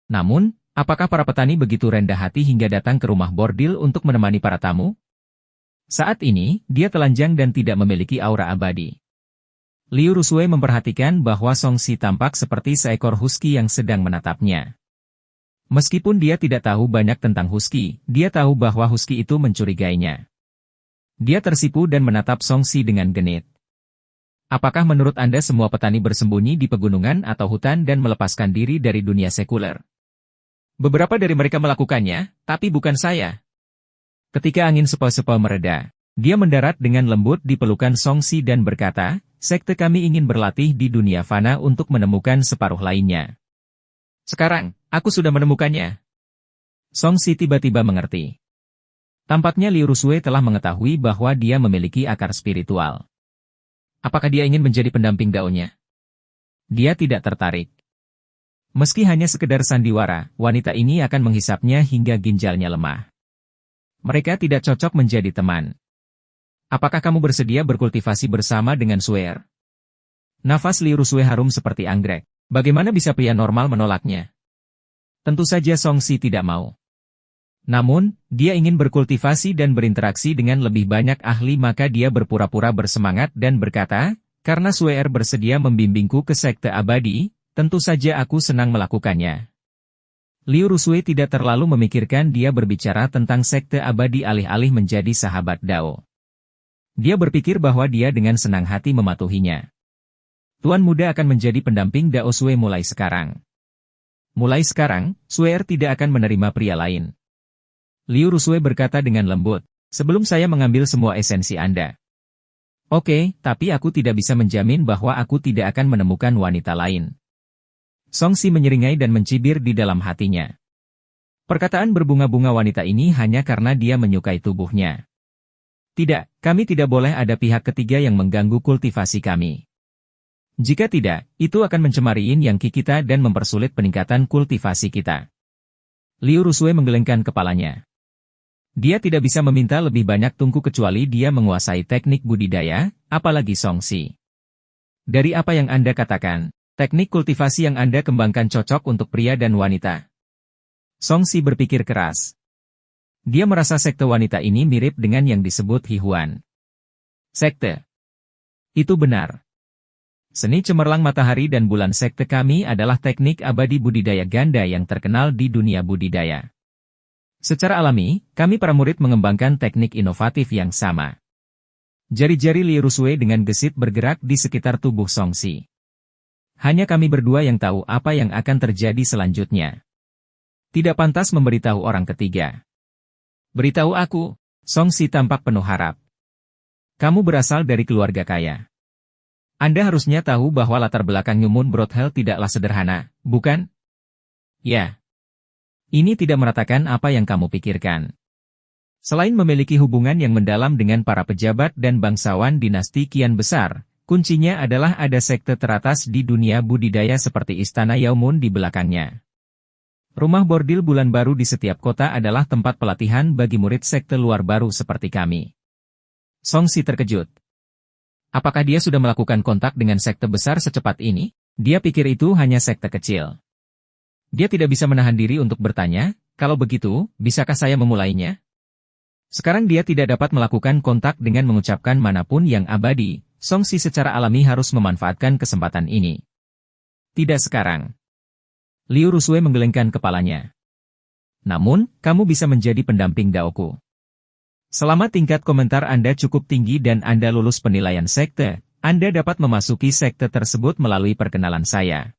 Namun, apakah para petani begitu rendah hati hingga datang ke rumah bordil untuk menemani para tamu? Saat ini, dia telanjang dan tidak memiliki aura abadi. Liu Rusue memperhatikan bahwa Song Si tampak seperti seekor husky yang sedang menatapnya. Meskipun dia tidak tahu banyak tentang husky, dia tahu bahwa husky itu mencurigainya. Dia tersipu dan menatap Song Si dengan genit. Apakah menurut Anda semua petani bersembunyi di pegunungan atau hutan dan melepaskan diri dari dunia sekuler? Beberapa dari mereka melakukannya, tapi bukan saya. Ketika angin sepoi-sepoi mereda, dia mendarat dengan lembut di pelukan Song Si dan berkata, sekte kami ingin berlatih di dunia fana untuk menemukan separuh lainnya. Sekarang, aku sudah menemukannya. Song Si tiba-tiba mengerti. Tampaknya Liu Rusue telah mengetahui bahwa dia memiliki akar spiritual. Apakah dia ingin menjadi pendamping Dao-nya? Dia tidak tertarik. Meski hanya sekedar sandiwara, wanita ini akan menghisapnya hingga ginjalnya lemah. Mereka tidak cocok menjadi teman. Apakah kamu bersedia berkultivasi bersama dengan Suer? Nafas Liu Rusue harum seperti anggrek. Bagaimana bisa pria normal menolaknya? Tentu saja Song Si tidak mau. Namun, dia ingin berkultivasi dan berinteraksi dengan lebih banyak ahli, maka dia berpura-pura bersemangat dan berkata, karena Suer bersedia membimbingku ke sekte abadi, tentu saja aku senang melakukannya. Liu Rusue tidak terlalu memikirkan dia berbicara tentang sekte abadi alih-alih menjadi sahabat Dao. Dia berpikir bahwa dia dengan senang hati mematuhinya. Tuan muda akan menjadi pendamping Dao Sue mulai sekarang. Mulai sekarang, Suer tidak akan menerima pria lain. Liu Rusue berkata dengan lembut, sebelum saya mengambil semua esensi Anda. Oke, tapi aku tidak bisa menjamin bahwa aku tidak akan menemukan wanita lain. Song Si menyeringai dan mencibir di dalam hatinya. Perkataan berbunga-bunga wanita ini hanya karena dia menyukai tubuhnya. Tidak, kami tidak boleh ada pihak ketiga yang mengganggu kultivasi kami. Jika tidak, itu akan mencemari yin yang kita dan mempersulit peningkatan kultivasi kita. Liu Rusue menggelengkan kepalanya. Dia tidak bisa meminta lebih banyak tungku kecuali dia menguasai teknik budidaya, apalagi Song Si. Dari apa yang Anda katakan, teknik kultivasi yang Anda kembangkan cocok untuk pria dan wanita. Song Si berpikir keras. Dia merasa sekte wanita ini mirip dengan yang disebut Hihuan. Sekte. Itu benar. Seni cemerlang matahari dan bulan sekte kami adalah teknik abadi budidaya ganda yang terkenal di dunia budidaya. Secara alami, kami para murid mengembangkan teknik inovatif yang sama. Jari-jari Liu Rusue dengan gesit bergerak di sekitar tubuh Song Si. Hanya kami berdua yang tahu apa yang akan terjadi selanjutnya. Tidak pantas memberitahu orang ketiga. Beritahu aku, Song Si tampak penuh harap. Kamu berasal dari keluarga kaya. Anda harusnya tahu bahwa latar belakang Nyumun Brothel tidaklah sederhana, bukan? Ya. Ini tidak meratakan apa yang kamu pikirkan. Selain memiliki hubungan yang mendalam dengan para pejabat dan bangsawan dinasti kian besar, kuncinya adalah ada sekte teratas di dunia budidaya seperti Istana Yaomun di belakangnya. Rumah bordil bulan baru di setiap kota adalah tempat pelatihan bagi murid sekte luar baru seperti kami. Song Si terkejut. Apakah dia sudah melakukan kontak dengan sekte besar secepat ini? Dia pikir itu hanya sekte kecil. Dia tidak bisa menahan diri untuk bertanya, kalau begitu, bisakah saya memulainya? Sekarang dia tidak dapat melakukan kontak dengan mengucapkan manapun yang abadi, Song Si secara alami harus memanfaatkan kesempatan ini. Tidak sekarang. Liu Rusue menggelengkan kepalanya. Namun, kamu bisa menjadi pendamping Daoku. Selama tingkat komentar Anda cukup tinggi dan Anda lulus penilaian sekte, Anda dapat memasuki sekte tersebut melalui perkenalan saya.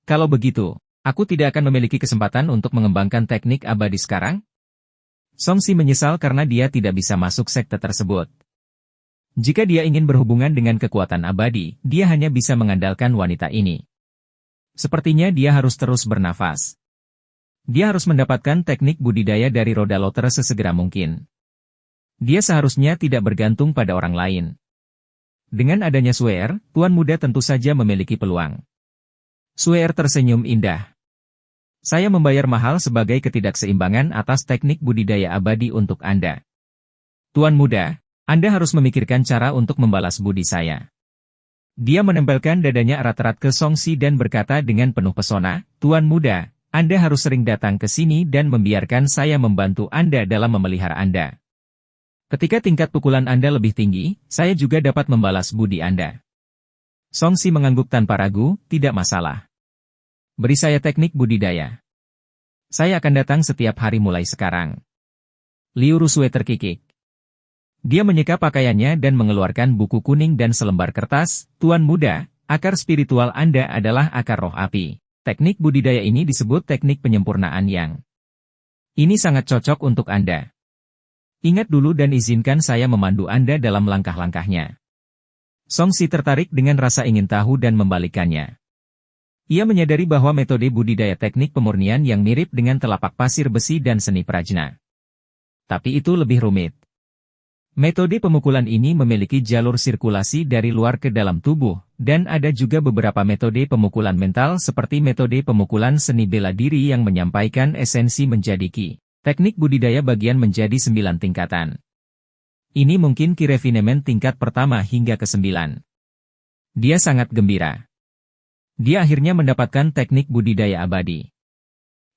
Kalau begitu, aku tidak akan memiliki kesempatan untuk mengembangkan teknik abadi sekarang? Song Si menyesal karena dia tidak bisa masuk sekte tersebut. Jika dia ingin berhubungan dengan kekuatan abadi, dia hanya bisa mengandalkan wanita ini. Sepertinya dia harus terus bernafas. Dia harus mendapatkan teknik budidaya dari roda loter sesegera mungkin. Dia seharusnya tidak bergantung pada orang lain. Dengan adanya Suer, tuan muda tentu saja memiliki peluang. Suer tersenyum indah. Saya membayar mahal sebagai ketidakseimbangan atas teknik budidaya abadi untuk Anda. Tuan muda, Anda harus memikirkan cara untuk membalas budi saya. Dia menempelkan dadanya erat-erat ke Song Si dan berkata dengan penuh pesona, Tuan muda, Anda harus sering datang ke sini dan membiarkan saya membantu Anda dalam memelihara Anda. Ketika tingkat pukulan Anda lebih tinggi, saya juga dapat membalas budi Anda. Songsi mengangguk tanpa ragu, tidak masalah. Beri saya teknik budidaya. Saya akan datang setiap hari mulai sekarang. Liu Rusue terkikik. Dia menyeka pakaiannya dan mengeluarkan buku kuning dan selembar kertas. Tuan muda, akar spiritual Anda adalah akar roh api. Teknik budidaya ini disebut teknik penyempurnaan yang. Ini sangat cocok untuk Anda. Ingat dulu dan izinkan saya memandu Anda dalam langkah-langkahnya. Songsi tertarik dengan rasa ingin tahu dan membalikannya. Ia menyadari bahwa metode budidaya teknik pemurnian yang mirip dengan telapak pasir besi dan seni prajna. Tapi itu lebih rumit. Metode pemukulan ini memiliki jalur sirkulasi dari luar ke dalam tubuh, dan ada juga beberapa metode pemukulan mental seperti metode pemukulan seni bela diri yang menyampaikan esensi menjadi ki. Teknik budidaya bagian menjadi 9 tingkatan. Ini mungkin ki refinement tingkat pertama hingga ke-9. Dia sangat gembira. Dia akhirnya mendapatkan teknik budidaya abadi.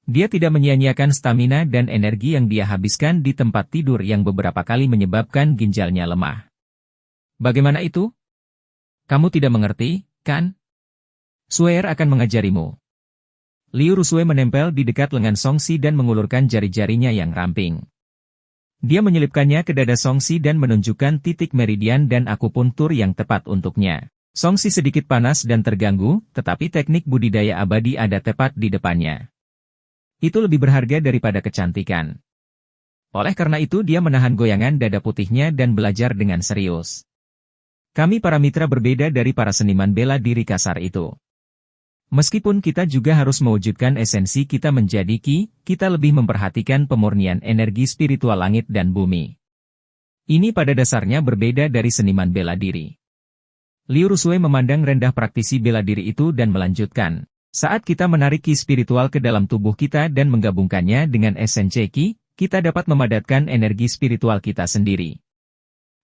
Dia tidak menyia-nyiakan stamina dan energi yang dia habiskan di tempat tidur yang beberapa kali menyebabkan ginjalnya lemah. Bagaimana itu? Kamu tidak mengerti, kan? Suer akan mengajarimu. Liu Rusue menempel di dekat lengan Songsi dan mengulurkan jari-jarinya yang ramping. Dia menyelipkannya ke dada Songsi dan menunjukkan titik meridian dan akupuntur yang tepat untuknya. Songsi sedikit panas dan terganggu, tetapi teknik budidaya abadi ada tepat di depannya. Itu lebih berharga daripada kecantikan. Oleh karena itu dia menahan goyangan dada putihnya dan belajar dengan serius. Kami para mitra berbeda dari para seniman bela diri kasar itu. Meskipun kita juga harus mewujudkan esensi kita menjadi ki, kita lebih memperhatikan pemurnian energi spiritual langit dan bumi. Ini pada dasarnya berbeda dari seniman bela diri. Liu Rusue memandang rendah praktisi bela diri itu dan melanjutkan. Saat kita menarik ki spiritual ke dalam tubuh kita dan menggabungkannya dengan esensi ki, kita dapat memadatkan energi spiritual kita sendiri.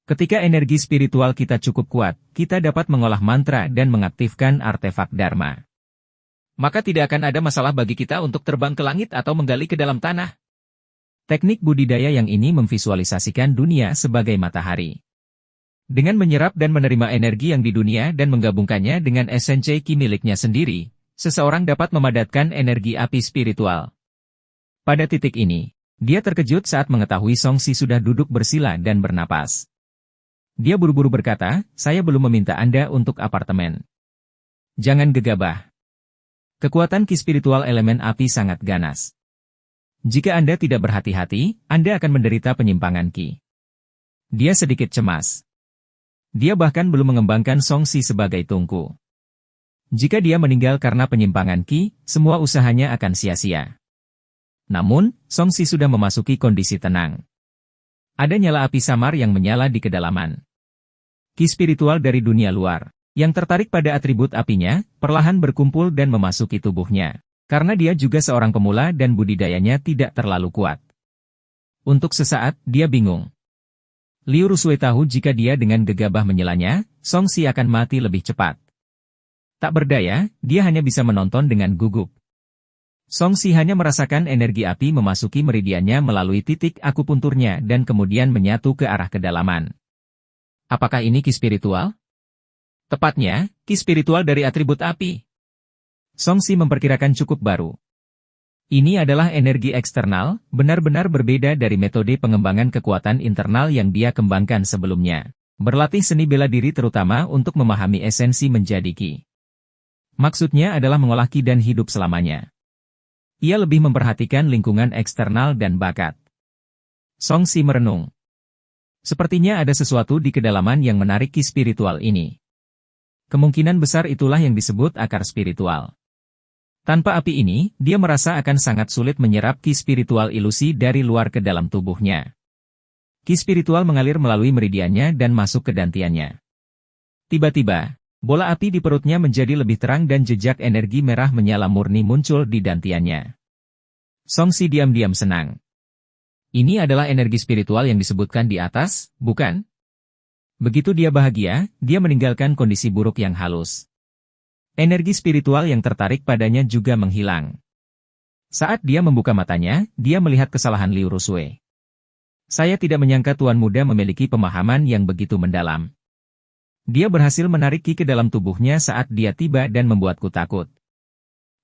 Ketika energi spiritual kita cukup kuat, kita dapat mengolah mantra dan mengaktifkan artefak Dharma. Maka tidak akan ada masalah bagi kita untuk terbang ke langit atau menggali ke dalam tanah. Teknik budidaya yang ini memvisualisasikan dunia sebagai matahari. Dengan menyerap dan menerima energi yang di dunia dan menggabungkannya dengan esensi ki miliknya sendiri, seseorang dapat memadatkan energi api spiritual. Pada titik ini, dia terkejut saat mengetahui Songsi sudah duduk bersila dan bernapas. Dia buru-buru berkata, saya belum meminta Anda untuk apartemen. Jangan gegabah. Kekuatan ki spiritual elemen api sangat ganas. Jika Anda tidak berhati-hati, Anda akan menderita penyimpangan ki. Dia sedikit cemas. Dia bahkan belum mengembangkan Songsi sebagai tungku. Jika dia meninggal karena penyimpangan ki, semua usahanya akan sia-sia. Namun, Songsi sudah memasuki kondisi tenang. Ada nyala api samar yang menyala di kedalaman. Ki spiritual dari dunia luar, yang tertarik pada atribut apinya, perlahan berkumpul dan memasuki tubuhnya. Karena dia juga seorang pemula dan budidayanya tidak terlalu kuat. Untuk sesaat, dia bingung. Liu Rusue tahu jika dia dengan gegabah menyelanya, Songsi akan mati lebih cepat. Tak berdaya, dia hanya bisa menonton dengan gugup. Songsi hanya merasakan energi api memasuki meridiannya melalui titik akupunturnya dan kemudian menyatu ke arah kedalaman. Apakah ini ki spiritual? Tepatnya, ki spiritual dari atribut api. Songsi memperkirakan cukup baru. Ini adalah energi eksternal, benar-benar berbeda dari metode pengembangan kekuatan internal yang dia kembangkan sebelumnya. Berlatih seni bela diri terutama untuk memahami esensi menjadi ki. Maksudnya adalah mengolah ki dan hidup selamanya. Ia lebih memperhatikan lingkungan eksternal dan bakat. Songsi merenung. Sepertinya ada sesuatu di kedalaman yang menarik ki spiritual ini. Kemungkinan besar itulah yang disebut akar spiritual. Tanpa api ini, dia merasa akan sangat sulit menyerap ki spiritual ilusi dari luar ke dalam tubuhnya. Ki spiritual mengalir melalui meridiannya dan masuk ke dantiannya. Tiba-tiba, bola api di perutnya menjadi lebih terang dan jejak energi merah menyala murni muncul di dantiannya. Songsi diam-diam senang. Ini adalah energi spiritual yang disebutkan di atas, bukan? Begitu dia bahagia, dia meninggalkan kondisi buruk yang halus. Energi spiritual yang tertarik padanya juga menghilang. Saat dia membuka matanya, dia melihat kesalahan Liu Rusue. Saya tidak menyangka Tuan Muda memiliki pemahaman yang begitu mendalam. Dia berhasil menarik Qi ke dalam tubuhnya saat dia tiba dan membuatku takut.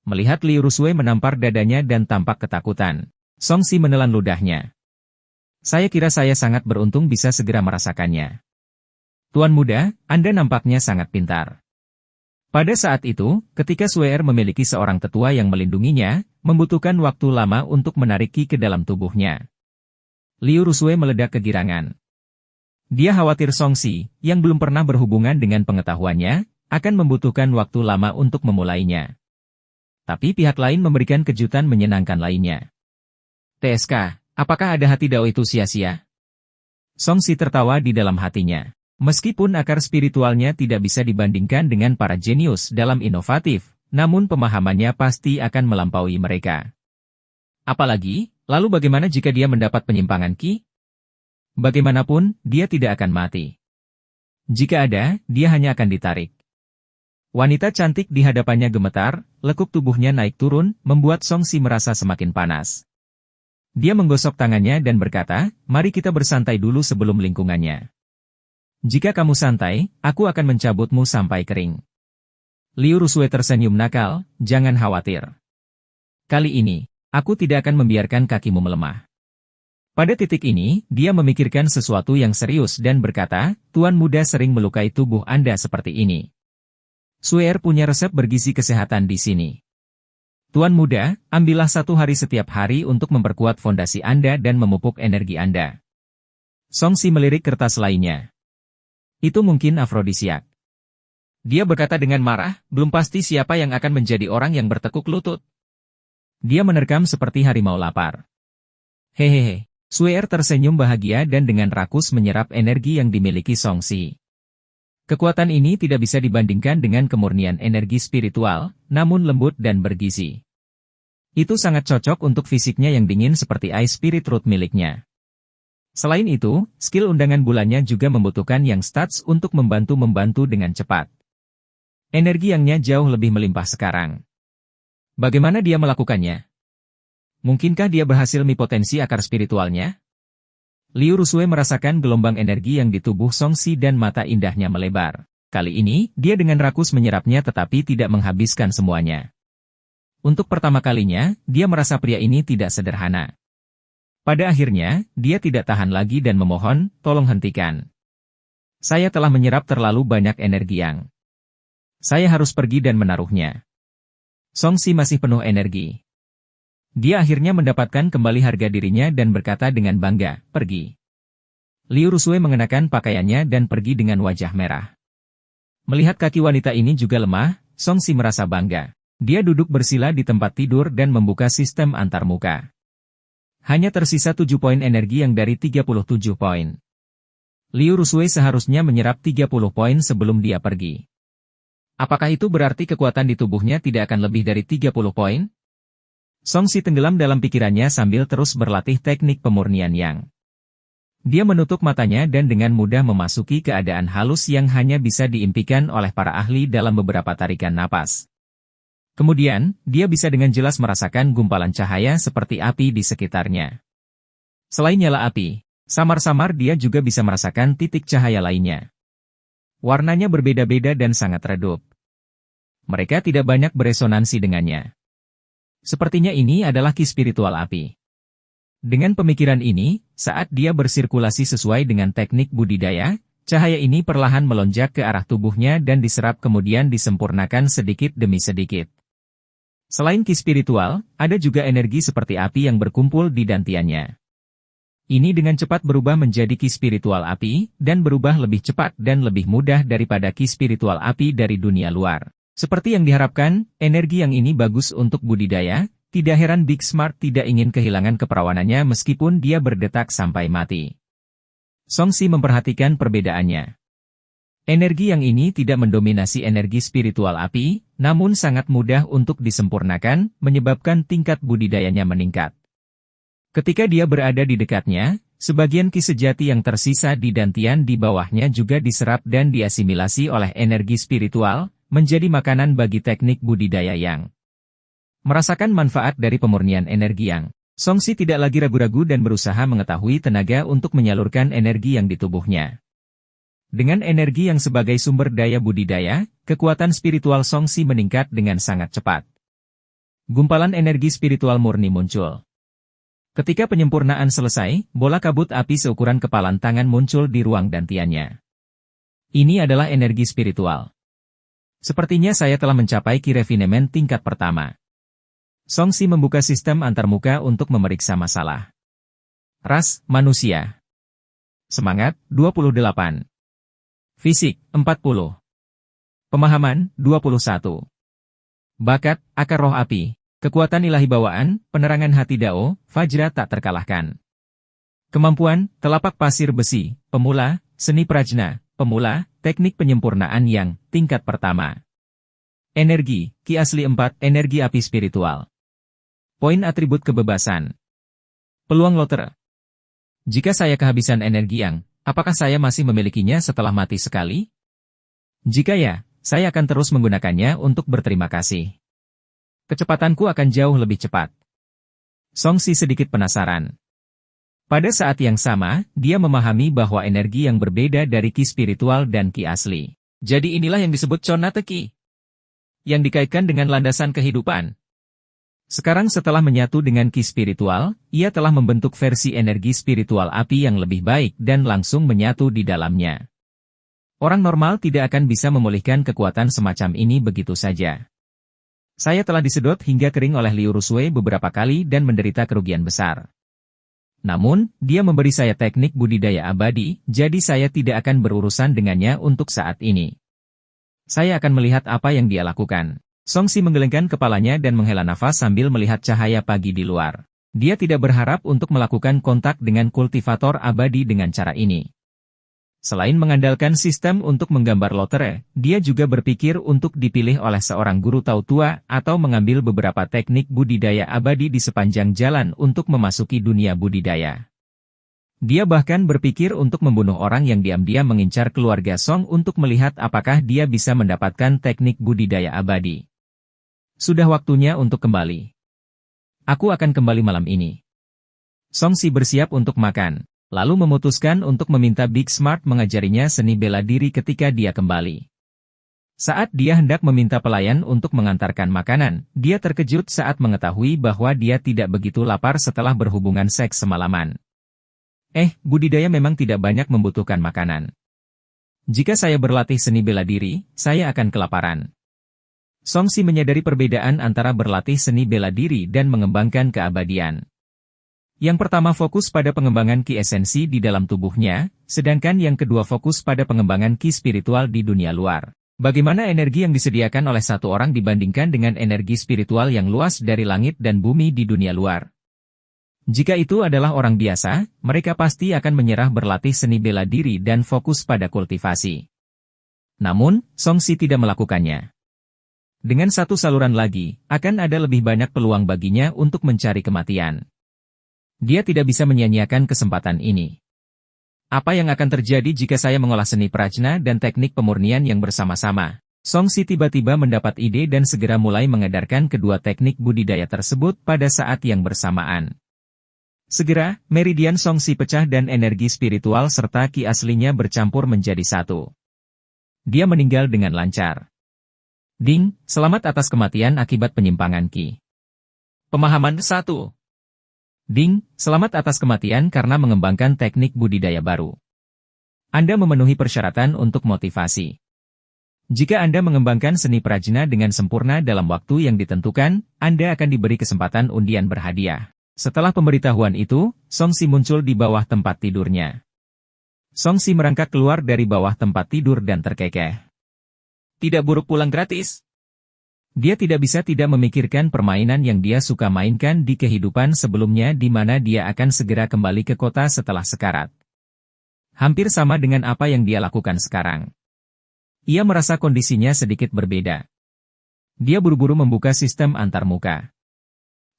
Melihat Liu Rusue menampar dadanya dan tampak ketakutan, Song Si menelan ludahnya. Saya kira saya sangat beruntung bisa segera merasakannya. Tuan Muda, Anda nampaknya sangat pintar. Pada saat itu, ketika Suer memiliki seorang tetua yang melindunginya, membutuhkan waktu lama untuk menarik Qi ke dalam tubuhnya. Liu Rusue meledak kegirangan. Dia khawatir Song Si, yang belum pernah berhubungan dengan pengetahuannya, akan membutuhkan waktu lama untuk memulainya. Tapi pihak lain memberikan kejutan menyenangkan lainnya. TSK, apakah ada hati Dao itu sia-sia? Song Si tertawa di dalam hatinya. Meskipun akar spiritualnya tidak bisa dibandingkan dengan para jenius dalam inovatif, namun pemahamannya pasti akan melampaui mereka. Apalagi, lalu bagaimana jika dia mendapat penyimpangan Qi? Bagaimanapun, dia tidak akan mati. Jika ada, dia hanya akan ditarik. Wanita cantik di hadapannya gemetar, lekuk tubuhnya naik turun, membuat Song Si merasa semakin panas. Dia menggosok tangannya dan berkata, mari kita bersantai dulu sebelum lingkungannya. Jika kamu santai, aku akan mencabutmu sampai kering. Liu Rusue tersenyum nakal, jangan khawatir. Kali ini, aku tidak akan membiarkan kakimu melemah. Pada titik ini, dia memikirkan sesuatu yang serius dan berkata, Tuan Muda sering melukai tubuh Anda seperti ini. Suer punya resep bergizi kesehatan di sini. Tuan Muda, ambillah 1 hari setiap hari untuk memperkuat fondasi Anda dan memupuk energi Anda. Song Si melirik kertas lainnya. Itu mungkin afrodisiak. Dia berkata dengan marah, belum pasti siapa yang akan menjadi orang yang bertekuk lutut. Dia menerkam seperti harimau lapar. Hehehe. Suer tersenyum bahagia dan dengan rakus menyerap energi yang dimiliki Song Si. Kekuatan ini tidak bisa dibandingkan dengan kemurnian energi spiritual, namun lembut dan bergizi. Itu sangat cocok untuk fisiknya yang dingin seperti Ice Spirit Root miliknya. Selain itu, skill undangan bulannya juga membutuhkan yang stats untuk membantu dengan cepat. Energi yangnya jauh lebih melimpah sekarang. Bagaimana dia melakukannya? Mungkinkah dia berhasil potensi akar spiritualnya? Liu Rusue merasakan gelombang energi yang di tubuh Song Si dan mata indahnya melebar. Kali ini, dia dengan rakus menyerapnya tetapi tidak menghabiskan semuanya. Untuk pertama kalinya, dia merasa pria ini tidak sederhana. Pada akhirnya, dia tidak tahan lagi dan memohon, tolong hentikan. Saya telah menyerap terlalu banyak energi yang. Saya harus pergi dan menaruhnya. Song Si masih penuh energi. Dia akhirnya mendapatkan kembali harga dirinya dan berkata dengan bangga, pergi. Liu Rusue mengenakan pakaiannya dan pergi dengan wajah merah. Melihat kaki wanita ini juga lemah, Song Si merasa bangga. Dia duduk bersila di tempat tidur dan membuka sistem antarmuka. Hanya tersisa 7 poin energi yang dari 37 poin. Liu Rusue seharusnya menyerap 30 poin sebelum dia pergi. Apakah itu berarti kekuatan di tubuhnya tidak akan lebih dari 30 poin? Song Si tenggelam dalam pikirannya sambil terus berlatih teknik pemurnian yang. Dia menutup matanya dan dengan mudah memasuki keadaan halus yang hanya bisa diimpikan oleh para ahli dalam beberapa tarikan napas. Kemudian, dia bisa dengan jelas merasakan gumpalan cahaya seperti api di sekitarnya. Selain nyala api, samar-samar dia juga bisa merasakan titik cahaya lainnya. Warnanya berbeda-beda dan sangat redup. Mereka tidak banyak beresonansi dengannya. Sepertinya ini adalah Qi spiritual api. Dengan pemikiran ini, saat dia bersirkulasi sesuai dengan teknik budidaya, cahaya ini perlahan melonjak ke arah tubuhnya dan diserap kemudian disempurnakan sedikit demi sedikit. Selain Qi spiritual, ada juga energi seperti api yang berkumpul di dantiannya. Ini dengan cepat berubah menjadi Qi spiritual api, dan berubah lebih cepat dan lebih mudah daripada Qi spiritual api dari dunia luar. Seperti yang diharapkan, energi yang ini bagus untuk budidaya, tidak heran Big Smart tidak ingin kehilangan keperawanannya meskipun dia berdetak sampai mati. Song Si memperhatikan perbedaannya. Energi yang ini tidak mendominasi energi spiritual api, namun sangat mudah untuk disempurnakan, menyebabkan tingkat budidayanya meningkat. Ketika dia berada di dekatnya, sebagian Qi sejati yang tersisa di dantian di bawahnya juga diserap dan diasimilasi oleh energi spiritual, menjadi makanan bagi teknik budidaya yang. Merasakan manfaat dari pemurnian energi yang, Songsi tidak lagi ragu-ragu dan berusaha mengetahui tenaga untuk menyalurkan energi yang di tubuhnya. Dengan energi yang sebagai sumber daya budidaya, kekuatan spiritual Songsi meningkat dengan sangat cepat. Gumpalan energi spiritual murni muncul. Ketika penyempurnaan selesai, bola kabut api seukuran kepalan tangan muncul di ruang dantiannya. Ini adalah energi spiritual. Sepertinya saya telah mencapai Ki Refinement tingkat pertama. Songsi membuka sistem antarmuka untuk memeriksa masalah. Ras, manusia. Semangat, 28. Fisik, 40. Pemahaman, 21. Bakat, akar roh api. Kekuatan ilahi bawaan, penerangan hati Dao, Fajra tak terkalahkan. Kemampuan, telapak pasir besi, pemula, seni prajna, pemula, teknik penyempurnaan yang, tingkat pertama. Energi, Ki asli 4, energi api spiritual. Poin atribut kebebasan. Peluang loter. Jika saya kehabisan energi yang, apakah saya masih memilikinya setelah mati sekali? Jika ya, saya akan terus menggunakannya untuk berterima kasih. Kecepatanku akan jauh lebih cepat. Songsi sedikit penasaran. Pada saat yang sama, dia memahami bahwa energi yang berbeda dari Ki spiritual dan Ki asli. Jadi inilah yang disebut Chonate Ki, yang dikaitkan dengan landasan kehidupan. Sekarang setelah menyatu dengan Ki spiritual, ia telah membentuk versi energi spiritual api yang lebih baik dan langsung menyatu di dalamnya. Orang normal tidak akan bisa memulihkan kekuatan semacam ini begitu saja. Saya telah disedot hingga kering oleh Liu Rusui beberapa kali dan menderita kerugian besar. Namun, dia memberi saya teknik budidaya abadi, jadi saya tidak akan berurusan dengannya untuk saat ini. Saya akan melihat apa yang dia lakukan. Songsi menggelengkan kepalanya dan menghela nafas sambil melihat cahaya pagi di luar. Dia tidak berharap untuk melakukan kontak dengan kultivator abadi dengan cara ini. Selain mengandalkan sistem untuk menggambar lotre, dia juga berpikir untuk dipilih oleh seorang guru Tao tua atau mengambil beberapa teknik budidaya abadi di sepanjang jalan untuk memasuki dunia budidaya. Dia bahkan berpikir untuk membunuh orang yang diam-diam mengincar keluarga Song untuk melihat apakah dia bisa mendapatkan teknik budidaya abadi. Sudah waktunya untuk kembali. Aku akan kembali malam ini. Songsi bersiap untuk makan, lalu memutuskan untuk meminta Big Smart mengajarinya seni bela diri ketika dia kembali. Saat dia hendak meminta pelayan untuk mengantarkan makanan, dia terkejut saat mengetahui bahwa dia tidak begitu lapar setelah berhubungan seks semalaman. Budidaya memang tidak banyak membutuhkan makanan. Jika saya berlatih seni bela diri, saya akan kelaparan. Songsi menyadari perbedaan antara berlatih seni bela diri dan mengembangkan keabadian. Yang pertama fokus pada pengembangan ki esensi di dalam tubuhnya, sedangkan yang kedua fokus pada pengembangan ki spiritual di dunia luar. Bagaimana energi yang disediakan oleh satu orang dibandingkan dengan energi spiritual yang luas dari langit dan bumi di dunia luar? Jika itu adalah orang biasa, mereka pasti akan menyerah berlatih seni bela diri dan fokus pada kultivasi. Namun, Songsi tidak melakukannya. Dengan satu saluran lagi, akan ada lebih banyak peluang baginya untuk mencari kematian. Dia tidak bisa menyia-nyiakan kesempatan ini. Apa yang akan terjadi jika saya mengolah seni prajna dan teknik pemurnian yang bersama-sama? Songsi tiba-tiba mendapat ide dan segera mulai mengedarkan kedua teknik budidaya tersebut pada saat yang bersamaan. Segera, meridian Songsi pecah dan energi spiritual serta ki aslinya bercampur menjadi satu. Dia meninggal dengan lancar. Ding, selamat atas kematian akibat penyimpangan ki. Pemahaman 1. Ding, selamat atas kematian karena mengembangkan teknik budidaya baru. Anda memenuhi persyaratan untuk motivasi. Jika Anda mengembangkan seni prajna dengan sempurna dalam waktu yang ditentukan, Anda akan diberi kesempatan undian berhadiah. Setelah pemberitahuan itu, Songsi muncul di bawah tempat tidurnya. Songsi merangkak keluar dari bawah tempat tidur dan terkekeh. Tidak buruk pulang gratis. Dia tidak bisa tidak memikirkan permainan yang dia suka mainkan di kehidupan sebelumnya di mana dia akan segera kembali ke kota setelah sekarat. Hampir sama dengan apa yang dia lakukan sekarang. Ia merasa kondisinya sedikit berbeda. Dia buru-buru membuka sistem antarmuka.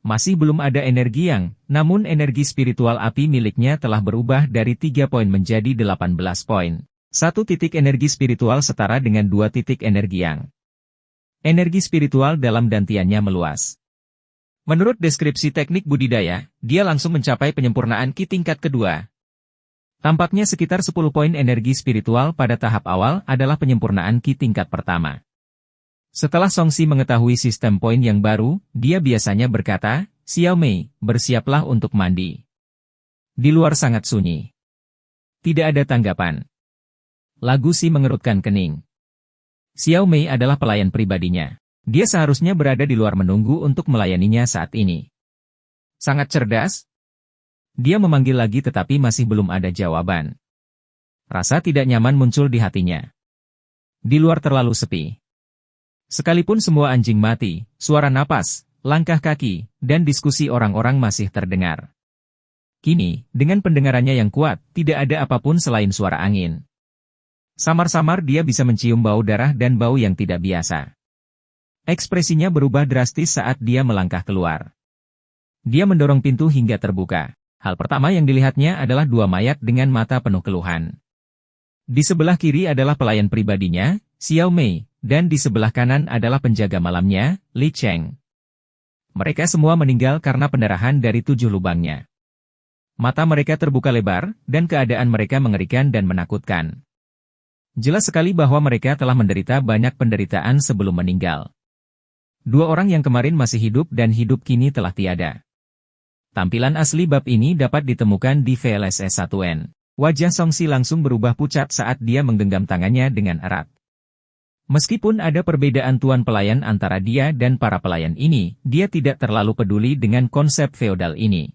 Masih belum ada energi yang, namun energi spiritual api miliknya telah berubah dari 3 poin menjadi 18 poin. 1 titik energi spiritual setara dengan 2 titik energi yang. Energi spiritual dalam dantiannya meluas. Menurut deskripsi teknik budidaya, dia langsung mencapai penyempurnaan Ki tingkat kedua. Tampaknya sekitar 10 poin energi spiritual pada tahap awal adalah penyempurnaan Ki tingkat pertama. Setelah Songxi mengetahui sistem poin yang baru, dia biasanya berkata, Xiao Mei, bersiaplah untuk mandi. Di luar sangat sunyi. Tidak ada tanggapan. Lagu Si mengerutkan kening. Xiao Mei adalah pelayan pribadinya. Dia seharusnya berada di luar menunggu untuk melayaninya saat ini. Sangat cerdas. Dia memanggil lagi tetapi masih belum ada jawaban. Rasa tidak nyaman muncul di hatinya. Di luar terlalu sepi. Sekalipun semua anjing mati, suara napas, langkah kaki, dan diskusi orang-orang masih terdengar. Kini, dengan pendengarannya yang kuat, tidak ada apapun selain suara angin. Samar-samar dia bisa mencium bau darah dan bau yang tidak biasa. Ekspresinya berubah drastis saat dia melangkah keluar. Dia mendorong pintu hingga terbuka. Hal pertama yang dilihatnya adalah dua mayat dengan mata penuh keluhan. Di sebelah kiri adalah pelayan pribadinya, Xiao Mei, dan di sebelah kanan adalah penjaga malamnya, Li Cheng. Mereka semua meninggal karena pendarahan dari 7 lubangnya. Mata mereka terbuka lebar, dan keadaan mereka mengerikan dan menakutkan. Jelas sekali bahwa mereka telah menderita banyak penderitaan sebelum meninggal. 2 orang yang kemarin masih hidup dan hidup kini telah tiada. Tampilan asli bab ini dapat ditemukan di VLSS 1N. Wajah Songxi langsung berubah pucat saat dia menggenggam tangannya dengan erat. Meskipun ada perbedaan tuan pelayan antara dia dan para pelayan ini, dia tidak terlalu peduli dengan konsep feodal ini.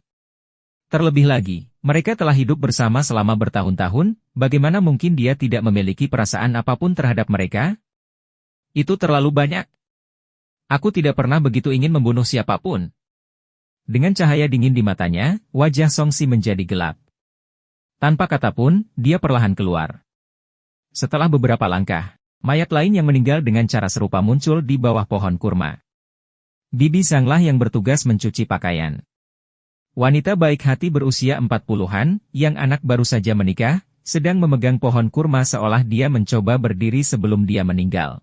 Terlebih lagi, mereka telah hidup bersama selama bertahun-tahun, bagaimana mungkin dia tidak memiliki perasaan apapun terhadap mereka? Itu terlalu banyak. Aku tidak pernah begitu ingin membunuh siapapun. Dengan cahaya dingin di matanya, wajah Songxi menjadi gelap. Tanpa kata pun, dia perlahan keluar. Setelah beberapa langkah, mayat lain yang meninggal dengan cara serupa muncul di bawah pohon kurma. Bibi Zhanglah yang bertugas mencuci pakaian. Wanita baik hati berusia 40-an, yang anak baru saja menikah, sedang memegang pohon kurma seolah dia mencoba berdiri sebelum dia meninggal.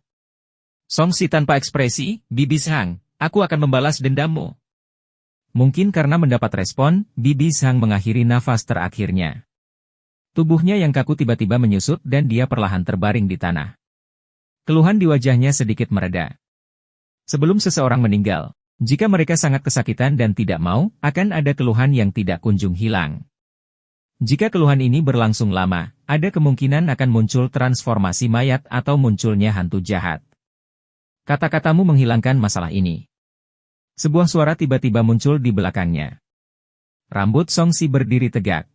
Songxi tanpa ekspresi, Bibi Zhang, aku akan membalas dendammu. Mungkin karena mendapat respon, Bibi Zhang mengakhiri nafas terakhirnya. Tubuhnya yang kaku tiba-tiba menyusut dan dia perlahan terbaring di tanah. Keluhan di wajahnya sedikit mereda. Sebelum seseorang meninggal, jika mereka sangat kesakitan dan tidak mau, akan ada keluhan yang tidak kunjung hilang. Jika keluhan ini berlangsung lama, ada kemungkinan akan muncul transformasi mayat atau munculnya hantu jahat. Kata-katamu menghilangkan masalah ini. Sebuah suara tiba-tiba muncul di belakangnya. Rambut Songxi berdiri tegak.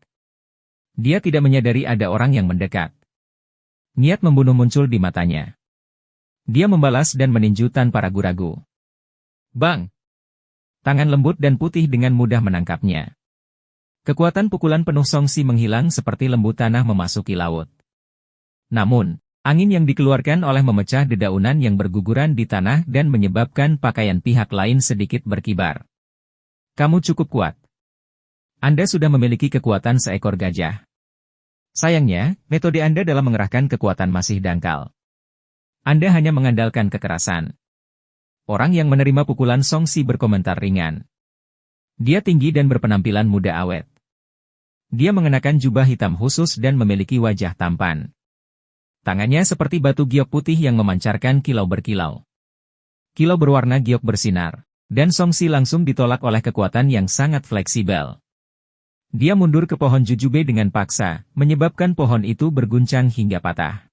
Dia tidak menyadari ada orang yang mendekat. Niat membunuh muncul di matanya. Dia membalas dan meninju tanpa ragu-ragu. Bang! Tangan lembut dan putih dengan mudah menangkapnya. Kekuatan pukulan penuh Songxi menghilang seperti lembu tanah memasuki laut. Namun, angin yang dikeluarkan oleh memecah dedaunan yang berguguran di tanah dan menyebabkan pakaian pihak lain sedikit berkibar. Kamu cukup kuat. Anda sudah memiliki kekuatan seekor gajah. Sayangnya, metode Anda dalam mengerahkan kekuatan masih dangkal. Anda hanya mengandalkan kekerasan. Orang yang menerima pukulan Songxi berkomentar ringan. Dia tinggi dan berpenampilan muda awet. Dia mengenakan jubah hitam khusus dan memiliki wajah tampan. Tangannya seperti batu giok putih yang memancarkan kilau berkilau. Kilau berwarna giok bersinar, dan Songxi langsung ditolak oleh kekuatan yang sangat fleksibel. Dia mundur ke pohon jujube dengan paksa, menyebabkan pohon itu berguncang hingga patah.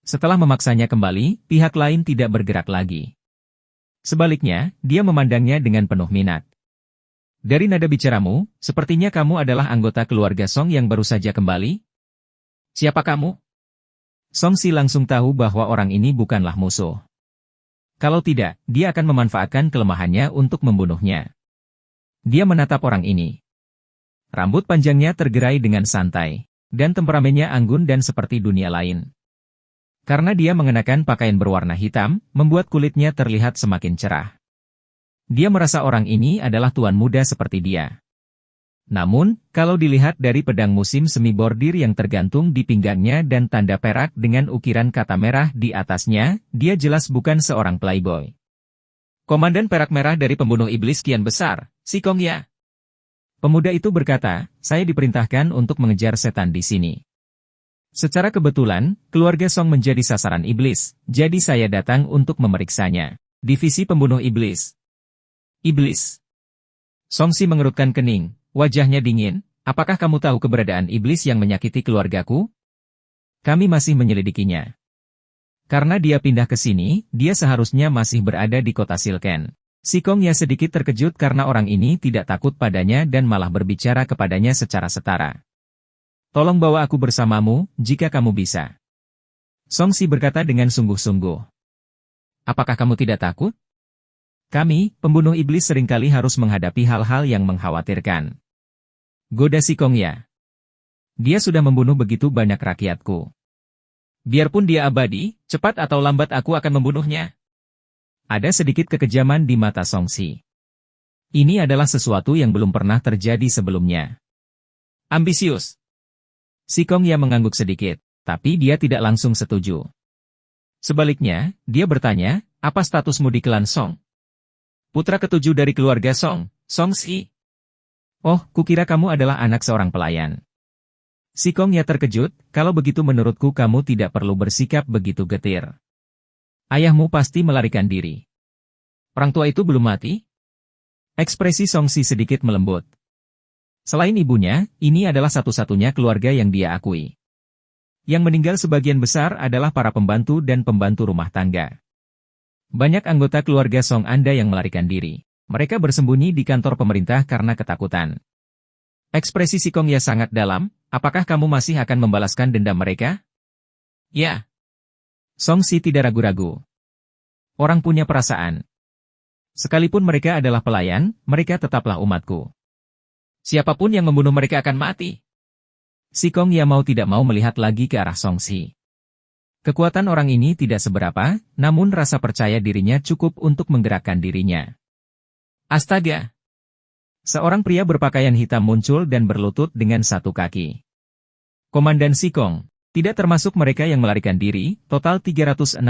Setelah memaksanya kembali, pihak lain tidak bergerak lagi. Sebaliknya, dia memandangnya dengan penuh minat. Dari nada bicaramu, sepertinya kamu adalah anggota keluarga Song yang baru saja kembali? Siapa kamu? Songxi langsung tahu bahwa orang ini bukanlah musuh. Kalau tidak, dia akan memanfaatkan kelemahannya untuk membunuhnya. Dia menatap orang ini. Rambut panjangnya tergerai dengan santai, dan temperamennya anggun dan seperti dunia lain. Karena dia mengenakan pakaian berwarna hitam, membuat kulitnya terlihat semakin cerah. Dia merasa orang ini adalah tuan muda seperti dia. Namun, kalau dilihat dari pedang musim semi bordir yang tergantung di pinggangnya dan tanda perak dengan ukiran kata merah di atasnya, dia jelas bukan seorang playboy. Komandan perak merah dari pembunuh iblis kian besar, Si Kong ya. Pemuda itu berkata, saya diperintahkan untuk mengejar setan di sini. Secara kebetulan, keluarga Song menjadi sasaran iblis, jadi saya datang untuk memeriksanya. Divisi pembunuh iblis. Iblis. Song Si mengerutkan kening, wajahnya dingin. Apakah kamu tahu keberadaan iblis yang menyakiti keluargaku? Kami masih menyelidikinya. Karena dia pindah ke sini, dia seharusnya masih berada di kota Silken. Si Kong ya sedikit terkejut karena orang ini tidak takut padanya dan malah berbicara kepadanya secara setara. Tolong bawa aku bersamamu, jika kamu bisa. Song Si berkata dengan sungguh-sungguh. Apakah kamu tidak takut? Kami, pembunuh iblis seringkali harus menghadapi hal-hal yang mengkhawatirkan. Goda Si Kong ya. Dia sudah membunuh begitu banyak rakyatku. Biarpun dia abadi, cepat atau lambat aku akan membunuhnya. Ada sedikit kekejaman di mata Song Si. Ini adalah sesuatu yang belum pernah terjadi sebelumnya. Ambisius. Si Kong ya mengangguk sedikit, tapi dia tidak langsung setuju. Sebaliknya, dia bertanya, apa statusmu di klan Song? Putra ketujuh dari keluarga Song, Song Si. Oh, kukira kamu adalah anak seorang pelayan. Si Kong ya terkejut, kalau begitu menurutku kamu tidak perlu bersikap begitu getir. Ayahmu pasti melarikan diri. Orang tua itu belum mati? Ekspresi Song Si sedikit melembut. Selain ibunya, ini adalah satu-satunya keluarga yang dia akui. Yang meninggal sebagian besar adalah para pembantu dan pembantu rumah tangga. Banyak anggota keluarga Song Anda yang melarikan diri. Mereka bersembunyi di kantor pemerintah karena ketakutan. Ekspresi Si Kong ya sangat dalam. Apakah kamu masih akan membalaskan dendam mereka? Ya. Song Si tidak ragu-ragu. Orang punya perasaan. Sekalipun mereka adalah pelayan, mereka tetaplah umatku. Siapapun yang membunuh mereka akan mati. Si Kong ya mau tidak mau melihat lagi ke arah Song Si. Kekuatan orang ini tidak seberapa, namun rasa percaya dirinya cukup untuk menggerakkan dirinya. Astaga! Seorang pria berpakaian hitam muncul dan berlutut dengan satu kaki. Komandan Si Kong, tidak termasuk mereka yang melarikan diri, total 367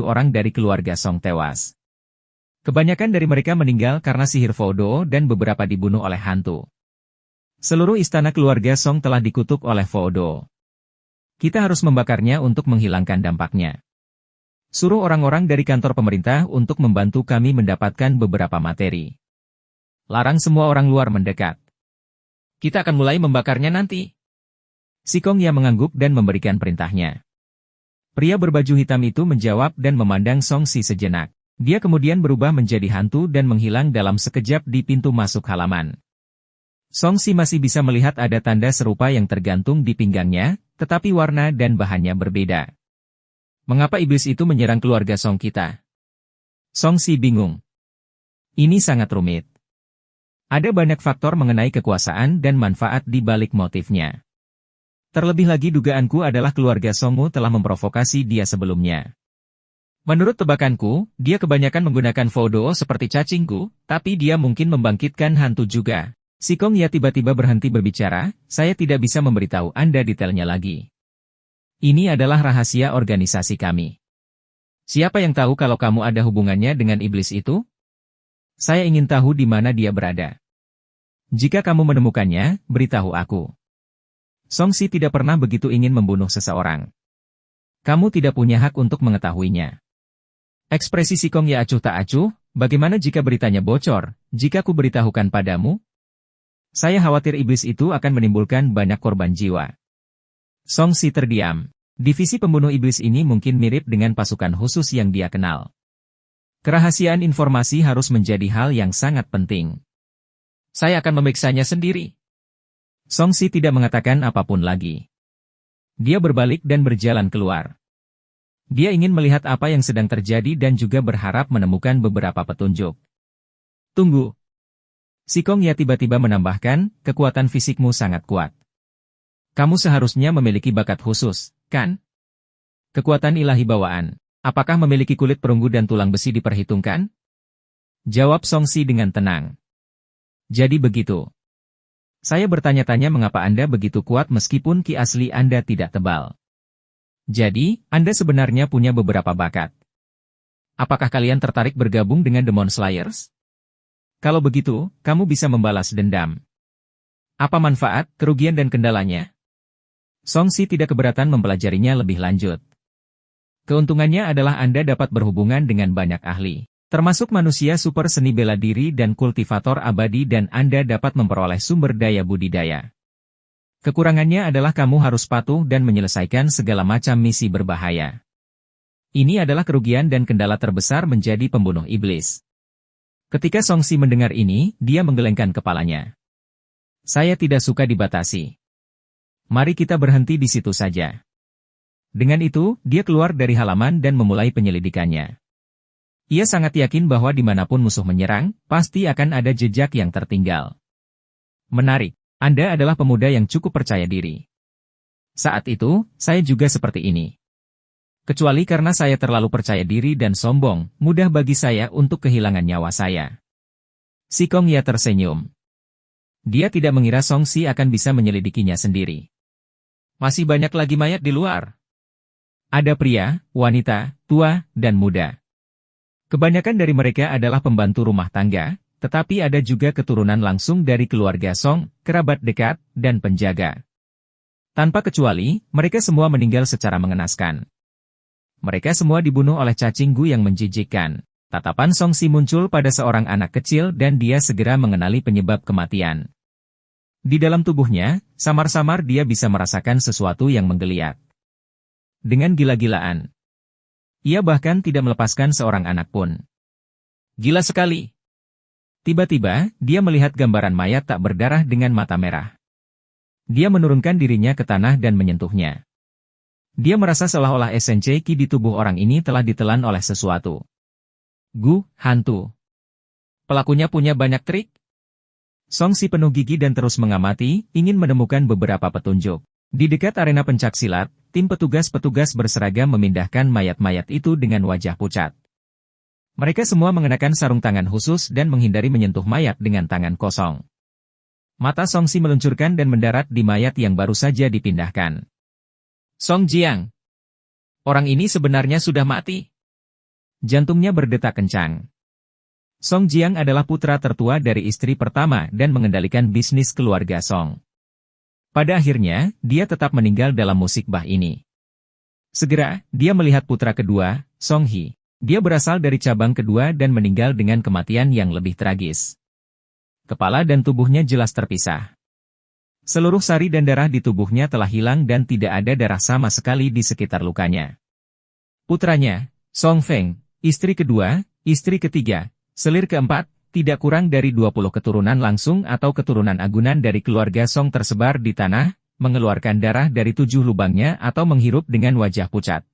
orang dari keluarga Song tewas. Kebanyakan dari mereka meninggal karena sihir Fodo dan beberapa dibunuh oleh hantu. Seluruh istana keluarga Song telah dikutuk oleh Fodo. Kita harus membakarnya untuk menghilangkan dampaknya. Suruh orang-orang dari kantor pemerintah untuk membantu kami mendapatkan beberapa materi. Larang semua orang luar mendekat. Kita akan mulai membakarnya nanti. Si Kong ya mengangguk dan memberikan perintahnya. Pria berbaju hitam itu menjawab dan memandang Song Si sejenak. Dia kemudian berubah menjadi hantu dan menghilang dalam sekejap di pintu masuk halaman. Song Si masih bisa melihat ada tanda serupa yang tergantung di pinggangnya, tetapi warna dan bahannya berbeda. Mengapa iblis itu menyerang keluarga Song kita? Song Si bingung. Ini sangat rumit. Ada banyak faktor mengenai kekuasaan dan manfaat di balik motifnya. Terlebih lagi dugaanku adalah keluarga Songmu telah memprovokasi dia sebelumnya. Menurut tebakanku, dia kebanyakan menggunakan Fodo seperti cacingku, tapi dia mungkin membangkitkan hantu juga. Si Kong ya tiba-tiba berhenti berbicara, saya tidak bisa memberitahu Anda detailnya lagi. Ini adalah rahasia organisasi kami. Siapa yang tahu kalau kamu ada hubungannya dengan iblis itu? Saya ingin tahu di mana dia berada. Jika kamu menemukannya, beritahu aku. Song Si tidak pernah begitu ingin membunuh seseorang. Kamu tidak punya hak untuk mengetahuinya. Ekspresi Si Kong ya acuh tak acuh, bagaimana jika beritanya bocor, jika ku beritahukan padamu? Saya khawatir iblis itu akan menimbulkan banyak korban jiwa. Song Si terdiam. Divisi pembunuh iblis ini mungkin mirip dengan pasukan khusus yang dia kenal. Kerahasiaan informasi harus menjadi hal yang sangat penting. Saya akan memeriksanya sendiri. Song Si tidak mengatakan apapun lagi. Dia berbalik dan berjalan keluar. Dia ingin melihat apa yang sedang terjadi dan juga berharap menemukan beberapa petunjuk. Tunggu. Si Kong ya tiba-tiba menambahkan, kekuatan fisikmu sangat kuat. Kamu seharusnya memiliki bakat khusus, kan? Kekuatan ilahi bawaan. Apakah memiliki kulit perunggu dan tulang besi diperhitungkan? Jawab Song Si dengan tenang. Jadi begitu. Saya bertanya-tanya mengapa Anda begitu kuat meskipun ki asli Anda tidak tebal. Jadi, Anda sebenarnya punya beberapa bakat. Apakah kalian tertarik bergabung dengan Demon Slayers? Kalau begitu, kamu bisa membalas dendam. Apa manfaat, kerugian dan kendalanya? Songsi tidak keberatan mempelajarinya lebih lanjut. Keuntungannya adalah Anda dapat berhubungan dengan banyak ahli, termasuk manusia super seni bela diri dan kultivator abadi, dan Anda dapat memperoleh sumber daya budidaya. Kekurangannya adalah kamu harus patuh dan menyelesaikan segala macam misi berbahaya. Ini adalah kerugian dan kendala terbesar menjadi pembunuh iblis. Ketika Songsi mendengar ini, dia menggelengkan kepalanya. Saya tidak suka dibatasi. Mari kita berhenti di situ saja. Dengan itu, dia keluar dari halaman dan memulai penyelidikannya. Ia sangat yakin bahwa dimanapun musuh menyerang, pasti akan ada jejak yang tertinggal. Menarik, Anda adalah pemuda yang cukup percaya diri. Saat itu, saya juga seperti ini. Kecuali karena saya terlalu percaya diri dan sombong, mudah bagi saya untuk kehilangan nyawa saya. Si Kong Ya tersenyum. Dia tidak mengira Songsi akan bisa menyelidikinya sendiri. Masih banyak lagi mayat di luar. Ada pria, wanita, tua, dan muda. Kebanyakan dari mereka adalah pembantu rumah tangga, tetapi ada juga keturunan langsung dari keluarga Song, kerabat dekat, dan penjaga. Tanpa kecuali, mereka semua meninggal secara mengenaskan. Mereka semua dibunuh oleh cacing gu yang menjijikkan. Tatapan Songsi muncul pada seorang anak kecil dan dia segera mengenali penyebab kematian. Di dalam tubuhnya, samar-samar dia bisa merasakan sesuatu yang menggeliat. Dengan gila-gilaan. Ia bahkan tidak melepaskan seorang anak pun. Gila sekali. Tiba-tiba, dia melihat gambaran mayat tak berdarah dengan mata merah. Dia menurunkan dirinya ke tanah dan menyentuhnya. Dia merasa seolah-olah esensi ki di tubuh orang ini telah ditelan oleh sesuatu. Gu, hantu. Pelakunya punya banyak trik? Songsi penuh gigi dan terus mengamati, ingin menemukan beberapa petunjuk. Di dekat arena pencaksilat, tim petugas-petugas berseragam memindahkan mayat-mayat itu dengan wajah pucat. Mereka semua mengenakan sarung tangan khusus dan menghindari menyentuh mayat dengan tangan kosong. Mata Songsi meluncurkan dan mendarat di mayat yang baru saja dipindahkan. Song Jiang. Orang ini sebenarnya sudah mati. Jantungnya berdetak kencang. Song Jiang adalah putra tertua dari istri pertama dan mengendalikan bisnis keluarga Song. Pada akhirnya, dia tetap meninggal dalam musibah ini. Segera, dia melihat putra kedua, Song Hee. Dia berasal dari cabang kedua dan meninggal dengan kematian yang lebih tragis. Kepala dan tubuhnya jelas terpisah. Seluruh sari dan darah di tubuhnya telah hilang dan tidak ada darah sama sekali di sekitar lukanya. Putranya, Song Feng, istri kedua, istri ketiga, selir keempat, tidak kurang dari 20 keturunan langsung atau keturunan agunan dari keluarga Song tersebar di tanah, mengeluarkan darah dari 7 lubangnya atau menghirup dengan wajah pucat.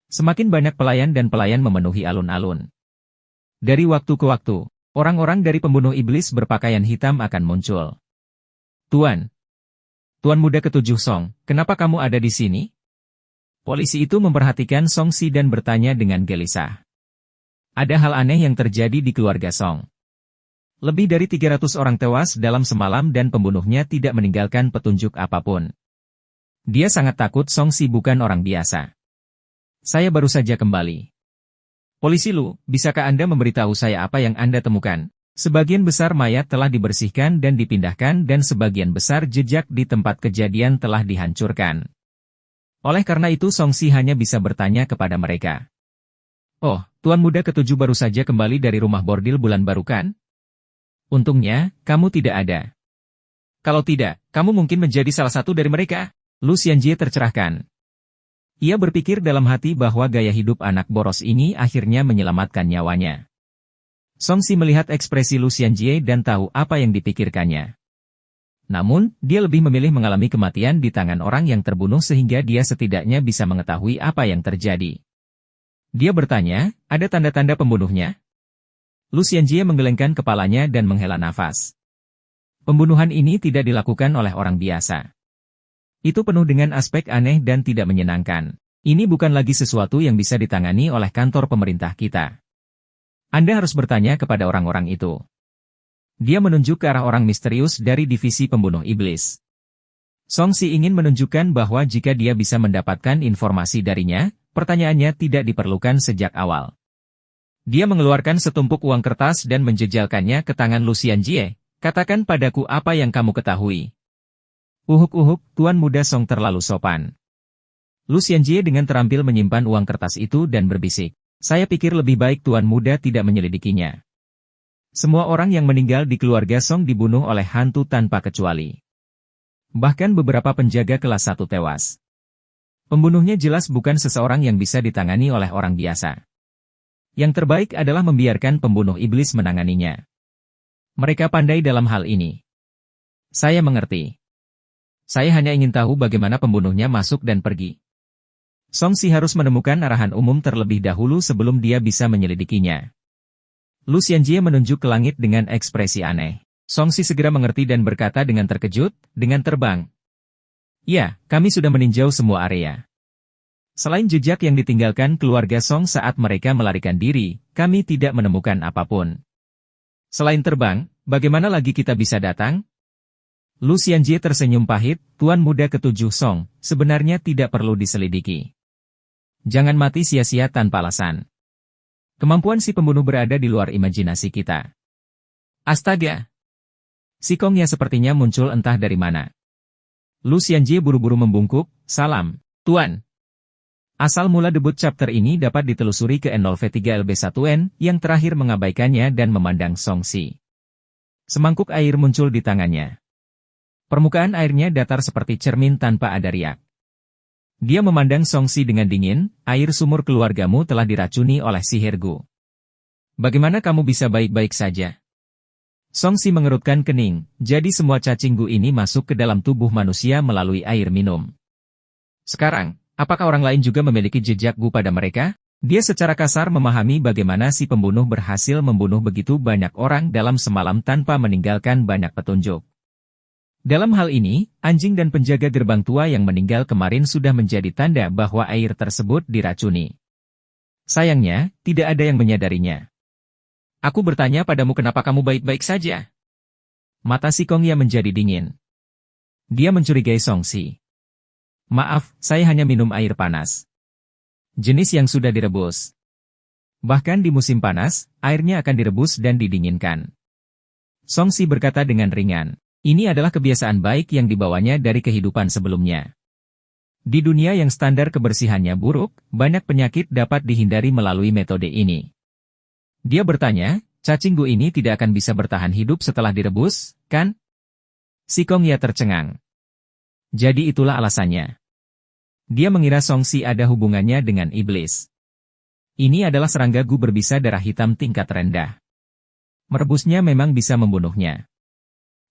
Semakin banyak pelayan dan pelayan memenuhi alun-alun. Dari waktu ke waktu, orang-orang dari pembunuh iblis berpakaian hitam akan muncul. Tuan muda ketujuh Song, kenapa kamu ada di sini? Polisi itu memperhatikan Songsi dan bertanya dengan gelisah. Ada hal aneh yang terjadi di keluarga Song. Lebih dari 300 orang tewas dalam semalam dan pembunuhnya tidak meninggalkan petunjuk apapun. Dia sangat takut Songsi bukan orang biasa. Saya baru saja kembali. Polisi Lu, bisakah Anda memberitahu saya apa yang Anda temukan? Sebagian besar mayat telah dibersihkan dan dipindahkan dan sebagian besar jejak di tempat kejadian telah dihancurkan. Oleh karena itu Songsi hanya bisa bertanya kepada mereka. Oh, Tuan muda ketujuh baru saja kembali dari rumah bordil bulan baru kan? Untungnya, kamu tidak ada. Kalau tidak, kamu mungkin menjadi salah satu dari mereka. Lu Xianjie tercerahkan. Ia berpikir dalam hati bahwa gaya hidup anak boros ini akhirnya menyelamatkan nyawanya. Songsi melihat ekspresi Lu Xianjie dan tahu apa yang dipikirkannya. Namun, dia lebih memilih mengalami kematian di tangan orang yang terbunuh sehingga dia setidaknya bisa mengetahui apa yang terjadi. Dia bertanya, ada tanda-tanda pembunuhnya? Lu Xianjie menggelengkan kepalanya dan menghela nafas. Pembunuhan ini tidak dilakukan oleh orang biasa. Itu penuh dengan aspek aneh dan tidak menyenangkan. Ini bukan lagi sesuatu yang bisa ditangani oleh kantor pemerintah kita. Anda harus bertanya kepada orang-orang itu. Dia menunjuk ke arah orang misterius dari divisi pembunuh iblis. Songsi ingin menunjukkan bahwa jika dia bisa mendapatkan informasi darinya, pertanyaannya tidak diperlukan sejak awal. Dia mengeluarkan setumpuk uang kertas dan menjejalkannya ke tangan Lucian Jie. Katakan padaku apa yang kamu ketahui. Uhuk-uhuk, Tuan Muda Song terlalu sopan. Lucian Jie dengan terampil menyimpan uang kertas itu dan berbisik. Saya pikir lebih baik Tuan Muda tidak menyelidikinya. Semua orang yang meninggal di keluarga Song dibunuh oleh hantu tanpa kecuali. Bahkan beberapa penjaga kelas 1 tewas. Pembunuhnya jelas bukan seseorang yang bisa ditangani oleh orang biasa. Yang terbaik adalah membiarkan pembunuh iblis menanganinya. Mereka pandai dalam hal ini. Saya mengerti. Saya hanya ingin tahu bagaimana pembunuhnya masuk dan pergi. Song Si harus menemukan arahan umum terlebih dahulu sebelum dia bisa menyelidikinya. Lucian Jie menunjuk ke langit dengan ekspresi aneh. Song Si segera mengerti dan berkata dengan terkejut, dengan terbang. Ya, kami sudah meninjau semua area. Selain jejak yang ditinggalkan keluarga Song saat mereka melarikan diri, kami tidak menemukan apapun. Selain terbang, bagaimana lagi kita bisa datang? Lucian Jie tersenyum pahit, Tuan Muda ketujuh Song, sebenarnya tidak perlu diselidiki. Jangan mati sia-sia tanpa alasan. Kemampuan si pembunuh berada di luar imajinasi kita. Astaga! Si Kongnya sepertinya muncul entah dari mana. Lucian Jie buru-buru membungkuk, salam, Tuan. Asal mula debut chapter ini dapat ditelusuri ke N0V3LB1N yang terakhir mengabaikannya dan memandang Song Si. Semangkuk air muncul di tangannya. Permukaan airnya datar seperti cermin tanpa ada riak. Dia memandang Song Si dengan dingin, air sumur keluargamu telah diracuni oleh sihir Gu. Bagaimana kamu bisa baik-baik saja? Song Si mengerutkan kening, jadi semua cacing Gu ini masuk ke dalam tubuh manusia melalui air minum. Sekarang, apakah orang lain juga memiliki jejak Gu pada mereka? Dia secara kasar memahami bagaimana si pembunuh berhasil membunuh begitu banyak orang dalam semalam tanpa meninggalkan banyak petunjuk. Dalam hal ini, anjing dan penjaga gerbang tua yang meninggal kemarin sudah menjadi tanda bahwa air tersebut diracuni. Sayangnya, tidak ada yang menyadarinya. Aku bertanya padamu kenapa kamu baik-baik saja? Mata si Kongya menjadi dingin. Dia mencurigai Song Si. Maaf, saya hanya minum air panas. Jenis yang sudah direbus. Bahkan di musim panas, airnya akan direbus dan didinginkan. Song Si berkata dengan ringan. Ini adalah kebiasaan baik yang dibawanya dari kehidupan sebelumnya. Di dunia yang standar kebersihannya buruk, banyak penyakit dapat dihindari melalui metode ini. Dia bertanya, cacing Gu ini tidak akan bisa bertahan hidup setelah direbus, kan? Si Kongya tercengang. Jadi itulah alasannya. Dia mengira Song Si ada hubungannya dengan iblis. Ini adalah serangga Gu berbisa darah hitam tingkat rendah. Merebusnya memang bisa membunuhnya.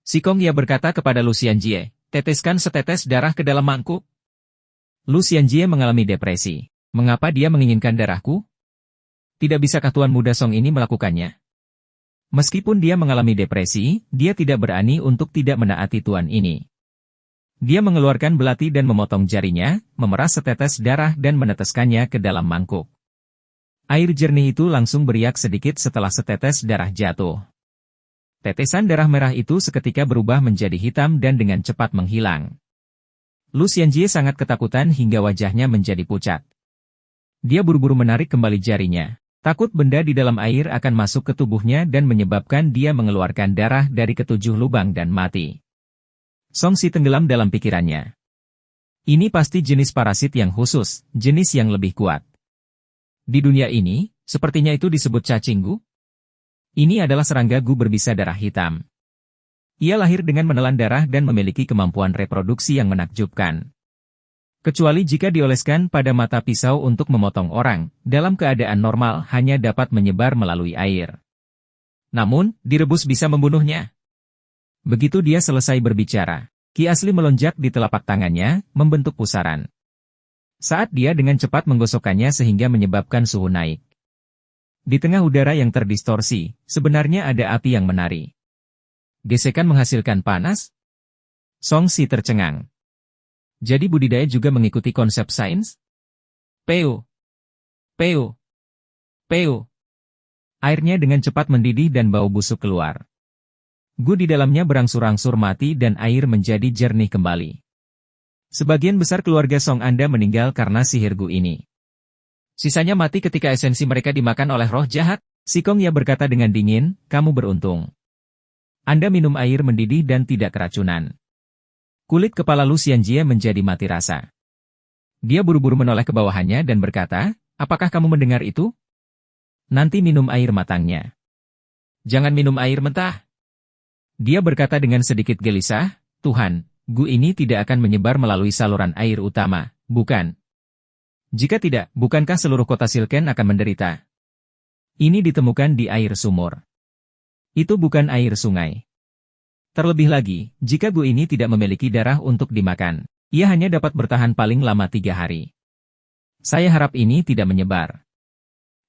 Si Kongya berkata kepada Lucian Jie, teteskan setetes darah ke dalam mangkuk. Lucian Jie mengalami depresi. Mengapa dia menginginkan darahku? Tidak bisakah Tuan Muda Song ini melakukannya? Meskipun dia mengalami depresi, dia tidak berani untuk tidak menaati Tuan ini. Dia mengeluarkan belati dan memotong jarinya, memeras setetes darah dan meneteskannya ke dalam mangkuk. Air jernih itu langsung beriak sedikit setelah setetes darah jatuh. Tetesan darah merah itu seketika berubah menjadi hitam dan dengan cepat menghilang. Lucian Jie sangat ketakutan hingga wajahnya menjadi pucat. Dia buru-buru menarik kembali jarinya. Takut benda di dalam air akan masuk ke tubuhnya dan menyebabkan dia mengeluarkan darah dari ketujuh lubang dan mati. Song Si tenggelam dalam pikirannya. Ini pasti jenis parasit yang khusus, jenis yang lebih kuat. Di dunia ini, sepertinya itu disebut cacing Gu. Ini adalah serangga Gu berbisa darah hitam. Ia lahir dengan menelan darah dan memiliki kemampuan reproduksi yang menakjubkan. Kecuali jika dioleskan pada mata pisau untuk memotong orang, dalam keadaan normal hanya dapat menyebar melalui air. Namun, direbus bisa membunuhnya. Begitu dia selesai berbicara, Ki Asli melonjak di telapak tangannya, membentuk pusaran. Saat dia dengan cepat menggosokkannya sehingga menyebabkan suhu naik. Di tengah udara yang terdistorsi, sebenarnya ada api yang menari. Gesekan menghasilkan panas? Song Si tercengang. Jadi budidaya juga mengikuti konsep sains? Peu. Peu. Peu. Airnya dengan cepat mendidih dan bau busuk keluar. Gu di dalamnya berangsur-angsur mati dan air menjadi jernih kembali. Sebagian besar keluarga Song Anda meninggal karena sihir Gu ini. Sisanya mati ketika esensi mereka dimakan oleh roh jahat. Sikong Ya berkata dengan dingin, kamu beruntung. Anda minum air mendidih dan tidak keracunan. Kulit kepala Lu Xianjie menjadi mati rasa. Dia buru-buru menoleh ke bawahannya dan berkata, apakah kamu mendengar itu? Nanti minum air matangnya. Jangan minum air mentah. Dia berkata dengan sedikit gelisah, Tuhan, gu ini tidak akan menyebar melalui saluran air utama, bukan? Jika tidak, bukankah seluruh kota Silken akan menderita? Ini ditemukan di air sumur. Itu bukan air sungai. Terlebih lagi, jika gu ini tidak memiliki darah untuk dimakan, ia hanya dapat bertahan paling lama 3 hari. Saya harap ini tidak menyebar.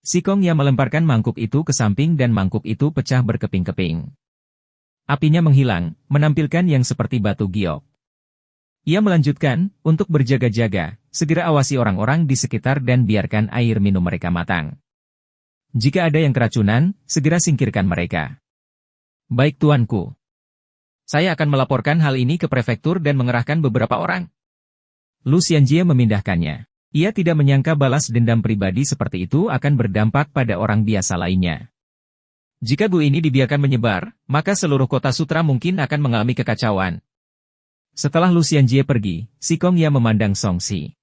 Sikong Ya melemparkan mangkuk itu ke samping dan mangkuk itu pecah berkeping-keping. Apinya menghilang, menampilkan yang seperti batu giok. Ia melanjutkan, untuk berjaga-jaga, segera awasi orang-orang di sekitar dan biarkan air minum mereka matang. Jika ada yang keracunan, segera singkirkan mereka. Baik tuanku. Saya akan melaporkan hal ini ke prefektur dan mengerahkan beberapa orang. Lu Xianjie memindahkannya. Ia tidak menyangka balas dendam pribadi seperti itu akan berdampak pada orang biasa lainnya. Jika gu ini dibiarkan menyebar, maka seluruh kota sutra mungkin akan mengalami kekacauan. Setelah Lu Xianjie pergi, Sikong Ya memandang Song Si.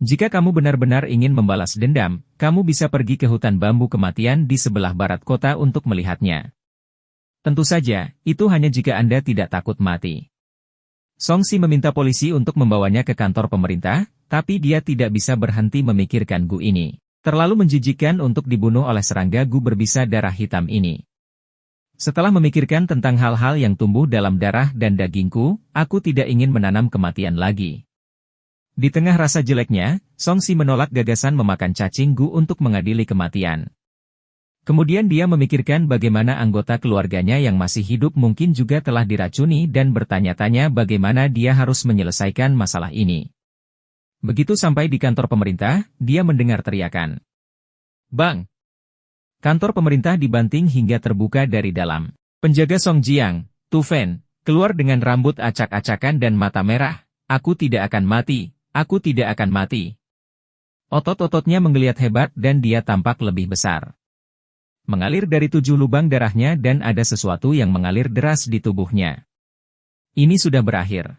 Jika kamu benar-benar ingin membalas dendam, kamu bisa pergi ke hutan bambu kematian di sebelah barat kota untuk melihatnya. Tentu saja, itu hanya jika Anda tidak takut mati. Song Si meminta polisi untuk membawanya ke kantor pemerintah, tapi dia tidak bisa berhenti memikirkan gu ini. Terlalu menjijikkan untuk dibunuh oleh serangga gu berbisa darah hitam ini. Setelah memikirkan tentang hal-hal yang tumbuh dalam darah dan dagingku, aku tidak ingin menanam kematian lagi. Di tengah rasa jeleknya, Song Si menolak gagasan memakan cacing gu untuk mengadili kematian. Kemudian dia memikirkan bagaimana anggota keluarganya yang masih hidup mungkin juga telah diracuni dan bertanya-tanya bagaimana dia harus menyelesaikan masalah ini. Begitu sampai di kantor pemerintah, dia mendengar teriakan. Bang! Kantor pemerintah dibanting hingga terbuka dari dalam. Penjaga Song Jiang, Tu Fen, keluar dengan rambut acak-acakan dan mata merah. Aku tidak akan mati, aku tidak akan mati. Otot-ototnya menggeliat hebat dan dia tampak lebih besar. Mengalir dari 7 lubang darahnya dan ada sesuatu yang mengalir deras di tubuhnya. Ini sudah berakhir.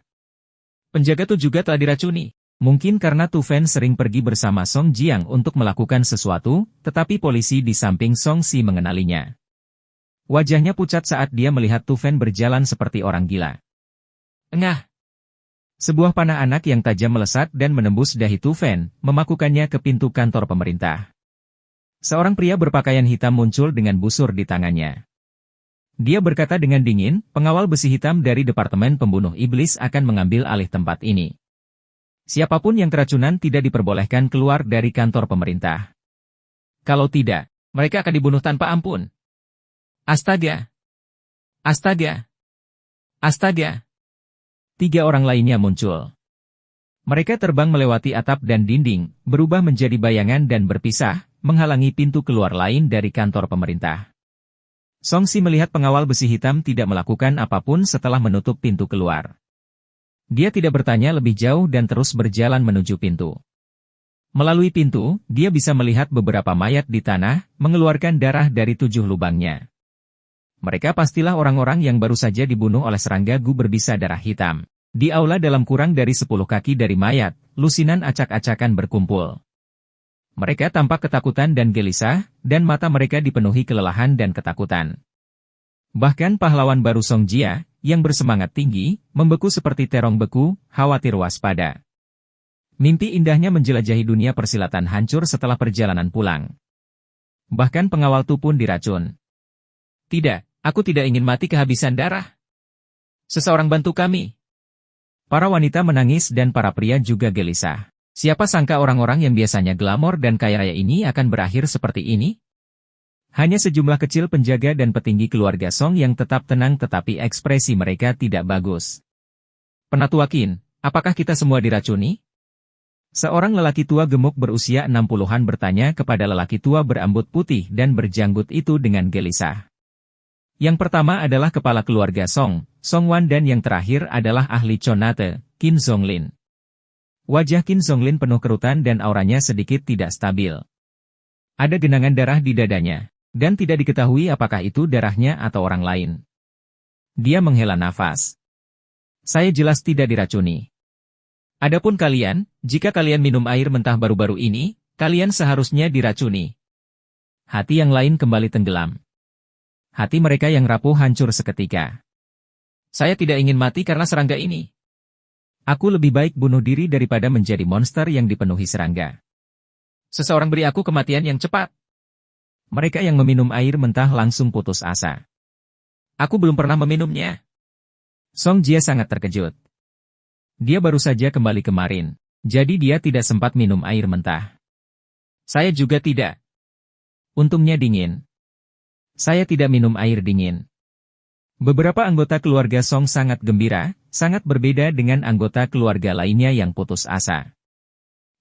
Penjaga Tu juga telah diracuni. Mungkin karena Tu Fen sering pergi bersama Song Jiang untuk melakukan sesuatu, tetapi polisi di samping Song Si mengenalinya. Wajahnya pucat saat dia melihat Tu Fen berjalan seperti orang gila. Engah! Sebuah panah anak yang tajam melesat dan menembus dahi Tu Fen, memakukannya ke pintu kantor pemerintah. Seorang pria berpakaian hitam muncul dengan busur di tangannya. Dia berkata dengan dingin, pengawal besi hitam dari Departemen Pembunuh Iblis akan mengambil alih tempat ini. Siapapun yang keracunan tidak diperbolehkan keluar dari kantor pemerintah. Kalau tidak, mereka akan dibunuh tanpa ampun. Astaga! Astaga! Astaga! 3 orang lainnya muncul. Mereka terbang melewati atap dan dinding, berubah menjadi bayangan dan berpisah, menghalangi pintu keluar lain dari kantor pemerintah. Song Si melihat pengawal besi hitam tidak melakukan apapun setelah menutup pintu keluar. Dia tidak bertanya lebih jauh dan terus berjalan menuju pintu. Melalui pintu, dia bisa melihat beberapa mayat di tanah, mengeluarkan darah dari 7 lubangnya. Mereka pastilah orang-orang yang baru saja dibunuh oleh serangga gu berbisa darah hitam. Di aula dalam kurang dari 10 kaki dari mayat, lusinan acak-acakan berkumpul. Mereka tampak ketakutan dan gelisah, dan mata mereka dipenuhi kelelahan dan ketakutan. Bahkan pahlawan baru Song Jia, yang bersemangat tinggi, membeku seperti terong beku, khawatir waspada. Mimpi indahnya menjelajahi dunia persilatan hancur setelah perjalanan pulang. Bahkan pengawal Tu pun diracun. Tidak, aku tidak ingin mati kehabisan darah. Seseorang bantu kami. Para wanita menangis dan para pria juga gelisah. Siapa sangka orang-orang yang biasanya glamor dan kaya raya ini akan berakhir seperti ini? Hanya sejumlah kecil penjaga dan petinggi keluarga Song yang tetap tenang tetapi ekspresi mereka tidak bagus. Penatua Qin, apakah kita semua diracuni? Seorang lelaki tua gemuk berusia 60-an bertanya kepada lelaki tua berambut putih dan berjanggut itu dengan gelisah. Yang pertama adalah kepala keluarga Song, Song Wan dan yang terakhir adalah ahli Conate, Qin Zonglin. Wajah Qin Zonglin penuh kerutan dan auranya sedikit tidak stabil. Ada genangan darah di dadanya, dan tidak diketahui apakah itu darahnya atau orang lain. Dia menghela nafas. Saya jelas tidak diracuni. Adapun kalian, jika kalian minum air mentah baru-baru ini, kalian seharusnya diracuni. Hati yang lain kembali tenggelam. Hati mereka yang rapuh hancur seketika. Saya tidak ingin mati karena serangga ini. Aku lebih baik bunuh diri daripada menjadi monster yang dipenuhi serangga. Seseorang beri aku kematian yang cepat. Mereka yang meminum air mentah langsung putus asa. Aku belum pernah meminumnya. Song Jie sangat terkejut. Dia baru saja kembali kemarin, jadi dia tidak sempat minum air mentah. Saya juga tidak. Untungnya dingin. Saya tidak minum air dingin. Beberapa anggota keluarga Song sangat gembira, sangat berbeda dengan anggota keluarga lainnya yang putus asa.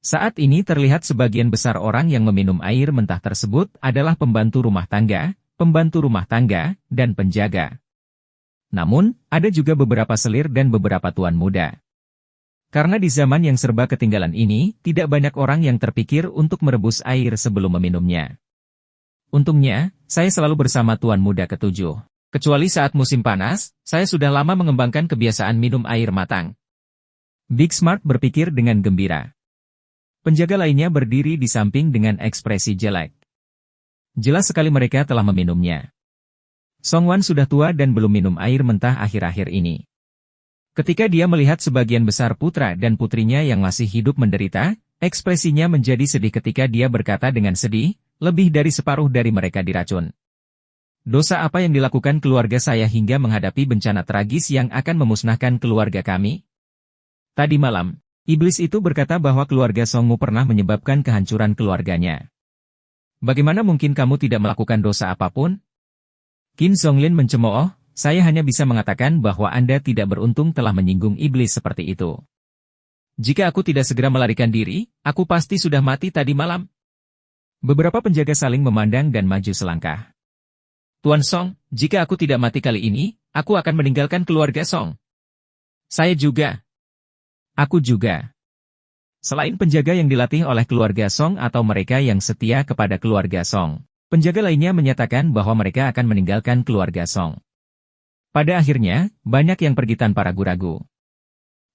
Saat ini terlihat sebagian besar orang yang meminum air mentah tersebut adalah pembantu rumah tangga, dan penjaga. Namun, ada juga beberapa selir dan beberapa tuan muda. Karena di zaman yang serba ketinggalan ini, tidak banyak orang yang terpikir untuk merebus air sebelum meminumnya. Untungnya, saya selalu bersama tuan muda ketujuh. Kecuali saat musim panas, saya sudah lama mengembangkan kebiasaan minum air matang. Big Smart berpikir dengan gembira. Penjaga lainnya berdiri di samping dengan ekspresi jelek. Jelas sekali mereka telah meminumnya. Song Wan sudah tua dan belum minum air mentah akhir-akhir ini. Ketika dia melihat sebagian besar putra dan putrinya yang masih hidup menderita, ekspresinya menjadi sedih ketika dia berkata dengan sedih, lebih dari separuh dari mereka diracun. Dosa apa yang dilakukan keluarga saya hingga menghadapi bencana tragis yang akan memusnahkan keluarga kami? Tadi malam, iblis itu berkata bahwa keluarga Songmu pernah menyebabkan kehancuran keluarganya. Bagaimana mungkin kamu tidak melakukan dosa apapun? Qin Zonglin mencemooh, saya hanya bisa mengatakan bahwa Anda tidak beruntung telah menyinggung iblis seperti itu. Jika aku tidak segera melarikan diri, aku pasti sudah mati tadi malam. Beberapa penjaga saling memandang dan maju selangkah. Tuan Song, jika aku tidak mati kali ini, aku akan meninggalkan keluarga Song. Saya juga. Aku juga. Selain penjaga yang dilatih oleh keluarga Song atau mereka yang setia kepada keluarga Song, penjaga lainnya menyatakan bahwa mereka akan meninggalkan keluarga Song. Pada akhirnya, banyak yang pergi tanpa ragu-ragu.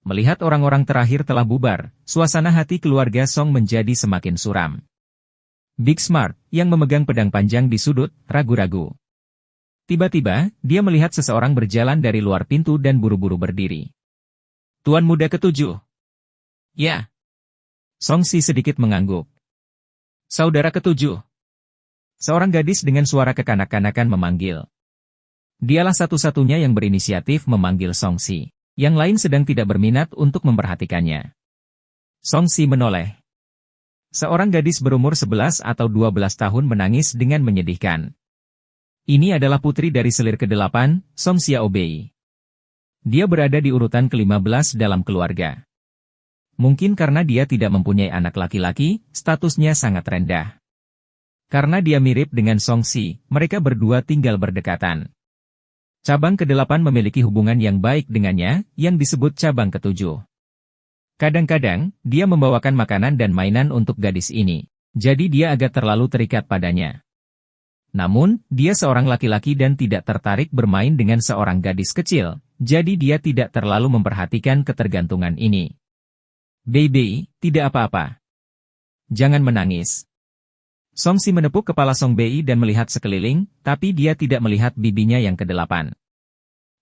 Melihat orang-orang terakhir telah bubar, suasana hati keluarga Song menjadi semakin suram. Big Smart, yang memegang pedang panjang di sudut, ragu-ragu. Tiba-tiba, dia melihat seseorang berjalan dari luar pintu dan buru-buru berdiri. Tuan muda ketujuh. Ya. Song Si sedikit mengangguk. Saudara ketujuh. Seorang gadis dengan suara kekanak-kanakan memanggil. Dialah satu-satunya yang berinisiatif memanggil Song Si. Yang lain sedang tidak berminat untuk memperhatikannya. Song Si menoleh. Seorang gadis berumur 11 atau 12 tahun menangis dengan menyedihkan. Ini adalah putri dari selir ke-8, Song Xiaobei. Dia berada di urutan ke-15 dalam keluarga. Mungkin karena dia tidak mempunyai anak laki-laki, statusnya sangat rendah. Karena dia mirip dengan Song Si, mereka berdua tinggal berdekatan. Cabang ke-8 memiliki hubungan yang baik dengannya, yang disebut cabang ke-7. Kadang-kadang, dia membawakan makanan dan mainan untuk gadis ini. Jadi dia agak terlalu terikat padanya. Namun, dia seorang laki-laki dan tidak tertarik bermain dengan seorang gadis kecil, jadi dia tidak terlalu memperhatikan ketergantungan ini. Bei, tidak apa-apa. Jangan menangis. Song Si menepuk kepala Song Bei dan melihat sekeliling, tapi dia tidak melihat bibinya yang ke-8.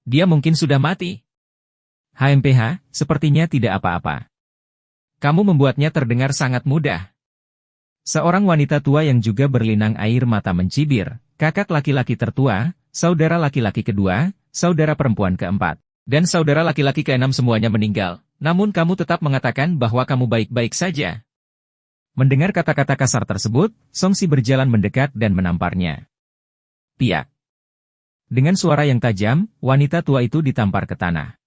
Dia mungkin sudah mati. HMPH, sepertinya tidak apa-apa. Kamu membuatnya terdengar sangat mudah. Seorang wanita tua yang juga berlinang air mata mencibir, kakak laki-laki tertua, saudara laki-laki kedua, saudara perempuan keempat, dan saudara laki-laki keenam semuanya meninggal. Namun kamu tetap mengatakan bahwa kamu baik-baik saja. Mendengar kata-kata kasar tersebut, Song Si berjalan mendekat dan menamparnya. Piak. Dengan suara yang tajam, wanita tua itu ditampar ke tanah.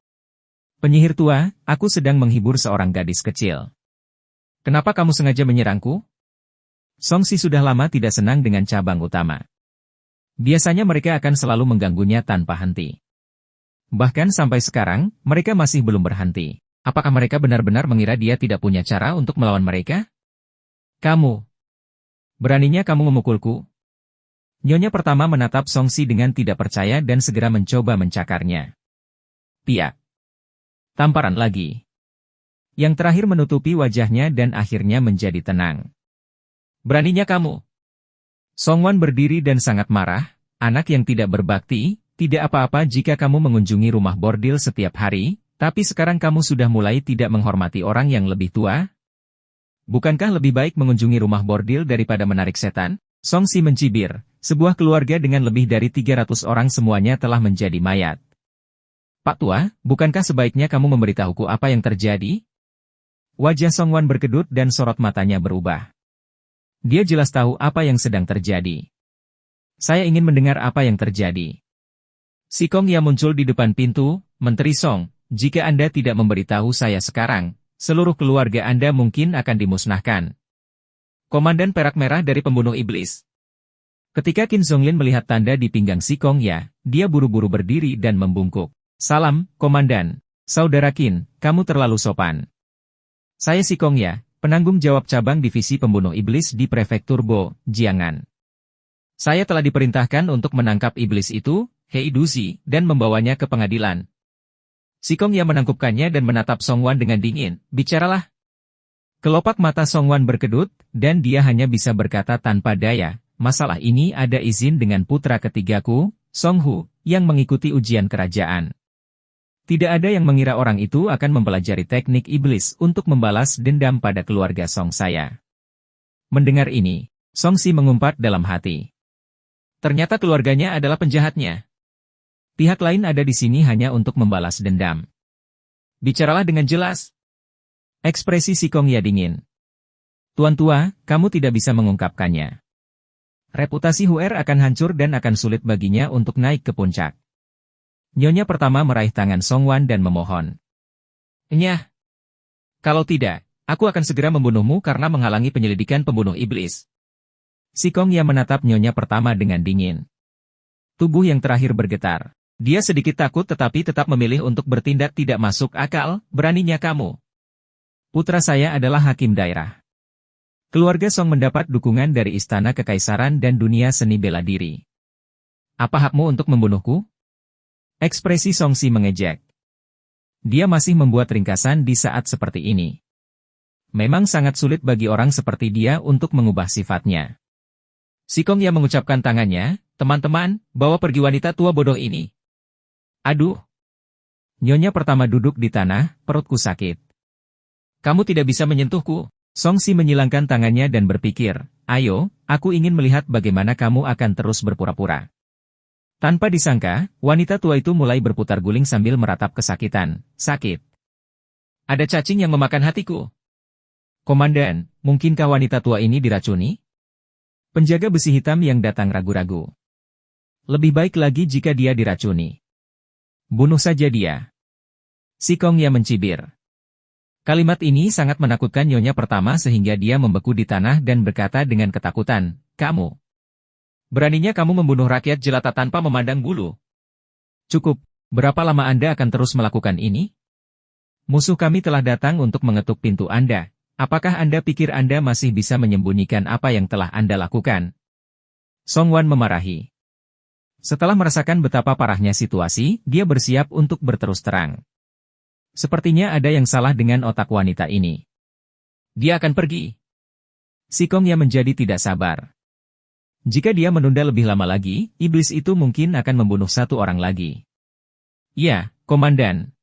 Penyihir tua, aku sedang menghibur seorang gadis kecil. Kenapa kamu sengaja menyerangku? Song Si sudah lama tidak senang dengan cabang utama. Biasanya mereka akan selalu mengganggunya tanpa henti. Bahkan sampai sekarang, mereka masih belum berhenti. Apakah mereka benar-benar mengira dia tidak punya cara untuk melawan mereka? Kamu. Beraninya kamu memukulku? Nyonya pertama menatap Song Si dengan tidak percaya dan segera mencoba mencakarnya. Piak. Tamparan lagi. Yang terakhir menutupi wajahnya dan akhirnya menjadi tenang. Beraninya kamu. Song Wan berdiri dan sangat marah, anak yang tidak berbakti, tidak apa-apa jika kamu mengunjungi rumah bordil setiap hari, tapi sekarang kamu sudah mulai tidak menghormati orang yang lebih tua? Bukankah lebih baik mengunjungi rumah bordil daripada menarik setan? Song Si mencibir, sebuah keluarga dengan lebih dari 300 orang semuanya telah menjadi mayat. Pak Tua, bukankah sebaiknya kamu memberitahuku apa yang terjadi? Wajah Song Wan berkedut dan sorot matanya berubah. Dia jelas tahu apa yang sedang terjadi. Saya ingin mendengar apa yang terjadi. Si Kong yang muncul di depan pintu, Menteri Song, jika Anda tidak memberitahu saya sekarang, seluruh keluarga Anda mungkin akan dimusnahkan. Komandan perak merah dari pembunuh iblis. Ketika Qin Zonglin melihat tanda di pinggang si Kong ya, dia buru-buru berdiri dan membungkuk. Salam, Komandan. Saudara Qin, kamu terlalu sopan. Saya si Kong ya, penanggung jawab cabang divisi pembunuh iblis di Prefektur Bo, Jiangan. Saya telah diperintahkan untuk menangkap iblis itu, Hei Duzi, dan membawanya ke pengadilan. Si Kong yang menangkupkannya dan menatap Song Wan dengan dingin, bicaralah. Kelopak mata Song Wan berkedut, dan dia hanya bisa berkata tanpa daya, masalah ini ada izin dengan putra ketigaku, Song Hu, yang mengikuti ujian kerajaan. Tidak ada yang mengira orang itu akan mempelajari teknik iblis untuk membalas dendam pada keluarga Song saya. Mendengar ini, Song Si mengumpat dalam hati. Ternyata keluarganya adalah penjahatnya. Pihak lain ada di sini hanya untuk membalas dendam. Bicaralah dengan jelas. Ekspresi si Kong ya dingin. Tuan tua, kamu tidak bisa mengungkapkannya. Reputasi Huer akan hancur dan akan sulit baginya untuk naik ke puncak. Nyonya pertama meraih tangan Song Wan dan memohon. Nyah. Kalau tidak, aku akan segera membunuhmu karena menghalangi penyelidikan pembunuh iblis. Si Kong ya menatap nyonya pertama dengan dingin. Tubuh yang terakhir bergetar. Dia sedikit takut tetapi tetap memilih untuk bertindak tidak masuk akal, beraninya kamu. Putra saya adalah hakim daerah. Keluarga Song mendapat dukungan dari istana kekaisaran dan dunia seni bela diri. Apa hakmu untuk membunuhku? Ekspresi Song Si mengejek. Dia masih membuat ringkasan di saat seperti ini. Memang sangat sulit bagi orang seperti dia untuk mengubah sifatnya. Si Kong yang mengucapkan tangannya, teman-teman, bawa pergi wanita tua bodoh ini. Aduh. Nyonya pertama duduk di tanah, perutku sakit. Kamu tidak bisa menyentuhku. Song Si menyilangkan tangannya dan berpikir, ayo, aku ingin melihat bagaimana kamu akan terus berpura-pura. Tanpa disangka, wanita tua itu mulai berputar guling sambil meratap kesakitan. Sakit. Ada cacing yang memakan hatiku. Komandan, mungkinkah wanita tua ini diracuni? Penjaga besi hitam yang datang ragu-ragu. Lebih baik lagi jika dia diracuni. Bunuh saja dia. Si Kong ya mencibir. Kalimat ini sangat menakutkan nyonya pertama sehingga dia membeku di tanah dan berkata dengan ketakutan, kamu. Beraninya kamu membunuh rakyat jelata tanpa memandang bulu. Cukup, berapa lama Anda akan terus melakukan ini? Musuh kami telah datang untuk mengetuk pintu Anda. Apakah Anda pikir Anda masih bisa menyembunyikan apa yang telah Anda lakukan? Song Wan memarahi. Setelah merasakan betapa parahnya situasi, dia bersiap untuk berterus terang. Sepertinya ada yang salah dengan otak wanita ini. Dia akan pergi. Si Kong yang menjadi tidak sabar. Jika dia menunda lebih lama lagi, iblis itu mungkin akan membunuh satu orang lagi. Ya, Komandan.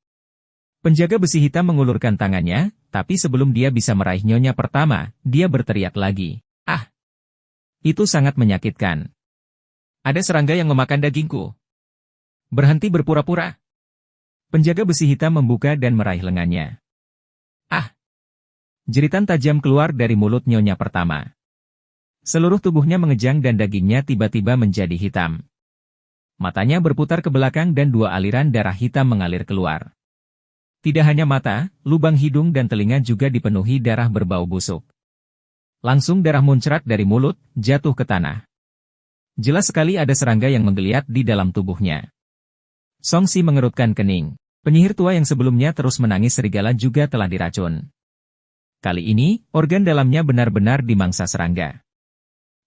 Penjaga besi hitam mengulurkan tangannya, tapi sebelum dia bisa meraih nyonya pertama, dia berteriak lagi. Ah! Itu sangat menyakitkan. Ada serangga yang memakan dagingku. Berhenti berpura-pura. Penjaga besi hitam membuka dan meraih lengannya. Ah! Jeritan tajam keluar dari mulut nyonya pertama. Seluruh tubuhnya mengejang dan dagingnya tiba-tiba menjadi hitam. Matanya berputar ke belakang dan dua aliran darah hitam mengalir keluar. Tidak hanya mata, lubang hidung dan telinga juga dipenuhi darah berbau busuk. Langsung darah muncrat dari mulut, jatuh ke tanah. Jelas sekali ada serangga yang menggeliat di dalam tubuhnya. Song Si mengerutkan kening. Penyihir tua yang sebelumnya terus menangis serigala juga telah diracun. Kali ini, organ dalamnya benar-benar dimangsa serangga.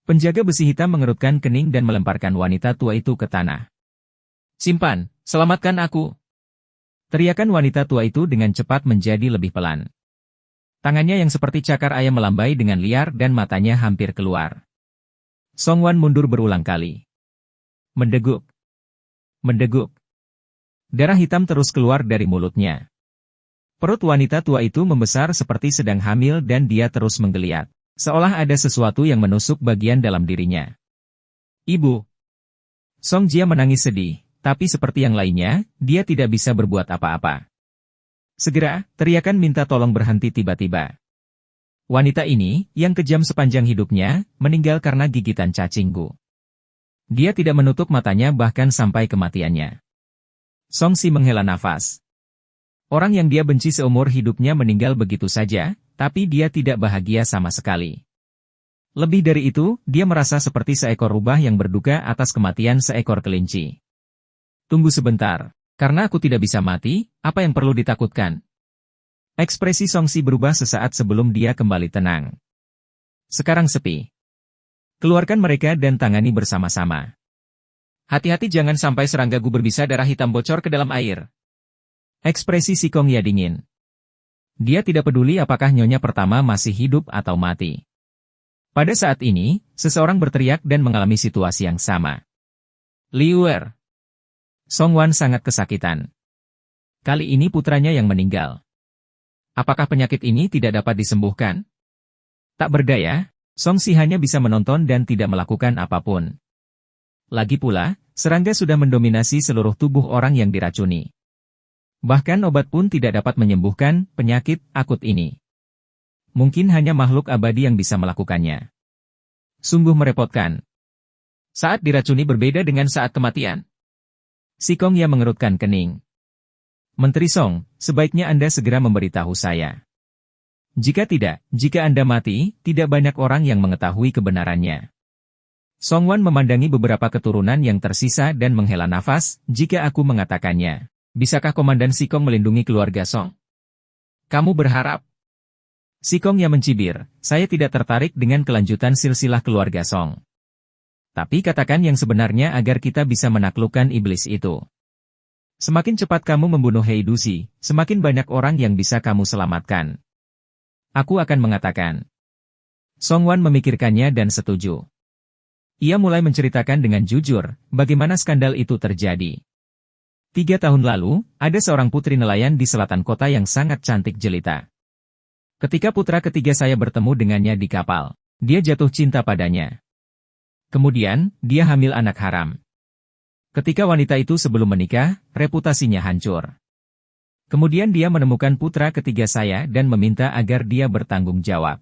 Penjaga besi hitam mengerutkan kening dan melemparkan wanita tua itu ke tanah. Simpan, selamatkan aku. Teriakan wanita tua itu dengan cepat menjadi lebih pelan. Tangannya yang seperti cakar ayam melambai dengan liar dan matanya hampir keluar. Song Wan mundur berulang kali. Mendeguk. Mendeguk. Darah hitam terus keluar dari mulutnya. Perut wanita tua itu membesar seperti sedang hamil dan dia terus menggeliat. Seolah ada sesuatu yang menusuk bagian dalam dirinya. Ibu. Song Jia menangis sedih, tapi seperti yang lainnya, dia tidak bisa berbuat apa-apa. Segera, teriakan minta tolong berhenti tiba-tiba. Wanita ini, yang kejam sepanjang hidupnya, meninggal karena gigitan cacingku. Dia tidak menutup matanya bahkan sampai kematiannya. Song Si menghela nafas. Orang yang dia benci seumur hidupnya meninggal begitu saja, tapi dia tidak bahagia sama sekali. Lebih dari itu, dia merasa seperti seekor rubah yang berduka atas kematian seekor kelinci. Tunggu sebentar, karena aku tidak bisa mati, apa yang perlu ditakutkan? Ekspresi Song Si berubah sesaat sebelum dia kembali tenang. Sekarang sepi. Keluarkan mereka dan tangani bersama-sama. Hati-hati jangan sampai serangga guber bisa darah hitam bocor ke dalam air. Ekspresi si Kong Ya dingin. Dia tidak peduli apakah nyonya pertama masih hidup atau mati. Pada saat ini, seseorang berteriak dan mengalami situasi yang sama. Liuer. Song Wan sangat kesakitan. Kali ini putranya yang meninggal. Apakah penyakit ini tidak dapat disembuhkan? Tak berdaya, Song Si hanya bisa menonton dan tidak melakukan apapun. Lagi pula, serangga sudah mendominasi seluruh tubuh orang yang diracuni. Bahkan obat pun tidak dapat menyembuhkan penyakit akut ini. Mungkin hanya makhluk abadi yang bisa melakukannya. Sungguh merepotkan. Saat diracuni berbeda dengan saat kematian. Si Kong Ya mengerutkan kening. Menteri Song, sebaiknya Anda segera memberitahu saya. Jika tidak, jika Anda mati, tidak banyak orang yang mengetahui kebenarannya. Song Wan memandangi beberapa keturunan yang tersisa dan menghela nafas, jika aku mengatakannya. Bisakah Komandan Sikong melindungi keluarga Song? Kamu berharap? Sikong Ya mencibir, saya tidak tertarik dengan kelanjutan silsilah keluarga Song. Tapi katakan yang sebenarnya agar kita bisa menaklukkan iblis itu. Semakin cepat kamu membunuh Hei Dusi, semakin banyak orang yang bisa kamu selamatkan. Aku akan mengatakan. Song Wan memikirkannya dan setuju. Ia mulai menceritakan dengan jujur, bagaimana skandal itu terjadi. 3 tahun lalu, ada seorang putri nelayan di selatan kota yang sangat cantik jelita. Ketika putra ketiga saya bertemu dengannya di kapal, dia jatuh cinta padanya. Kemudian, dia hamil anak haram. Ketika wanita itu sebelum menikah, reputasinya hancur. Kemudian dia menemukan putra ketiga saya dan meminta agar dia bertanggung jawab.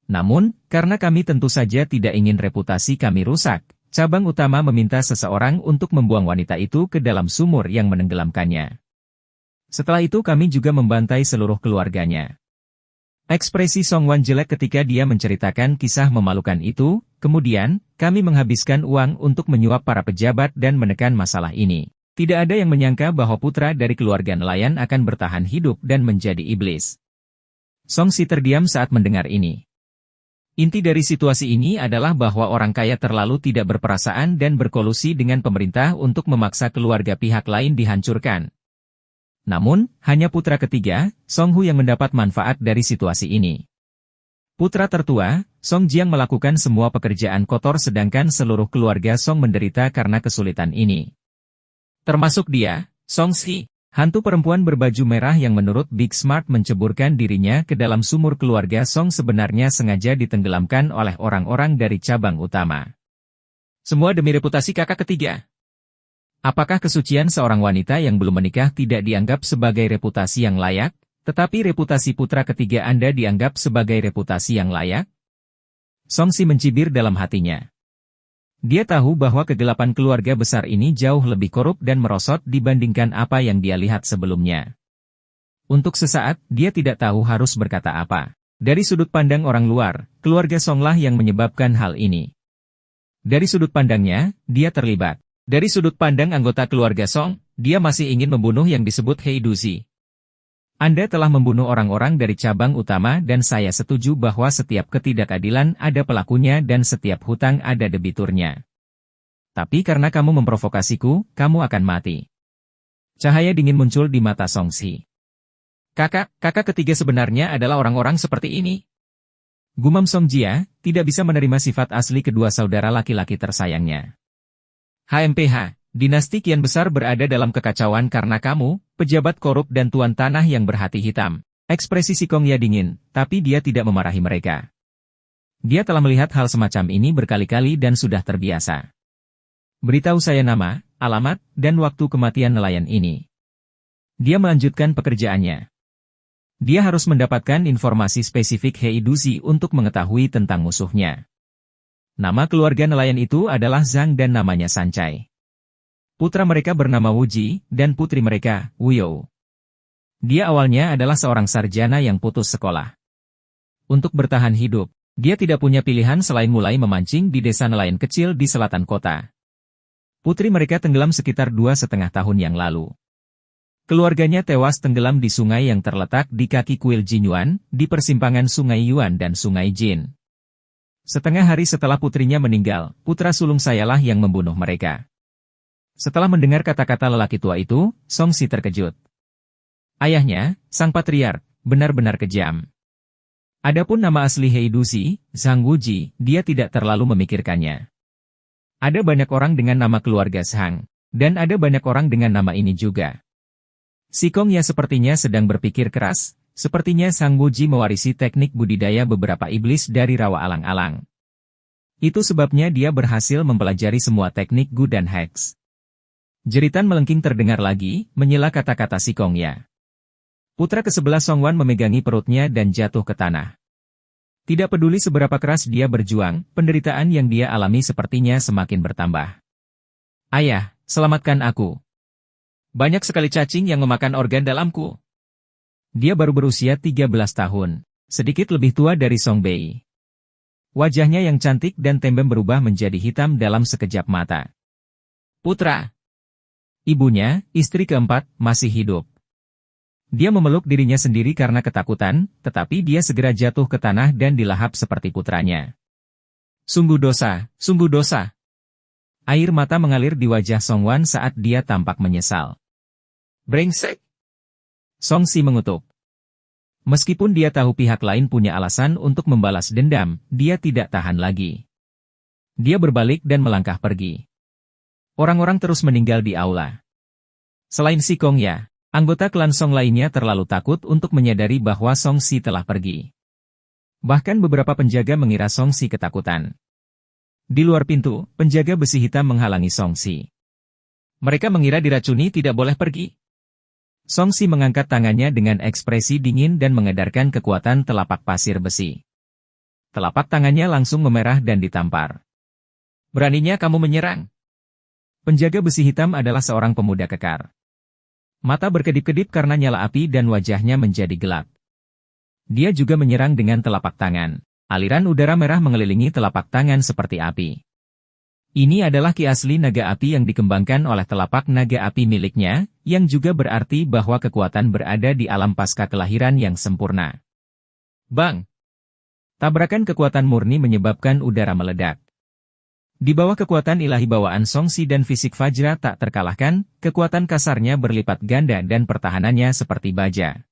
Namun, karena kami tentu saja tidak ingin reputasi kami rusak, cabang utama meminta seseorang untuk membuang wanita itu ke dalam sumur yang menenggelamkannya. Setelah itu kami juga membantai seluruh keluarganya. Ekspresi Song Wan jelek ketika dia menceritakan kisah memalukan itu, kemudian, kami menghabiskan uang untuk menyuap para pejabat dan menekan masalah ini. Tidak ada yang menyangka bahwa putra dari keluarga nelayan akan bertahan hidup dan menjadi iblis. Song Si terdiam saat mendengar ini. Inti dari situasi ini adalah bahwa orang kaya terlalu tidak berperasaan dan berkolusi dengan pemerintah untuk memaksa keluarga pihak lain dihancurkan. Namun, hanya putra ketiga, Song Hu yang mendapat manfaat dari situasi ini. Putra tertua, Song Jiang melakukan semua pekerjaan kotor sedangkan seluruh keluarga Song menderita karena kesulitan ini. Termasuk dia, Song Si. Hantu perempuan berbaju merah yang menurut Big Smart menceburkan dirinya ke dalam sumur keluarga Song sebenarnya sengaja ditenggelamkan oleh orang-orang dari cabang utama. Semua demi reputasi kakak ketiga. Apakah kesucian seorang wanita yang belum menikah tidak dianggap sebagai reputasi yang layak, tetapi reputasi putra ketiga Anda dianggap sebagai reputasi yang layak? Song Si mencibir dalam hatinya. Dia tahu bahwa kegelapan keluarga besar ini jauh lebih korup dan merosot dibandingkan apa yang dia lihat sebelumnya. Untuk sesaat, dia tidak tahu harus berkata apa. Dari sudut pandang orang luar, keluarga Songlah yang menyebabkan hal ini. Dari sudut pandangnya, dia terlibat. Dari sudut pandang anggota keluarga Song, dia masih ingin membunuh yang disebut Heiduzi. Anda telah membunuh orang-orang dari cabang utama dan saya setuju bahwa setiap ketidakadilan ada pelakunya dan setiap hutang ada debiturnya. Tapi karena kamu memprovokasiku, kamu akan mati. Cahaya dingin muncul di mata Songsi. Kakak ketiga sebenarnya adalah orang-orang seperti ini. Gumam Song Jia, tidak bisa menerima sifat asli kedua saudara laki-laki tersayangnya. HMPH, dinasti kian besar berada dalam kekacauan karena kamu, pejabat korup dan tuan tanah yang berhati hitam. Ekspresi Sikong Ya dingin, tapi dia tidak memarahi mereka. Dia telah melihat hal semacam ini berkali-kali dan sudah terbiasa. Beritahu saya nama, alamat, dan waktu kematian nelayan ini. Dia melanjutkan pekerjaannya. Dia harus mendapatkan informasi spesifik Heiduzi untuk mengetahui tentang musuhnya. Nama keluarga nelayan itu adalah Zhang dan namanya Sancai. Putra mereka bernama Wuji, dan putri mereka, Wuyou. Dia awalnya adalah seorang sarjana yang putus sekolah. Untuk bertahan hidup, dia tidak punya pilihan selain mulai memancing di desa nelayan kecil di selatan kota. Putri mereka tenggelam sekitar 2,5 tahun yang lalu. Keluarganya tewas tenggelam di sungai yang terletak di kaki kuil Jinyuan, di persimpangan Sungai Yuan dan Sungai Jin. Setengah hari setelah putrinya meninggal, putra sulung sayalah yang membunuh mereka. Setelah mendengar kata-kata lelaki tua itu, Songsi terkejut. Ayahnya, sang patriark, benar-benar kejam. Adapun nama asli Heiduzi, Zhang Wuji, dia tidak terlalu memikirkannya. Ada banyak orang dengan nama keluarga Zhang, dan ada banyak orang dengan nama ini juga. Sikong Ya sepertinya sedang berpikir keras, sepertinya Sang Wuji mewarisi teknik budidaya beberapa iblis dari rawa alang-alang. Itu sebabnya dia berhasil mempelajari semua teknik Gu dan Hex. Jeritan melengking terdengar lagi, menyela kata-kata Sikong Ya. Putra ke-11 Songwan memegangi perutnya dan jatuh ke tanah. Tidak peduli seberapa keras dia berjuang, penderitaan yang dia alami sepertinya semakin bertambah. Ayah, selamatkan aku. Banyak sekali cacing yang memakan organ dalamku. Dia baru berusia 13 tahun, sedikit lebih tua dari Song Bei. Wajahnya yang cantik dan tembem berubah menjadi hitam dalam sekejap mata. Putra. Ibunya, istri keempat, masih hidup. Dia memeluk dirinya sendiri karena ketakutan, tetapi dia segera jatuh ke tanah dan dilahap seperti putranya. Sungguh dosa, sungguh dosa. Air mata mengalir di wajah Songwan saat dia tampak menyesal. Brengsek. Songsi mengutuk. Meskipun dia tahu pihak lain punya alasan untuk membalas dendam, dia tidak tahan lagi. Dia berbalik dan melangkah pergi. Orang-orang terus meninggal di aula. Selain Sikong Ya, anggota klan Song lainnya terlalu takut untuk menyadari bahwa Songsi telah pergi. Bahkan beberapa penjaga mengira Songsi ketakutan. Di luar pintu, penjaga besi hitam menghalangi Songsi. Mereka mengira diracuni tidak boleh pergi. Songsi mengangkat tangannya dengan ekspresi dingin dan mengedarkan kekuatan telapak pasir besi. Telapak tangannya langsung memerah dan ditampar. Beraninya kamu menyerang? Penjaga besi hitam adalah seorang pemuda kekar. Mata berkedip-kedip karena nyala api dan wajahnya menjadi gelap. Dia juga menyerang dengan telapak tangan. Aliran udara merah mengelilingi telapak tangan seperti api. Ini adalah ki asli naga api yang dikembangkan oleh telapak naga api miliknya, yang juga berarti bahwa kekuatan berada di alam pasca kelahiran yang sempurna. Bang! Tabrakan kekuatan murni menyebabkan udara meledak. Di bawah kekuatan ilahi bawaan Songsi dan fisik Fajra tak terkalahkan, kekuatan kasarnya berlipat ganda dan pertahanannya seperti baja.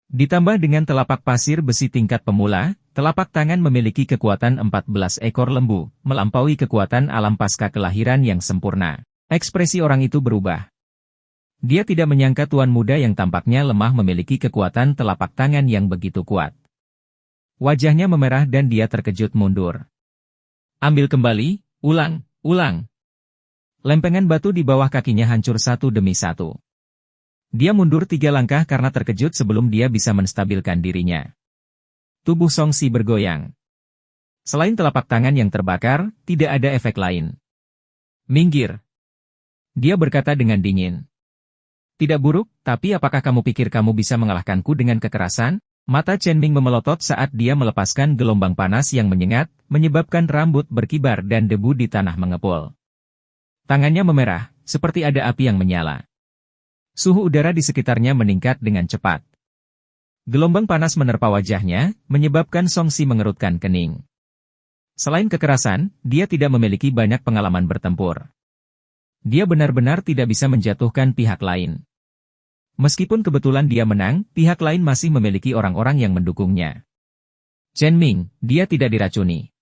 Ditambah dengan telapak pasir besi tingkat pemula, telapak tangan memiliki kekuatan 14 ekor lembu, melampaui kekuatan alam pasca kelahiran yang sempurna. Ekspresi orang itu berubah. Dia tidak menyangka tuan muda yang tampaknya lemah memiliki kekuatan telapak tangan yang begitu kuat. Wajahnya memerah dan dia terkejut mundur. Ambil kembali, ulang, ulang. Lempengan batu di bawah kakinya hancur satu demi satu. Dia mundur 3 langkah karena terkejut sebelum dia bisa menstabilkan dirinya. Tubuh Songsi bergoyang. Selain telapak tangan yang terbakar, tidak ada efek lain. Minggir. Dia berkata dengan dingin. Tidak buruk, tapi apakah kamu pikir kamu bisa mengalahkanku dengan kekerasan? Mata Chen Ming memelotot saat dia melepaskan gelombang panas yang menyengat, menyebabkan rambut berkibar dan debu di tanah mengepul. Tangannya memerah, seperti ada api yang menyala. Suhu udara di sekitarnya meningkat dengan cepat. Gelombang panas menerpa wajahnya, menyebabkan Song Si mengerutkan kening. Selain kekerasan, dia tidak memiliki banyak pengalaman bertempur. Dia benar-benar tidak bisa menjatuhkan pihak lain. Meskipun kebetulan dia menang, pihak lain masih memiliki orang-orang yang mendukungnya. Chen Ming, dia tidak diracuni.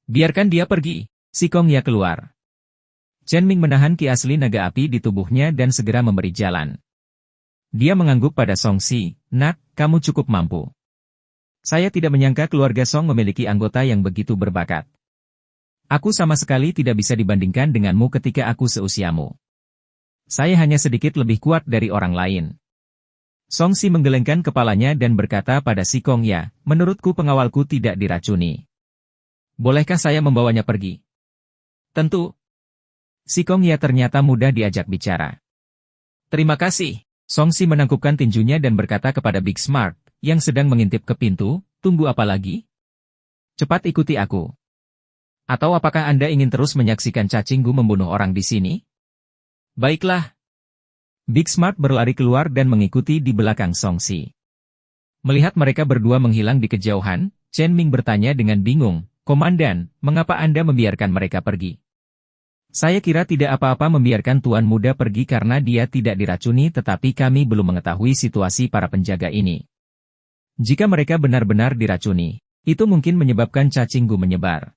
Biarkan dia pergi. Si Kong Ya keluar. Chen Ming menahan ki asli naga api di tubuhnya dan segera memberi jalan. Dia mengangguk pada Song Si, "Nak, kamu cukup mampu. Saya tidak menyangka keluarga Song memiliki anggota yang begitu berbakat. Aku sama sekali tidak bisa dibandingkan denganmu ketika aku seusiamu. Saya hanya sedikit lebih kuat dari orang lain." Song Si menggelengkan kepalanya dan berkata pada si Kong Ya, "Menurutku pengawalku tidak diracuni. Bolehkah saya membawanya pergi?" "Tentu." Si Kong Ya ternyata mudah diajak bicara. "Terima kasih." Song Si menangkupkan tinjunya dan berkata kepada Big Smart, yang sedang mengintip ke pintu, "Tunggu apa lagi? Cepat ikuti aku. Atau apakah Anda ingin terus menyaksikan cacinggu membunuh orang di sini?" "Baiklah." Big Smart berlari keluar dan mengikuti di belakang Song Si. Melihat mereka berdua menghilang di kejauhan, Chen Ming bertanya dengan bingung, "Komandan, mengapa Anda membiarkan mereka pergi?" "Saya kira tidak apa-apa membiarkan Tuan Muda pergi karena dia tidak diracuni, tetapi kami belum mengetahui situasi para penjaga ini. Jika mereka benar-benar diracuni, itu mungkin menyebabkan cacinggu menyebar.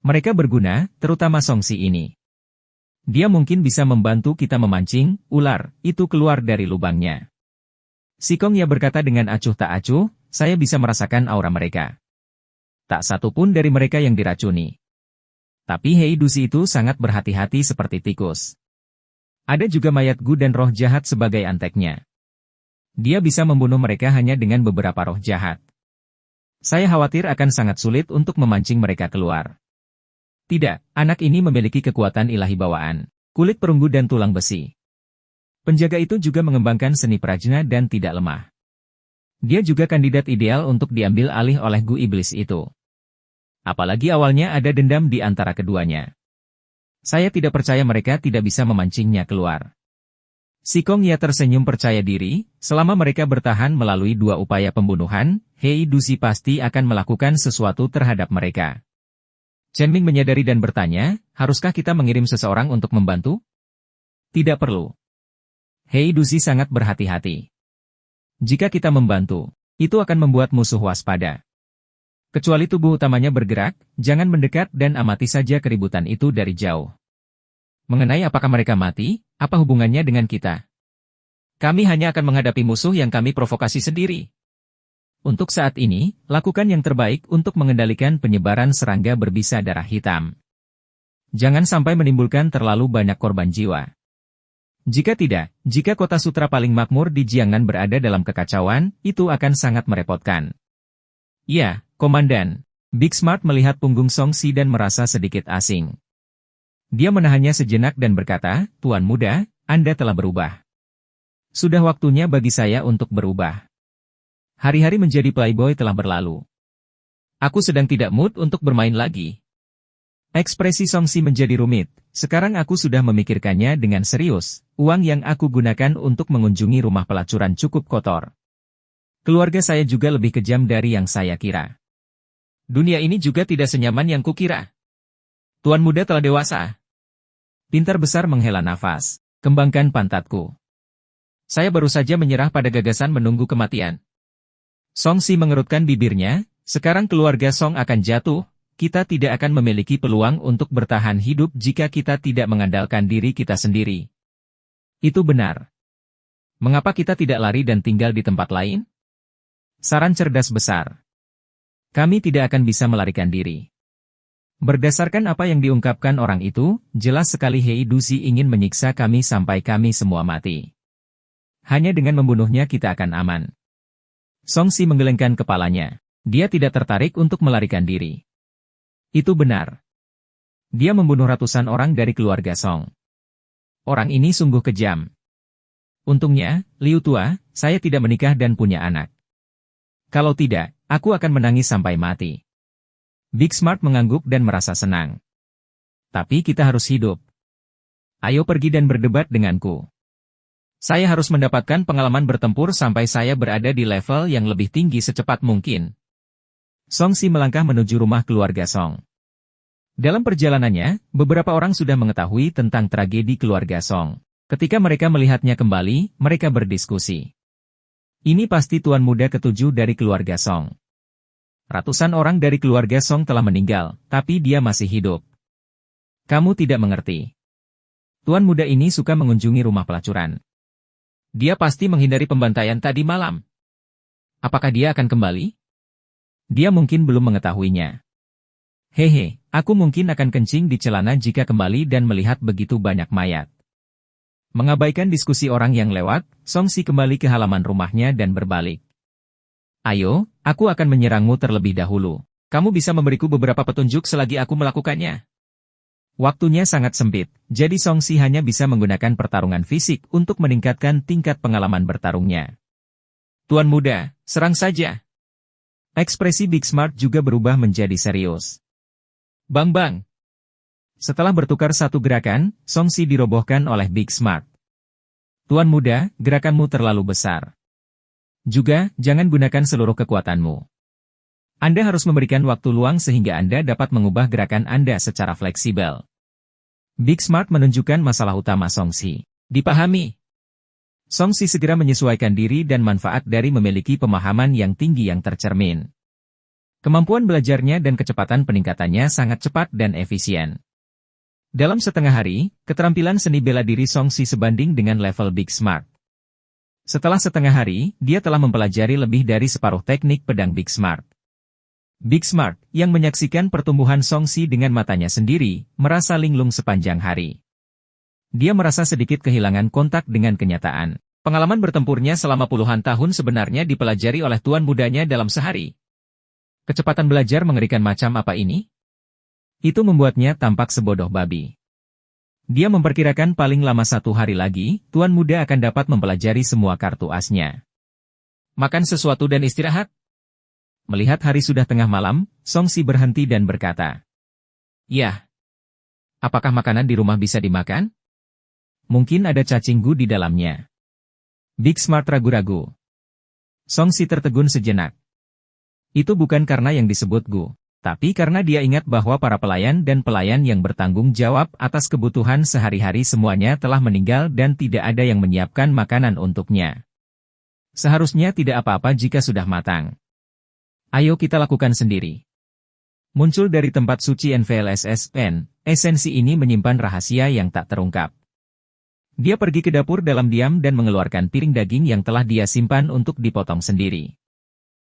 Mereka berguna, terutama Song Si ini. Dia mungkin bisa membantu kita memancing ular itu keluar dari lubangnya." Si Kong Ya berkata dengan acuh tak acuh, "Saya bisa merasakan aura mereka. Tak satu pun dari mereka yang diracuni. Tapi Hei Dusi itu sangat berhati-hati seperti tikus. Ada juga mayat Gu dan roh jahat sebagai anteknya. Dia bisa membunuh mereka hanya dengan beberapa roh jahat. Saya khawatir akan sangat sulit untuk memancing mereka keluar." "Tidak, anak ini memiliki kekuatan ilahi bawaan, kulit perunggu dan tulang besi. Penjaga itu juga mengembangkan seni prajna dan tidak lemah. Dia juga kandidat ideal untuk diambil alih oleh Gu Iblis itu. Apalagi awalnya ada dendam di antara keduanya. Saya tidak percaya mereka tidak bisa memancingnya keluar." Si Kong Ya tersenyum percaya diri, selama mereka bertahan melalui 2 upaya pembunuhan, Hei Dusi pasti akan melakukan sesuatu terhadap mereka. Chen Ming menyadari dan bertanya, "Haruskah kita mengirim seseorang untuk membantu?" "Tidak perlu." Hei Dusi sangat berhati-hati. "Jika kita membantu, itu akan membuat musuh waspada. Kecuali tubuh utamanya bergerak, jangan mendekat dan amati saja keributan itu dari jauh. Mengenai apakah mereka mati, apa hubungannya dengan kita? Kami hanya akan menghadapi musuh yang kami provokasi sendiri. Untuk saat ini, lakukan yang terbaik untuk mengendalikan penyebaran serangga berbisa darah hitam. Jangan sampai menimbulkan terlalu banyak korban jiwa. Jika tidak, jika kota sutra paling makmur di Jiangnan berada dalam kekacauan, itu akan sangat merepotkan." "Ya, Komandan." Big Smart melihat punggung Song Si dan merasa sedikit asing. Dia menahannya sejenak dan berkata, "Tuan Muda, Anda telah berubah. Sudah waktunya bagi saya untuk berubah. Hari-hari menjadi playboy telah berlalu. Aku sedang tidak mood untuk bermain lagi." Ekspresi Song Si menjadi rumit. "Sekarang aku sudah memikirkannya dengan serius. Uang yang aku gunakan untuk mengunjungi rumah pelacuran cukup kotor. Keluarga saya juga lebih kejam dari yang saya kira. Dunia ini juga tidak senyaman yang kukira. Tuan Muda telah dewasa." Pintar besar menghela nafas. "Kembangkan pantatku. Saya baru saja menyerah pada gagasan menunggu kematian." Song Si mengerutkan bibirnya, "Sekarang keluarga Song akan jatuh, kita tidak akan memiliki peluang untuk bertahan hidup jika kita tidak mengandalkan diri kita sendiri." "Itu benar. Mengapa kita tidak lari dan tinggal di tempat lain?" Saran cerdas besar. "Kami tidak akan bisa melarikan diri." Berdasarkan apa yang diungkapkan orang itu, jelas sekali Hei Dusi ingin menyiksa kami sampai kami semua mati. Hanya dengan membunuhnya kita akan aman." Song Si menggelengkan kepalanya. Dia tidak tertarik untuk melarikan diri. "Itu benar. Dia membunuh ratusan orang dari keluarga Song. Orang ini sungguh kejam. Untungnya, Liu Tua, saya tidak menikah dan punya anak. Kalau tidak, aku akan menangis sampai mati." Big Smart mengangguk dan merasa senang. "Tapi kita harus hidup. Ayo pergi dan berdebat denganku." Saya harus mendapatkan pengalaman bertempur sampai saya berada di level yang lebih tinggi secepat mungkin. Song Si melangkah menuju rumah keluarga Song. Dalam perjalanannya, beberapa orang sudah mengetahui tentang tragedi keluarga Song. Ketika mereka melihatnya kembali, mereka berdiskusi. Ini pasti tuan muda ketujuh dari keluarga Song. Ratusan orang dari keluarga Song telah meninggal, tapi dia masih hidup. Kamu tidak mengerti. Tuan muda ini suka mengunjungi rumah pelacuran. Dia pasti menghindari pembantaian tadi malam. Apakah dia akan kembali? Dia mungkin belum mengetahuinya. Hehe, aku mungkin akan kencing di celana jika kembali dan melihat begitu banyak mayat. Mengabaikan diskusi orang yang lewat, Song Si kembali ke halaman rumahnya dan berbalik. Ayo, aku akan menyerangmu terlebih dahulu. Kamu bisa memberiku beberapa petunjuk selagi aku melakukannya. Waktunya sangat sempit, jadi Song Si hanya bisa menggunakan pertarungan fisik untuk meningkatkan tingkat pengalaman bertarungnya. Tuan muda, serang saja. Ekspresi Big Smart juga berubah menjadi serius. Bang bang. Setelah bertukar satu gerakan, Song Si dirobohkan oleh Big Smart. Tuan muda, gerakanmu terlalu besar. Juga, jangan gunakan seluruh kekuatanmu. Anda harus memberikan waktu luang sehingga Anda dapat mengubah gerakan Anda secara fleksibel. Big Smart menunjukkan masalah utama Song Si. Dipahami. Song Si segera menyesuaikan diri dan manfaat dari memiliki pemahaman yang tinggi yang tercermin. Kemampuan belajarnya dan kecepatan peningkatannya sangat cepat dan efisien. Dalam setengah hari, keterampilan seni bela diri Song Si sebanding dengan level Big Smart. Setelah setengah hari, dia telah mempelajari lebih dari separuh teknik pedang Big Smart. Big Smart, yang menyaksikan pertumbuhan Song Si dengan matanya sendiri, merasa linglung sepanjang hari. Dia merasa sedikit kehilangan kontak dengan kenyataan. Pengalaman bertempurnya selama puluhan tahun sebenarnya dipelajari oleh tuan mudanya dalam sehari. Kecepatan belajar mengerikan macam apa ini? Itu membuatnya tampak sebodoh babi. Dia memperkirakan paling lama 1 hari lagi, tuan muda akan dapat mempelajari semua kartu asnya. Makan sesuatu dan istirahat. Melihat hari sudah tengah malam, Song Si berhenti dan berkata, "Yah. Apakah makanan di rumah bisa dimakan? Mungkin ada cacing gu di dalamnya." Big Smart ragu-ragu. Song Si tertegun sejenak. Itu bukan karena yang disebut gu, tapi karena dia ingat bahwa para pelayan dan pelayan yang bertanggung jawab atas kebutuhan sehari-hari semuanya telah meninggal dan tidak ada yang menyiapkan makanan untuknya. Seharusnya tidak apa-apa jika sudah matang. Ayo kita lakukan sendiri. Muncul dari tempat suci NVLSSN, esensi ini menyimpan rahasia yang tak terungkap. Dia pergi ke dapur dalam diam dan mengeluarkan piring daging yang telah dia simpan untuk dipotong sendiri.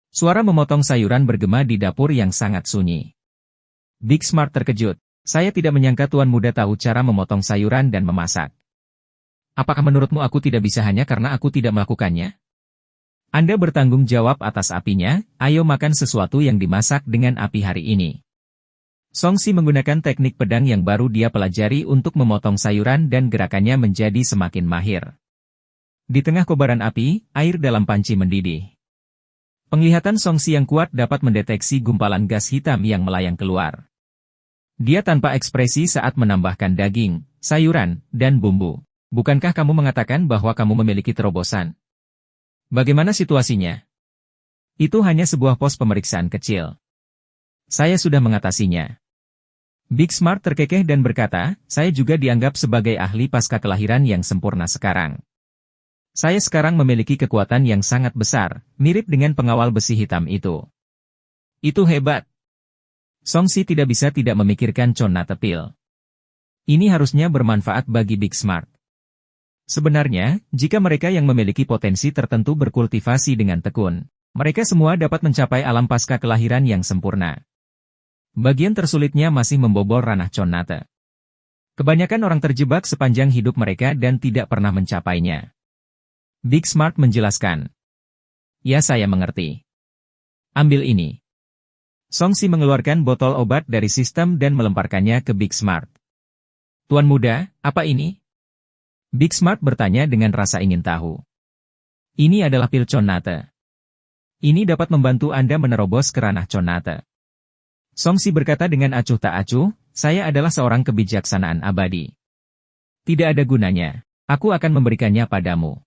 Suara memotong sayuran bergema di dapur yang sangat sunyi. Big Smart terkejut. Saya tidak menyangka tuan muda tahu cara memotong sayuran dan memasak. Apakah menurutmu aku tidak bisa hanya karena aku tidak melakukannya? Anda bertanggung jawab atas apinya, ayo makan sesuatu yang dimasak dengan api hari ini. Song Si menggunakan teknik pedang yang baru dia pelajari untuk memotong sayuran dan gerakannya menjadi semakin mahir. Di tengah kobaran api, air dalam panci mendidih. Penglihatan Song Si yang kuat dapat mendeteksi gumpalan gas hitam yang melayang keluar. Dia tanpa ekspresi saat menambahkan daging, sayuran, dan bumbu. Bukankah kamu mengatakan bahwa kamu memiliki terobosan? Bagaimana situasinya? Itu hanya sebuah pos pemeriksaan kecil. Saya sudah mengatasinya. Big Smart terkekeh dan berkata, saya juga dianggap sebagai ahli pasca kelahiran yang sempurna sekarang. Saya sekarang memiliki kekuatan yang sangat besar, mirip dengan pengawal besi hitam itu. Itu hebat. Song Si tidak bisa tidak memikirkan Chona Tepil. Ini harusnya bermanfaat bagi Big Smart. Sebenarnya, jika mereka yang memiliki potensi tertentu berkultivasi dengan tekun, mereka semua dapat mencapai alam pasca kelahiran yang sempurna. Bagian tersulitnya masih membobol ranah Chonate. Kebanyakan orang terjebak sepanjang hidup mereka dan tidak pernah mencapainya. Big Smart menjelaskan. Ya, saya mengerti. Ambil ini. Song Si mengeluarkan botol obat dari sistem dan melemparkannya ke Big Smart. Tuan muda, apa ini? Big Smart bertanya dengan rasa ingin tahu. Ini adalah pil Chonate. Ini dapat membantu Anda menerobos ke ranah Chonate. Song Si berkata dengan acuh tak acuh, saya adalah seorang kebijaksanaan abadi. Tidak ada gunanya. Aku akan memberikannya padamu.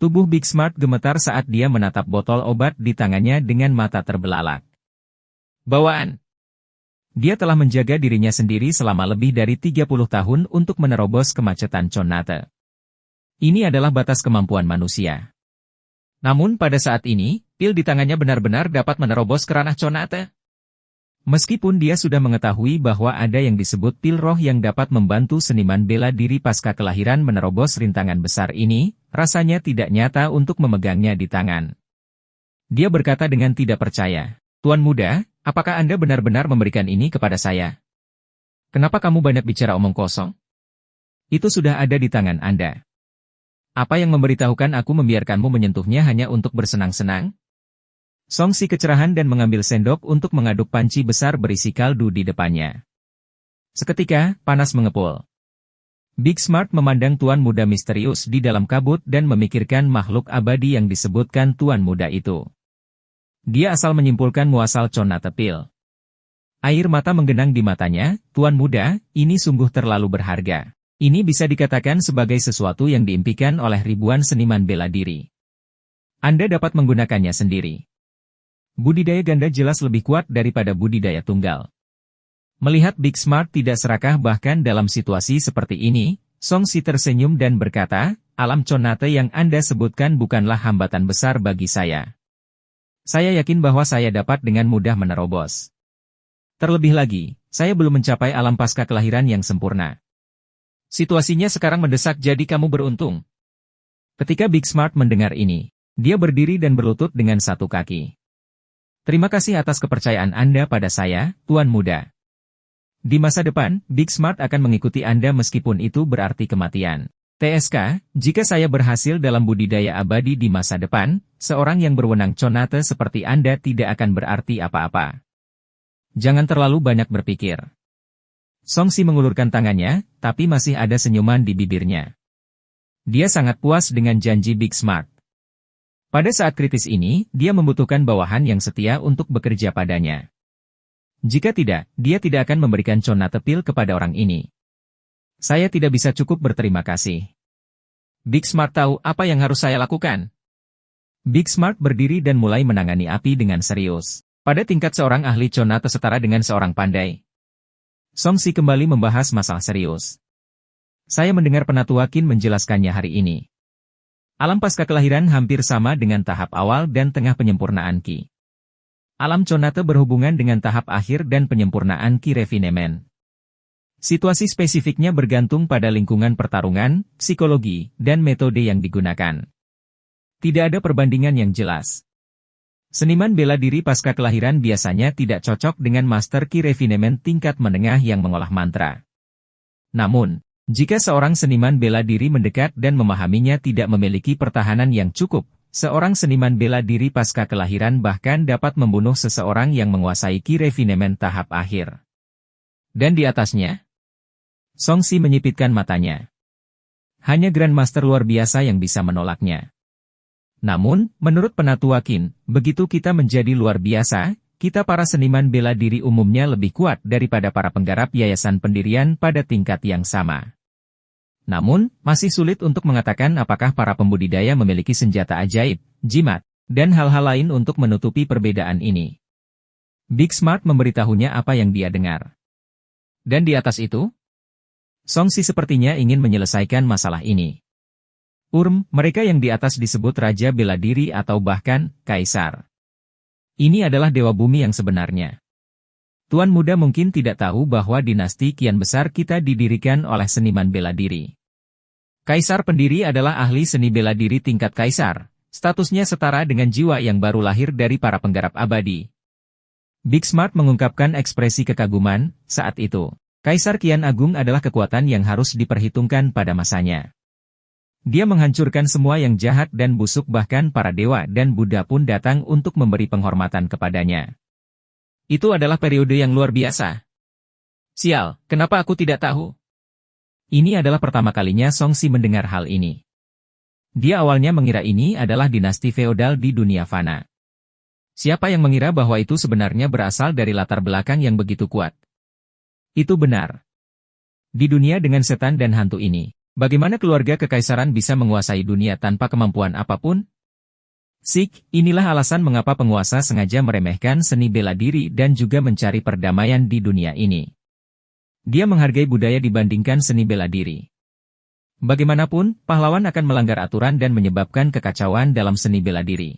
Tubuh Big Smart gemetar saat dia menatap botol obat di tangannya dengan mata terbelalak. Bawaan. Dia telah menjaga dirinya sendiri selama lebih dari 30 tahun untuk menerobos kemacetan Chonate. Ini adalah batas kemampuan manusia. Namun pada saat ini, pil di tangannya benar-benar dapat menerobos ke ranah Chonate. Meskipun dia sudah mengetahui bahwa ada yang disebut pil roh yang dapat membantu seniman bela diri pasca kelahiran menerobos rintangan besar ini, rasanya tidak nyata untuk memegangnya di tangan. Dia berkata dengan tidak percaya, "Tuan muda, apakah Anda benar-benar memberikan ini kepada saya? Kenapa kamu banyak bicara omong kosong? Itu sudah ada di tangan Anda. Apa yang memberitahukan aku membiarkanmu menyentuhnya hanya untuk bersenang-senang?" Song Si kecerahan dan mengambil sendok untuk mengaduk panci besar berisi kaldu di depannya. Seketika, panas mengepul. Big Smart memandang tuan muda misterius di dalam kabut dan memikirkan makhluk abadi yang disebutkan tuan muda itu. Dia asal menyimpulkan muasal Chonate Pil. Air mata menggenang di matanya, "Tuan muda, ini sungguh terlalu berharga. Ini bisa dikatakan sebagai sesuatu yang diimpikan oleh ribuan seniman bela diri. Anda dapat menggunakannya sendiri. Budidaya ganda jelas lebih kuat daripada budidaya tunggal." Melihat Big Smart tidak serakah bahkan dalam situasi seperti ini, Song Si tersenyum dan berkata, "Alam Chonate yang Anda sebutkan bukanlah hambatan besar bagi saya. Saya yakin bahwa saya dapat dengan mudah menerobos. Terlebih lagi, saya belum mencapai alam pasca kelahiran yang sempurna. Situasinya sekarang mendesak jadi kamu beruntung." Ketika Big Smart mendengar ini, dia berdiri dan berlutut dengan satu kaki. "Terima kasih atas kepercayaan Anda pada saya, Tuan Muda. Di masa depan, Big Smart akan mengikuti Anda meskipun itu berarti kematian. TSK, jika saya berhasil dalam budidaya abadi di masa depan, seorang yang berwenang Chonate seperti Anda tidak akan berarti apa-apa. Jangan terlalu banyak berpikir." Song Si mengulurkan tangannya, tapi masih ada senyuman di bibirnya. Dia sangat puas dengan janji Big Smart. Pada saat kritis ini, dia membutuhkan bawahan yang setia untuk bekerja padanya. Jika tidak, dia tidak akan memberikan Chonate Pil kepada orang ini. "Saya tidak bisa cukup berterima kasih. Big Smart tahu apa yang harus saya lakukan." Big Smart berdiri dan mulai menangani api dengan serius. Pada tingkat seorang ahli Chonate setara dengan seorang pandai. Song Si kembali membahas masalah serius. "Saya mendengar Penatua Qin menjelaskannya hari ini. Alam pasca kelahiran hampir sama dengan tahap awal dan tengah penyempurnaan Qi. Alam Chonate berhubungan dengan tahap akhir dan penyempurnaan Qi Refinement. Situasi spesifiknya bergantung pada lingkungan pertarungan, psikologi, dan metode yang digunakan. Tidak ada perbandingan yang jelas. Seniman bela diri pasca kelahiran biasanya tidak cocok dengan Master Qi Refinement tingkat menengah yang mengolah mantra. Namun, jika seorang seniman bela diri mendekat dan memahaminya tidak memiliki pertahanan yang cukup, seorang seniman bela diri pasca kelahiran bahkan dapat membunuh seseorang yang menguasai Qi Refinement tahap akhir. Dan di atasnya, Song Si menyipitkan matanya. Hanya Grandmaster luar biasa yang bisa menolaknya. Namun, menurut Penatua Qin, begitu kita menjadi luar biasa, kita para seniman bela diri umumnya lebih kuat daripada para penggarap yayasan pendirian pada tingkat yang sama. Namun, masih sulit untuk mengatakan apakah para pembudidaya memiliki senjata ajaib, jimat, dan hal-hal lain untuk menutupi perbedaan ini. Big Smart memberitahunya apa yang dia dengar. Dan di atas itu, Song Si sepertinya ingin menyelesaikan masalah ini. Mereka yang di atas disebut Raja Bela Diri atau bahkan Kaisar. Ini adalah Dewa Bumi yang sebenarnya. Tuan muda mungkin tidak tahu bahwa dinasti kian besar kita didirikan oleh seniman bela diri. Kaisar pendiri adalah ahli seni bela diri tingkat Kaisar, statusnya setara dengan jiwa yang baru lahir dari para penggarap abadi. Big Smart mengungkapkan ekspresi kekaguman, saat itu. Kaisar Kian Agung adalah kekuatan yang harus diperhitungkan pada masanya. Dia menghancurkan semua yang jahat dan busuk bahkan para dewa dan Buddha pun datang untuk memberi penghormatan kepadanya. Itu adalah periode yang luar biasa. Sial, kenapa aku tidak tahu? Ini adalah pertama kalinya Song Si mendengar hal ini. Dia awalnya mengira ini adalah dinasti feodal di dunia fana. Siapa yang mengira bahwa itu sebenarnya berasal dari latar belakang yang begitu kuat? Itu benar. Di dunia dengan setan dan hantu ini, Bagaimana keluarga kekaisaran bisa menguasai dunia tanpa kemampuan apapun? Sik, inilah alasan mengapa penguasa sengaja meremehkan seni bela diri dan juga mencari perdamaian di dunia ini. Dia menghargai budaya dibandingkan seni bela diri. Bagaimanapun, pahlawan akan melanggar aturan dan menyebabkan kekacauan dalam seni bela diri.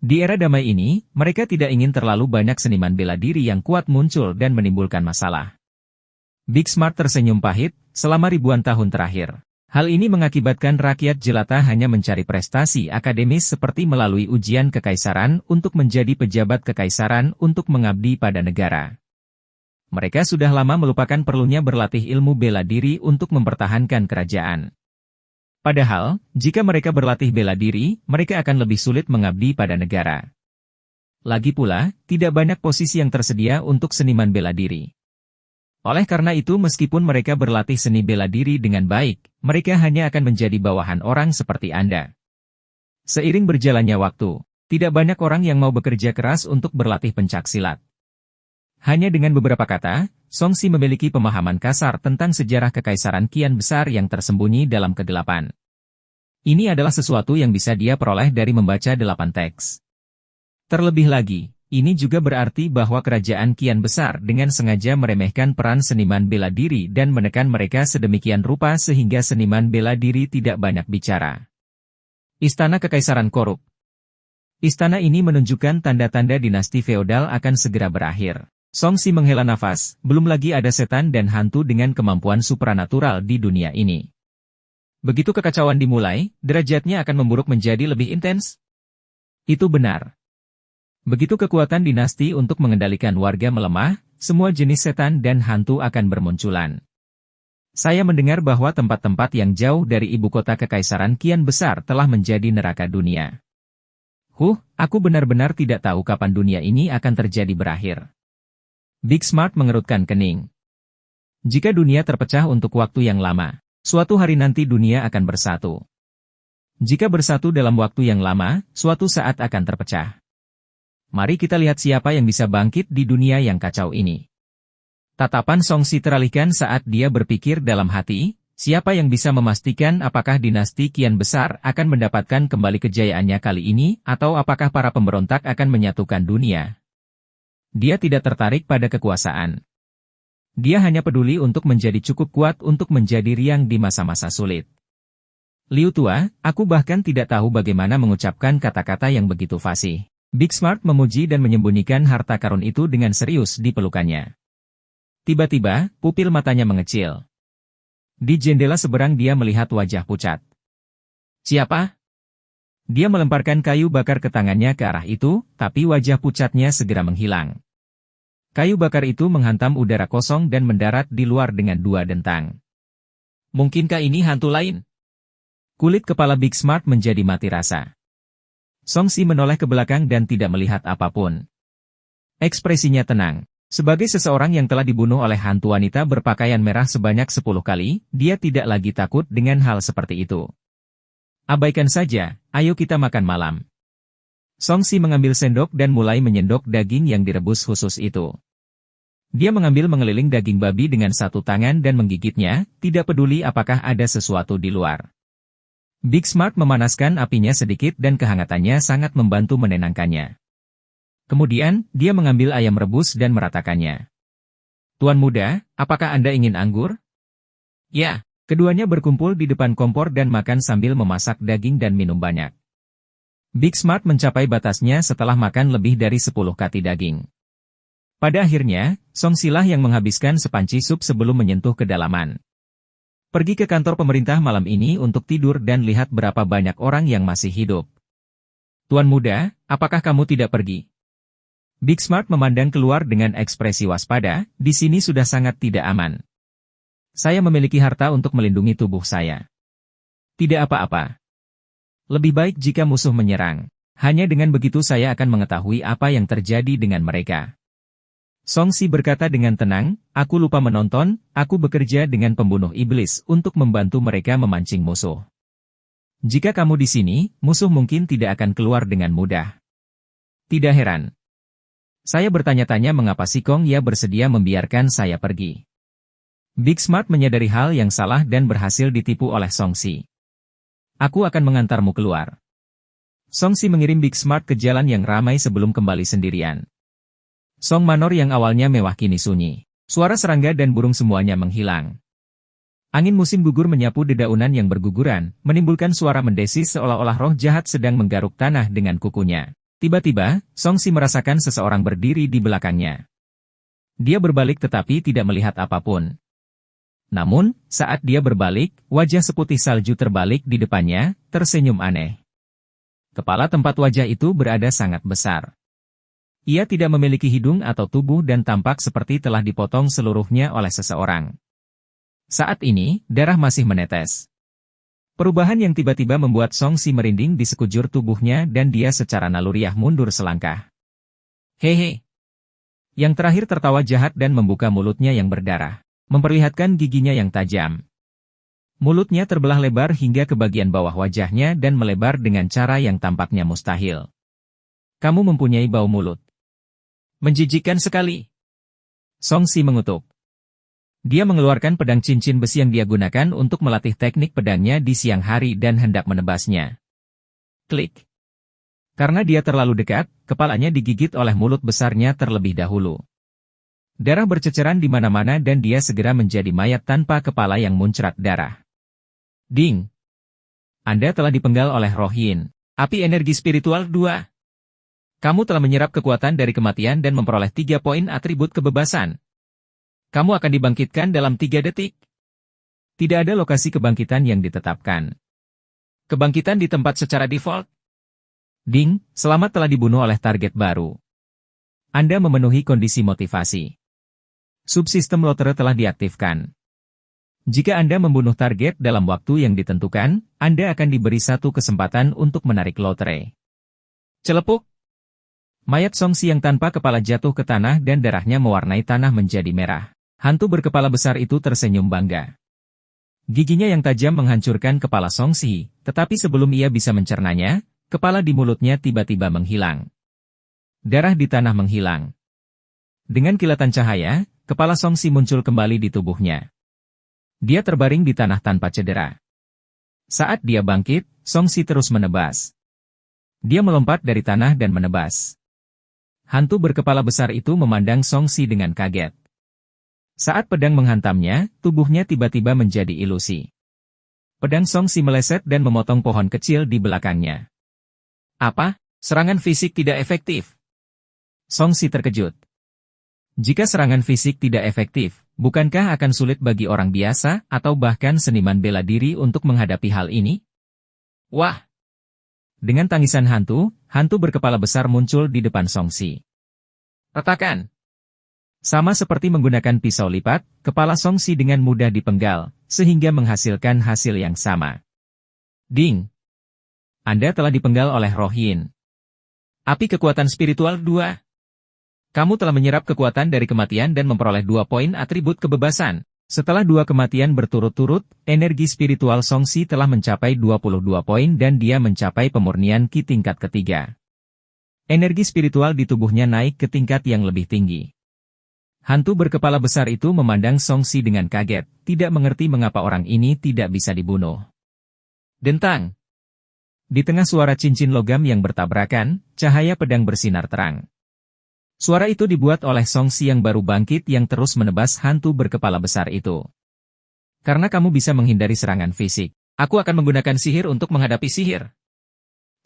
Di era damai ini, mereka tidak ingin terlalu banyak seniman bela diri yang kuat muncul dan menimbulkan masalah. Big Smart tersenyum pahit, selama ribuan tahun terakhir. Hal ini mengakibatkan rakyat jelata hanya mencari prestasi akademis seperti melalui ujian kekaisaran untuk menjadi pejabat kekaisaran untuk mengabdi pada negara. Mereka sudah lama melupakan perlunya berlatih ilmu bela diri untuk mempertahankan kerajaan. Padahal, jika mereka berlatih bela diri, mereka akan lebih sulit mengabdi pada negara. Lagi pula, tidak banyak posisi yang tersedia untuk seniman bela diri. Oleh karena itu meskipun mereka berlatih seni bela diri dengan baik, mereka hanya akan menjadi bawahan orang seperti Anda. Seiring berjalannya waktu, tidak banyak orang yang mau bekerja keras untuk berlatih pencaksilat. Hanya dengan beberapa kata, Songxi memiliki pemahaman kasar tentang sejarah kekaisaran kian besar yang tersembunyi dalam kegelapan. Ini adalah sesuatu yang bisa dia peroleh dari membaca 8 teks. Terlebih lagi, ini juga berarti bahwa kerajaan kian besar dengan sengaja meremehkan peran seniman bela diri dan menekan mereka sedemikian rupa sehingga seniman bela diri tidak banyak bicara. Istana Kekaisaran korup. Istana ini menunjukkan tanda-tanda dinasti feodal akan segera berakhir. Songxi menghela nafas, belum lagi ada setan dan hantu dengan kemampuan supranatural di dunia ini. Begitu kekacauan dimulai, derajatnya akan memburuk menjadi lebih intens. Itu benar. Begitu kekuatan dinasti untuk mengendalikan warga melemah, semua jenis setan dan hantu akan bermunculan. Saya mendengar bahwa tempat-tempat yang jauh dari ibu kota kekaisaran kian besar telah menjadi neraka dunia. Aku benar-benar tidak tahu kapan dunia ini akan terjadi berakhir. Big Smart mengerutkan kening. Jika dunia terpecah untuk waktu yang lama, suatu hari nanti dunia akan bersatu. Jika bersatu dalam waktu yang lama, suatu saat akan terpecah. Mari kita lihat siapa yang bisa bangkit di dunia yang kacau ini. Tatapan Songxi teralihkan saat dia berpikir dalam hati, siapa yang bisa memastikan apakah dinasti kian besar akan mendapatkan kembali kejayaannya kali ini, atau apakah para pemberontak akan menyatukan dunia. Dia tidak tertarik pada kekuasaan. Dia hanya peduli untuk menjadi cukup kuat untuk menjadi riang di masa-masa sulit. Liu Tua, aku bahkan tidak tahu bagaimana mengucapkan kata-kata yang begitu fasih. Big Smart memuji dan menyembunyikan harta karun itu dengan serius di pelukannya. Tiba-tiba, pupil matanya mengecil. Di jendela seberang dia melihat wajah pucat. Siapa? Dia melemparkan kayu bakar ke tangannya ke arah itu, tapi wajah pucatnya segera menghilang. Kayu bakar itu menghantam udara kosong dan mendarat di luar dengan 2 dentang. Mungkinkah ini hantu lain? Kulit kepala Big Smart menjadi mati rasa. Songxi menoleh ke belakang dan tidak melihat apapun. Ekspresinya tenang. Sebagai seseorang yang telah dibunuh oleh hantu wanita berpakaian merah sebanyak 10 kali, dia tidak lagi takut dengan hal seperti itu. Abaikan saja, ayo kita makan malam. Songxi mengambil sendok dan mulai menyendok daging yang direbus khusus itu. Dia mengambil mengeliling daging babi dengan satu tangan dan menggigitnya, tidak peduli apakah ada sesuatu di luar. Big Smart memanaskan apinya sedikit dan kehangatannya sangat membantu menenangkannya. Kemudian, dia mengambil ayam rebus dan meratakannya. Tuan muda, apakah Anda ingin anggur? Ya, keduanya berkumpul di depan kompor dan makan sambil memasak daging dan minum banyak. Big Smart mencapai batasnya setelah makan lebih dari 10 kati daging. Pada akhirnya, Songxi lah yang menghabiskan sepanci sup sebelum menyentuh kedalaman. Pergi ke kantor pemerintah malam ini untuk tidur dan lihat berapa banyak orang yang masih hidup. Tuan muda, apakah kamu tidak pergi? Big Smart memandang keluar dengan ekspresi waspada, di sini sudah sangat tidak aman. Saya memiliki harta untuk melindungi tubuh saya. Tidak apa-apa. Lebih baik jika musuh menyerang. Hanya dengan begitu saya akan mengetahui apa yang terjadi dengan mereka. Songxi berkata dengan tenang, aku lupa menonton, aku bekerja dengan pembunuh iblis untuk membantu mereka memancing musuh. Jika kamu di sini, musuh mungkin tidak akan keluar dengan mudah. Tidak heran. Saya bertanya-tanya mengapa Si Kong Ya bersedia membiarkan saya pergi. Big Smart menyadari hal yang salah dan berhasil ditipu oleh Songsi. Aku akan mengantarmu keluar. Songsi mengirim Big Smart ke jalan yang ramai sebelum kembali sendirian. Song Manor yang awalnya mewah kini sunyi. Suara serangga dan burung semuanya menghilang. Angin musim gugur menyapu dedaunan yang berguguran, menimbulkan suara mendesis seolah-olah roh jahat sedang menggaruk tanah dengan kukunya. Tiba-tiba, Songsi merasakan seseorang berdiri di belakangnya. Dia berbalik tetapi tidak melihat apapun. Namun, saat dia berbalik, wajah seputih salju terbalik di depannya, tersenyum aneh. Kepala tempat wajah itu berada sangat besar. Ia tidak memiliki hidung atau tubuh dan tampak seperti telah dipotong seluruhnya oleh seseorang. Saat ini, darah masih menetes. Perubahan yang tiba-tiba membuat Songsi merinding di sekujur tubuhnya dan dia secara naluriah mundur selangkah. Hehe. Yang terakhir tertawa jahat dan membuka mulutnya yang berdarah, memperlihatkan giginya yang tajam. Mulutnya terbelah lebar hingga ke bagian bawah wajahnya dan melebar dengan cara yang tampaknya mustahil. Kamu mempunyai bau mulut. Menjijikkan sekali. Songsi mengutuk. Dia mengeluarkan pedang cincin besi yang dia gunakan untuk melatih teknik pedangnya di siang hari dan hendak menebasnya. Klik. Karena dia terlalu dekat, kepalanya digigit oleh mulut besarnya terlebih dahulu. Darah berceceran di mana-mana dan dia segera menjadi mayat tanpa kepala yang muncrat darah. Ding! Anda telah dipenggal oleh roh yin. Api energi spiritual 2. Kamu telah menyerap kekuatan dari kematian dan memperoleh 3 poin atribut kebebasan. Kamu akan dibangkitkan dalam 3 detik. Tidak ada lokasi kebangkitan yang ditetapkan. Kebangkitan di tempat secara default. Ding, selamat telah dibunuh oleh target baru. Anda memenuhi kondisi motivasi. Subsistem lotre telah diaktifkan. Jika Anda membunuh target dalam waktu yang ditentukan, Anda akan diberi 1 kesempatan untuk menarik lotre. Celepuk. Mayat Songsi yang tanpa kepala jatuh ke tanah dan darahnya mewarnai tanah menjadi merah. Hantu berkepala besar itu tersenyum bangga. Giginya yang tajam menghancurkan kepala Songsi, tetapi sebelum ia bisa mencernanya, kepala di mulutnya tiba-tiba menghilang. Darah di tanah menghilang. Dengan kilatan cahaya, kepala Songsi muncul kembali di tubuhnya. Dia terbaring di tanah tanpa cedera. Saat dia bangkit, Songsi terus menebas. Dia melompat dari tanah dan menebas. Hantu berkepala besar itu memandang Songsi dengan kaget. Saat pedang menghantamnya, tubuhnya tiba-tiba menjadi ilusi. Pedang Songsi meleset dan memotong pohon kecil di belakangnya. Apa? Serangan fisik tidak efektif? Songsi terkejut. Jika serangan fisik tidak efektif, bukankah akan sulit bagi orang biasa atau bahkan seniman bela diri untuk menghadapi hal ini? Wah! Dengan tangisan hantu berkepala besar muncul di depan Songsi. Retakan! Sama seperti menggunakan pisau lipat, kepala Songsi dengan mudah dipenggal, sehingga menghasilkan hasil yang sama. Ding! Anda telah dipenggal oleh roh yin. Api kekuatan spiritual 2. Kamu telah menyerap kekuatan dari kematian dan memperoleh 2 poin atribut kebebasan. Setelah 2 kematian berturut-turut, energi spiritual Songsi telah mencapai 22 poin dan dia mencapai pemurnian Ki tingkat ketiga. Energi spiritual di tubuhnya naik ke tingkat yang lebih tinggi. Hantu berkepala besar itu memandang Songsi dengan kaget, tidak mengerti mengapa orang ini tidak bisa dibunuh. Dentang! Di tengah suara cincin logam yang bertabrakan, cahaya pedang bersinar terang. Suara itu dibuat oleh Songsi yang baru bangkit yang terus menebas hantu berkepala besar itu. Karena kamu bisa menghindari serangan fisik, aku akan menggunakan sihir untuk menghadapi sihir.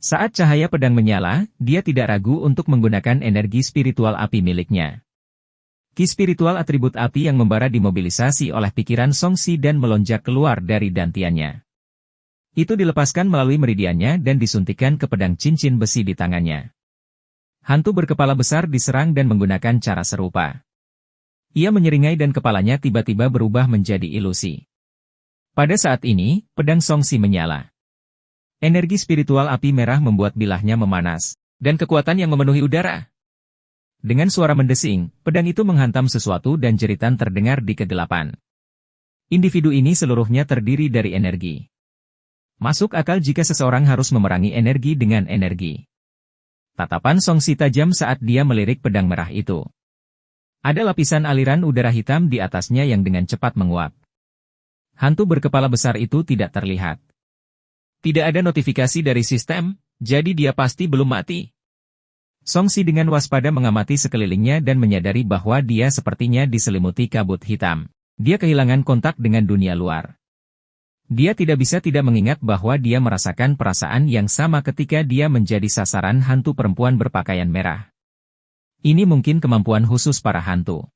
Saat cahaya pedang menyala, dia tidak ragu untuk menggunakan energi spiritual api miliknya. Ki spiritual atribut api yang membara dimobilisasi oleh pikiran Songsi dan melonjak keluar dari dantiannya. Itu dilepaskan melalui meridiannya dan disuntikkan ke pedang cincin besi di tangannya. Hantu berkepala besar diserang dan menggunakan cara serupa. Ia menyeringai dan kepalanya tiba-tiba berubah menjadi ilusi. Pada saat ini, pedang Songsi menyala. Energi spiritual api merah membuat bilahnya memanas, dan kekuatan yang memenuhi udara. Dengan suara mendesing, pedang itu menghantam sesuatu dan jeritan terdengar di kegelapan. Individu ini seluruhnya terdiri dari energi. Masuk akal jika seseorang harus memerangi energi dengan energi. Tatapan Songsi tajam saat dia melirik pedang merah itu. Ada lapisan aliran udara hitam di atasnya yang dengan cepat menguap. Hantu berkepala besar itu tidak terlihat. Tidak ada notifikasi dari sistem, jadi dia pasti belum mati. Songsi dengan waspada mengamati sekelilingnya dan menyadari bahwa dia sepertinya diselimuti kabut hitam. Dia kehilangan kontak dengan dunia luar. Dia tidak bisa tidak mengingat bahwa dia merasakan perasaan yang sama ketika dia menjadi sasaran hantu perempuan berpakaian merah. Ini mungkin kemampuan khusus para hantu.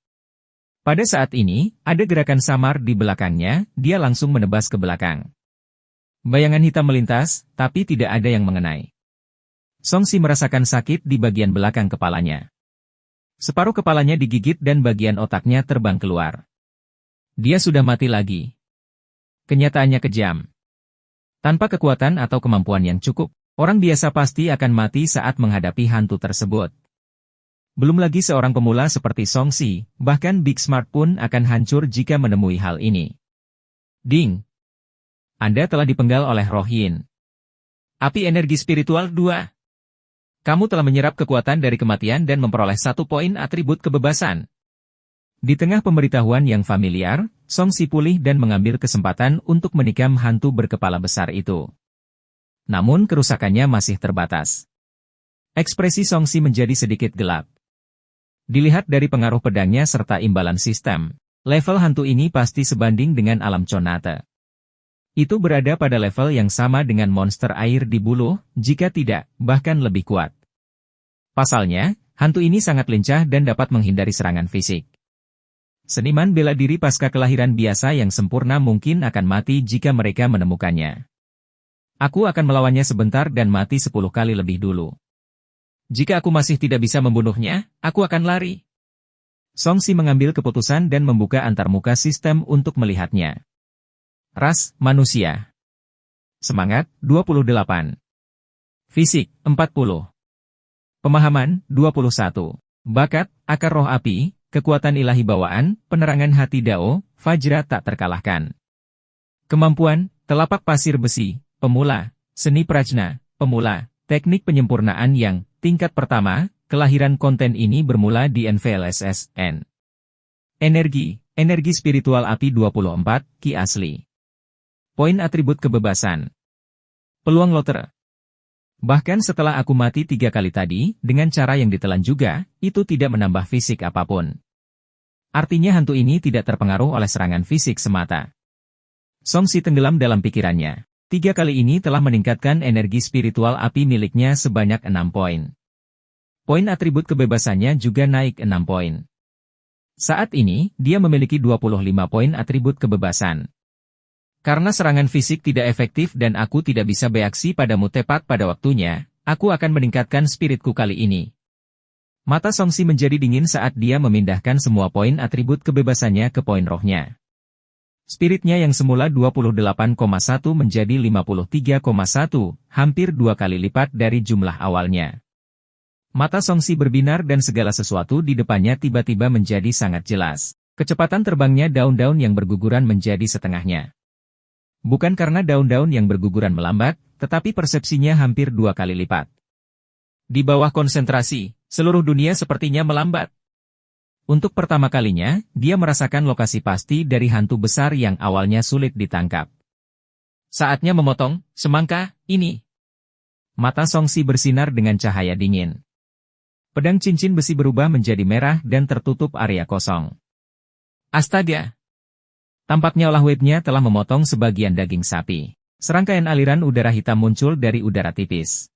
Pada saat ini, ada gerakan samar di belakangnya, dia langsung menebas ke belakang. Bayangan hitam melintas, tapi tidak ada yang mengenai. Songsi merasakan sakit di bagian belakang kepalanya. Separuh kepalanya digigit dan bagian otaknya terbang keluar. Dia sudah mati lagi. Kenyataannya kejam. Tanpa kekuatan atau kemampuan yang cukup, orang biasa pasti akan mati saat menghadapi hantu tersebut. Belum lagi seorang pemula seperti Songsi, bahkan Big Smart pun akan hancur jika menemui hal ini. Ding! Anda telah dipenggal oleh Roh Yin. Api energi spiritual 2. Kamu telah menyerap kekuatan dari kematian dan memperoleh 1 poin atribut kebebasan. Di tengah pemberitahuan yang familiar, Songsi pulih dan mengambil kesempatan untuk menikam hantu berkepala besar itu. Namun kerusakannya masih terbatas. Ekspresi Songsi menjadi sedikit gelap. Dilihat dari pengaruh pedangnya serta imbalan sistem, level hantu ini pasti sebanding dengan alam Conate. Itu berada pada level yang sama dengan monster air di buluh, jika tidak, bahkan lebih kuat. Pasalnya, hantu ini sangat lincah dan dapat menghindari serangan fisik. Seniman bela diri pasca kelahiran biasa yang sempurna mungkin akan mati jika mereka menemukannya. Aku akan melawannya sebentar dan mati 10 kali lebih dulu. Jika aku masih tidak bisa membunuhnya, aku akan lari. Songsi mengambil keputusan dan membuka antarmuka sistem untuk melihatnya. Ras, manusia. Semangat, 28. Fisik, 40. Pemahaman, 21. Bakat, akar roh api, kekuatan ilahi bawaan, penerangan hati Dao, Fajra tak terkalahkan. Kemampuan, telapak pasir besi, pemula, seni prajna, pemula, teknik penyempurnaan yang, tingkat pertama, kelahiran konten ini bermula di NVLSSN. Energi spiritual api 24, Ki asli. Poin atribut kebebasan. Peluang loter. Bahkan setelah aku mati 3 kali tadi, dengan cara yang ditelan juga, itu tidak menambah fisik apapun. Artinya hantu ini tidak terpengaruh oleh serangan fisik semata. Songsi tenggelam dalam pikirannya. 3 kali ini telah meningkatkan energi spiritual api miliknya sebanyak 6 poin. Poin atribut kebebasannya juga naik 6 poin. Saat ini, dia memiliki 25 poin atribut kebebasan. Karena serangan fisik tidak efektif dan aku tidak bisa bereaksi padamu tepat pada waktunya, aku akan meningkatkan spiritku kali ini. Mata Songsi menjadi dingin saat dia memindahkan semua poin atribut kebebasannya ke poin rohnya. Spiritnya yang semula 28,1 menjadi 53,1, hampir 2 kali lipat dari jumlah awalnya. Mata Songsi berbinar dan segala sesuatu di depannya tiba-tiba menjadi sangat jelas. Kecepatan terbangnya daun-daun yang berguguran menjadi setengahnya. Bukan karena daun-daun yang berguguran melambat, tetapi persepsinya hampir 2 kali lipat. Di bawah konsentrasi, seluruh dunia sepertinya melambat. Untuk pertama kalinya, dia merasakan lokasi pasti dari hantu besar yang awalnya sulit ditangkap. Saatnya memotong, semangka, ini. Mata Songsi bersinar dengan cahaya dingin. Pedang cincin besi berubah menjadi merah dan tertutup area kosong. Astaga! Tampaknya olah webnya telah memotong sebagian daging sapi. Serangkaian aliran udara hitam muncul dari udara tipis.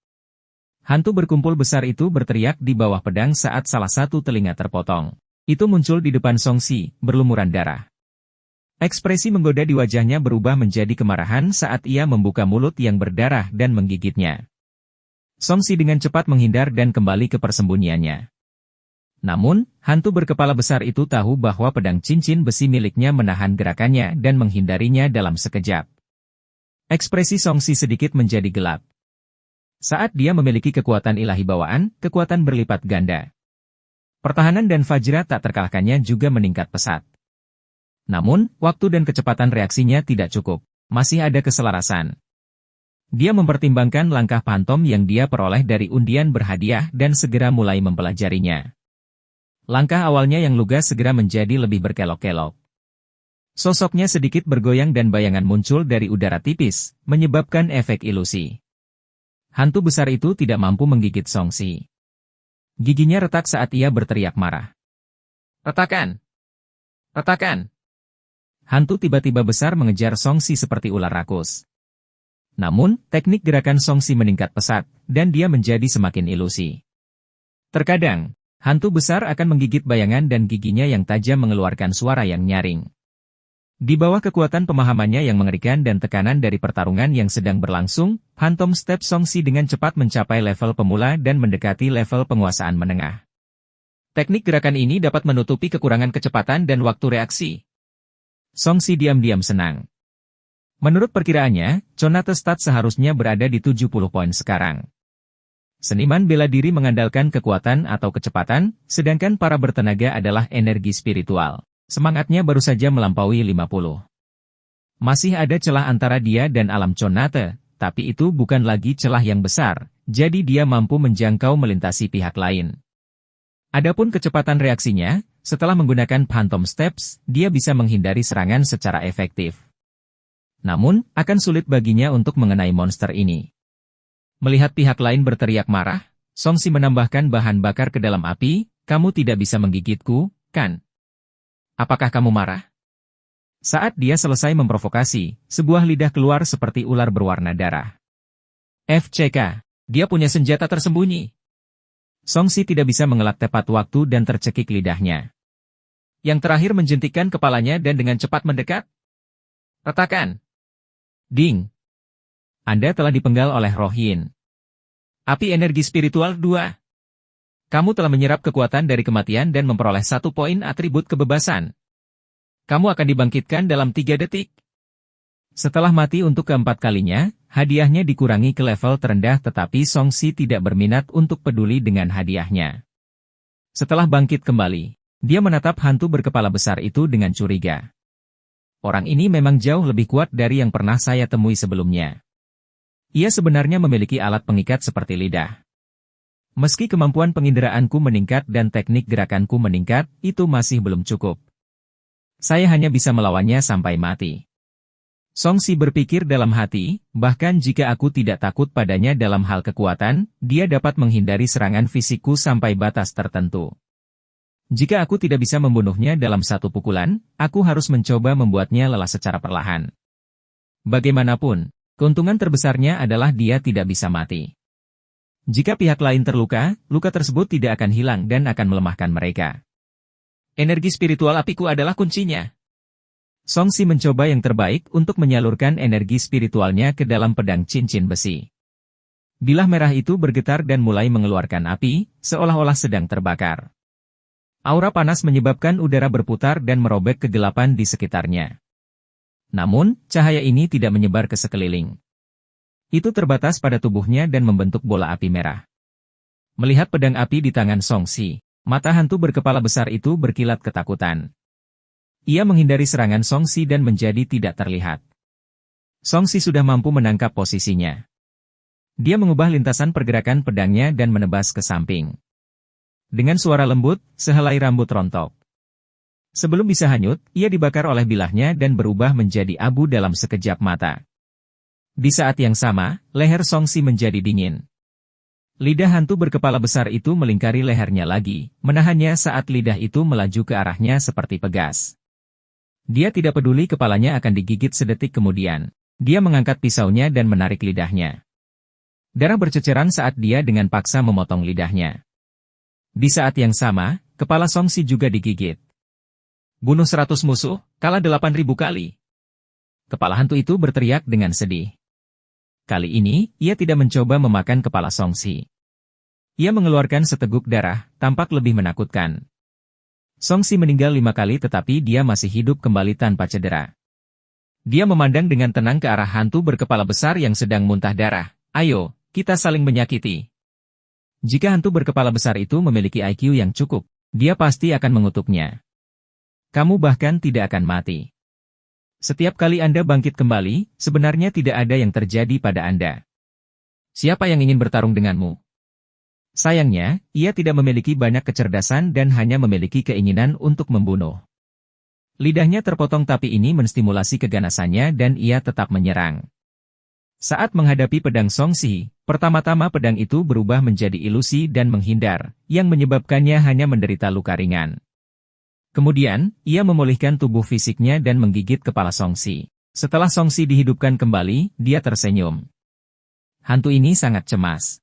Hantu berkumpul besar itu berteriak di bawah pedang saat salah satu telinga terpotong. Itu muncul di depan Songsi, berlumuran darah. Ekspresi menggoda di wajahnya berubah menjadi kemarahan saat ia membuka mulut yang berdarah dan menggigitnya. Songsi dengan cepat menghindar dan kembali ke persembunyiannya. Namun, hantu berkepala besar itu tahu bahwa pedang cincin besi miliknya menahan gerakannya dan menghindarinya dalam sekejap. Ekspresi Songsi sedikit menjadi gelap. Saat dia memiliki kekuatan ilahi bawaan, kekuatan berlipat ganda. Pertahanan dan Fajra tak terkalahkannya juga meningkat pesat. Namun, waktu dan kecepatan reaksinya tidak cukup. Masih ada keselarasan. Dia mempertimbangkan langkah pantom yang dia peroleh dari undian berhadiah dan segera mulai mempelajarinya. Langkah awalnya yang lugas segera menjadi lebih berkelok-kelok. Sosoknya sedikit bergoyang dan bayangan muncul dari udara tipis, menyebabkan efek ilusi. Hantu besar itu tidak mampu menggigit Songsi. Giginya retak saat ia berteriak marah. Retakan! Retakan! Hantu tiba-tiba besar mengejar Songsi seperti ular rakus. Namun, teknik gerakan Songsi meningkat pesat, dan dia menjadi semakin ilusi. Terkadang, hantu besar akan menggigit bayangan dan giginya yang tajam mengeluarkan suara yang nyaring. Di bawah kekuatan pemahamannya yang mengerikan dan tekanan dari pertarungan yang sedang berlangsung, Phantom Step Songsi dengan cepat mencapai level pemula dan mendekati level penguasaan menengah. Teknik gerakan ini dapat menutupi kekurangan kecepatan dan waktu reaksi. Songsi diam-diam senang. Menurut perkiraannya, Chonate Stat seharusnya berada di 70 poin sekarang. Seniman bela diri mengandalkan kekuatan atau kecepatan, sedangkan para bertenaga adalah energi spiritual. Semangatnya baru saja melampaui 50. Masih ada celah antara dia dan alam Chonate, tapi itu bukan lagi celah yang besar, jadi dia mampu menjangkau melintasi pihak lain. Adapun kecepatan reaksinya, setelah menggunakan Phantom Steps, dia bisa menghindari serangan secara efektif. Namun, akan sulit baginya untuk mengenai monster ini. Melihat pihak lain berteriak marah, Songsi menambahkan bahan bakar ke dalam api, kamu tidak bisa menggigitku, kan? Apakah kamu marah? Saat dia selesai memprovokasi, sebuah lidah keluar seperti ular berwarna darah. FCK, dia punya senjata tersembunyi. Songsi tidak bisa mengelak tepat waktu dan tercekik lidahnya. Yang terakhir menjentikkan kepalanya dan dengan cepat mendekat. Retakan. Ding. Anda telah dipenggal oleh Roh Yin. Api energi spiritual 2. Kamu telah menyerap kekuatan dari kematian dan memperoleh 1 poin atribut kebebasan. Kamu akan dibangkitkan dalam 3 detik. Setelah mati untuk keempat kalinya, hadiahnya dikurangi ke level terendah tetapi Songsi tidak berminat untuk peduli dengan hadiahnya. Setelah bangkit kembali, dia menatap hantu berkepala besar itu dengan curiga. Orang ini memang jauh lebih kuat dari yang pernah saya temui sebelumnya. Ia sebenarnya memiliki alat pengikat seperti lidah. Meski kemampuan penginderaanku meningkat dan teknik gerakanku meningkat, itu masih belum cukup. Saya hanya bisa melawannya sampai mati. Songsi berpikir dalam hati, bahkan jika aku tidak takut padanya dalam hal kekuatan, dia dapat menghindari serangan fisikku sampai batas tertentu. Jika aku tidak bisa membunuhnya dalam 1 pukulan, aku harus mencoba membuatnya lelah secara perlahan. Bagaimanapun, keuntungan terbesarnya adalah dia tidak bisa mati. Jika pihak lain terluka, luka tersebut tidak akan hilang dan akan melemahkan mereka. Energi spiritual apiku adalah kuncinya. Songsi mencoba yang terbaik untuk menyalurkan energi spiritualnya ke dalam pedang cincin besi. Bilah merah itu bergetar dan mulai mengeluarkan api, seolah-olah sedang terbakar. Aura panas menyebabkan udara berputar dan merobek kegelapan di sekitarnya. Namun, cahaya ini tidak menyebar ke sekeliling. Itu terbatas pada tubuhnya dan membentuk bola api merah. Melihat pedang api di tangan Songsi, mata hantu berkepala besar itu berkilat ketakutan. Ia menghindari serangan Songsi dan menjadi tidak terlihat. Songsi sudah mampu menangkap posisinya. Dia mengubah lintasan pergerakan pedangnya dan menebas ke samping. Dengan suara lembut, sehelai rambut rontok. Sebelum bisa hanyut, ia dibakar oleh bilahnya dan berubah menjadi abu dalam sekejap mata. Di saat yang sama, leher Songsi menjadi dingin. Lidah hantu berkepala besar itu melingkari lehernya lagi, menahannya saat lidah itu melaju ke arahnya seperti pegas. Dia tidak peduli kepalanya akan digigit sedetik kemudian. Dia mengangkat pisaunya dan menarik lidahnya. Darah berceceran saat dia dengan paksa memotong lidahnya. Di saat yang sama, kepala Songsi juga digigit. Bunuh 100 musuh, kalah 8.000 kali. Kepala hantu itu berteriak dengan sedih. Kali ini, ia tidak mencoba memakan kepala Songsi. Ia mengeluarkan seteguk darah, tampak lebih menakutkan. Songsi meninggal 5 kali tetapi dia masih hidup kembali tanpa cedera. Dia memandang dengan tenang ke arah hantu berkepala besar yang sedang muntah darah. Ayo, kita saling menyakiti. Jika hantu berkepala besar itu memiliki IQ yang cukup, dia pasti akan mengutuknya. Kamu bahkan tidak akan mati. Setiap kali Anda bangkit kembali, sebenarnya tidak ada yang terjadi pada Anda. Siapa yang ingin bertarung denganmu? Sayangnya, ia tidak memiliki banyak kecerdasan dan hanya memiliki keinginan untuk membunuh. Lidahnya terpotong tapi ini menstimulasi keganasannya dan ia tetap menyerang. Saat menghadapi pedang Songxi, pertama-tama pedang itu berubah menjadi ilusi dan menghindar, yang menyebabkannya hanya menderita luka ringan. Kemudian, ia memulihkan tubuh fisiknya dan menggigit kepala Songxi. Setelah Songxi dihidupkan kembali, dia tersenyum. Hantu ini sangat cemas.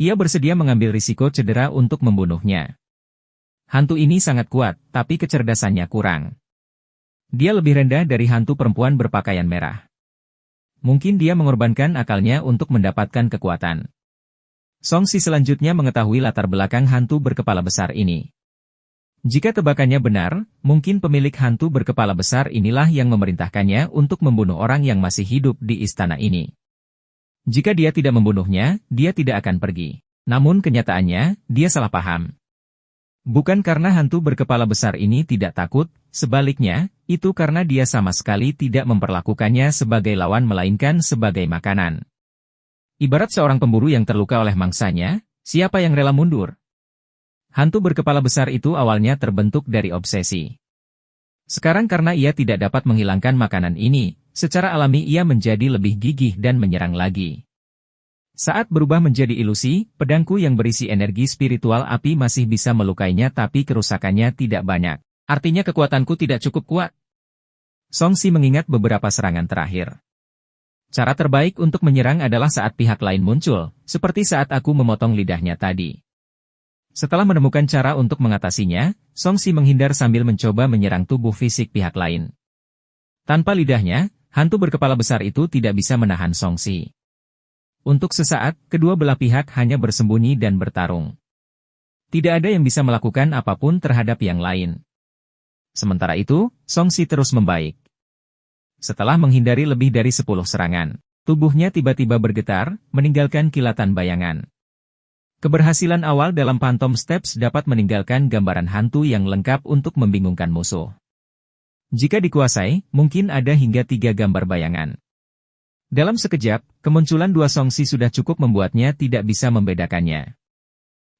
Ia bersedia mengambil risiko cedera untuk membunuhnya. Hantu ini sangat kuat, tapi kecerdasannya kurang. Dia lebih rendah dari hantu perempuan berpakaian merah. Mungkin dia mengorbankan akalnya untuk mendapatkan kekuatan. Songxi selanjutnya mengetahui latar belakang hantu berkepala besar ini. Jika tebakannya benar, mungkin pemilik hantu berkepala besar inilah yang memerintahkannya untuk membunuh orang yang masih hidup di istana ini. Jika dia tidak membunuhnya, dia tidak akan pergi. Namun kenyataannya, dia salah paham. Bukan karena hantu berkepala besar ini tidak takut, sebaliknya, itu karena dia sama sekali tidak memperlakukannya sebagai lawan melainkan sebagai makanan. Ibarat seorang pemburu yang terluka oleh mangsanya, siapa yang rela mundur? Hantu berkepala besar itu awalnya terbentuk dari obsesi. Sekarang karena ia tidak dapat menghilangkan makanan ini, secara alami ia menjadi lebih gigih dan menyerang lagi. Saat berubah menjadi ilusi, pedangku yang berisi energi spiritual api masih bisa melukainya tapi kerusakannya tidak banyak. Artinya kekuatanku tidak cukup kuat. Songxi mengingat beberapa serangan terakhir. Cara terbaik untuk menyerang adalah saat pihak lain muncul, seperti saat aku memotong lidahnya tadi. Setelah menemukan cara untuk mengatasinya, Songxi menghindar sambil mencoba menyerang tubuh fisik pihak lain. Tanpa lidahnya, hantu berkepala besar itu tidak bisa menahan Songxi. Untuk sesaat, kedua belah pihak hanya bersembunyi dan bertarung. Tidak ada yang bisa melakukan apapun terhadap yang lain. Sementara itu, Songxi terus membaik. Setelah menghindari lebih dari 10 serangan, tubuhnya tiba-tiba bergetar, meninggalkan kilatan bayangan. Keberhasilan awal dalam Phantom Steps dapat meninggalkan gambaran hantu yang lengkap untuk membingungkan musuh. Jika dikuasai, mungkin ada hingga 3 gambar bayangan. Dalam sekejap, kemunculan dua Songxi sudah cukup membuatnya tidak bisa membedakannya.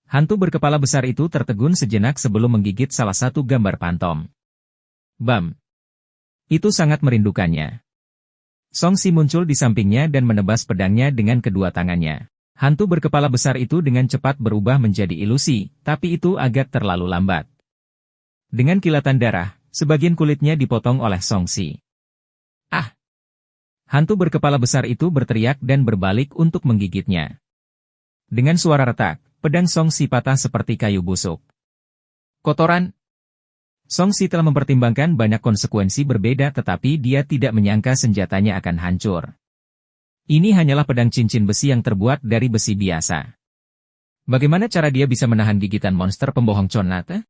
Hantu berkepala besar itu tertegun sejenak sebelum menggigit salah satu gambar Phantom. Bam! Itu sangat merindukannya. Songxi muncul di sampingnya dan menebas pedangnya dengan kedua tangannya. Hantu berkepala besar itu dengan cepat berubah menjadi ilusi, tapi itu agak terlalu lambat. Dengan kilatan darah, sebagian kulitnya dipotong oleh Songxi. Ah! Hantu berkepala besar itu berteriak dan berbalik untuk menggigitnya. Dengan suara retak, pedang Songxi patah seperti kayu busuk. Kotoran! Songxi telah mempertimbangkan banyak konsekuensi berbeda tetapi dia tidak menyangka senjatanya akan hancur. Ini hanyalah pedang cincin besi yang terbuat dari besi biasa. Bagaimana cara dia bisa menahan gigitan monster pembohong Chonate?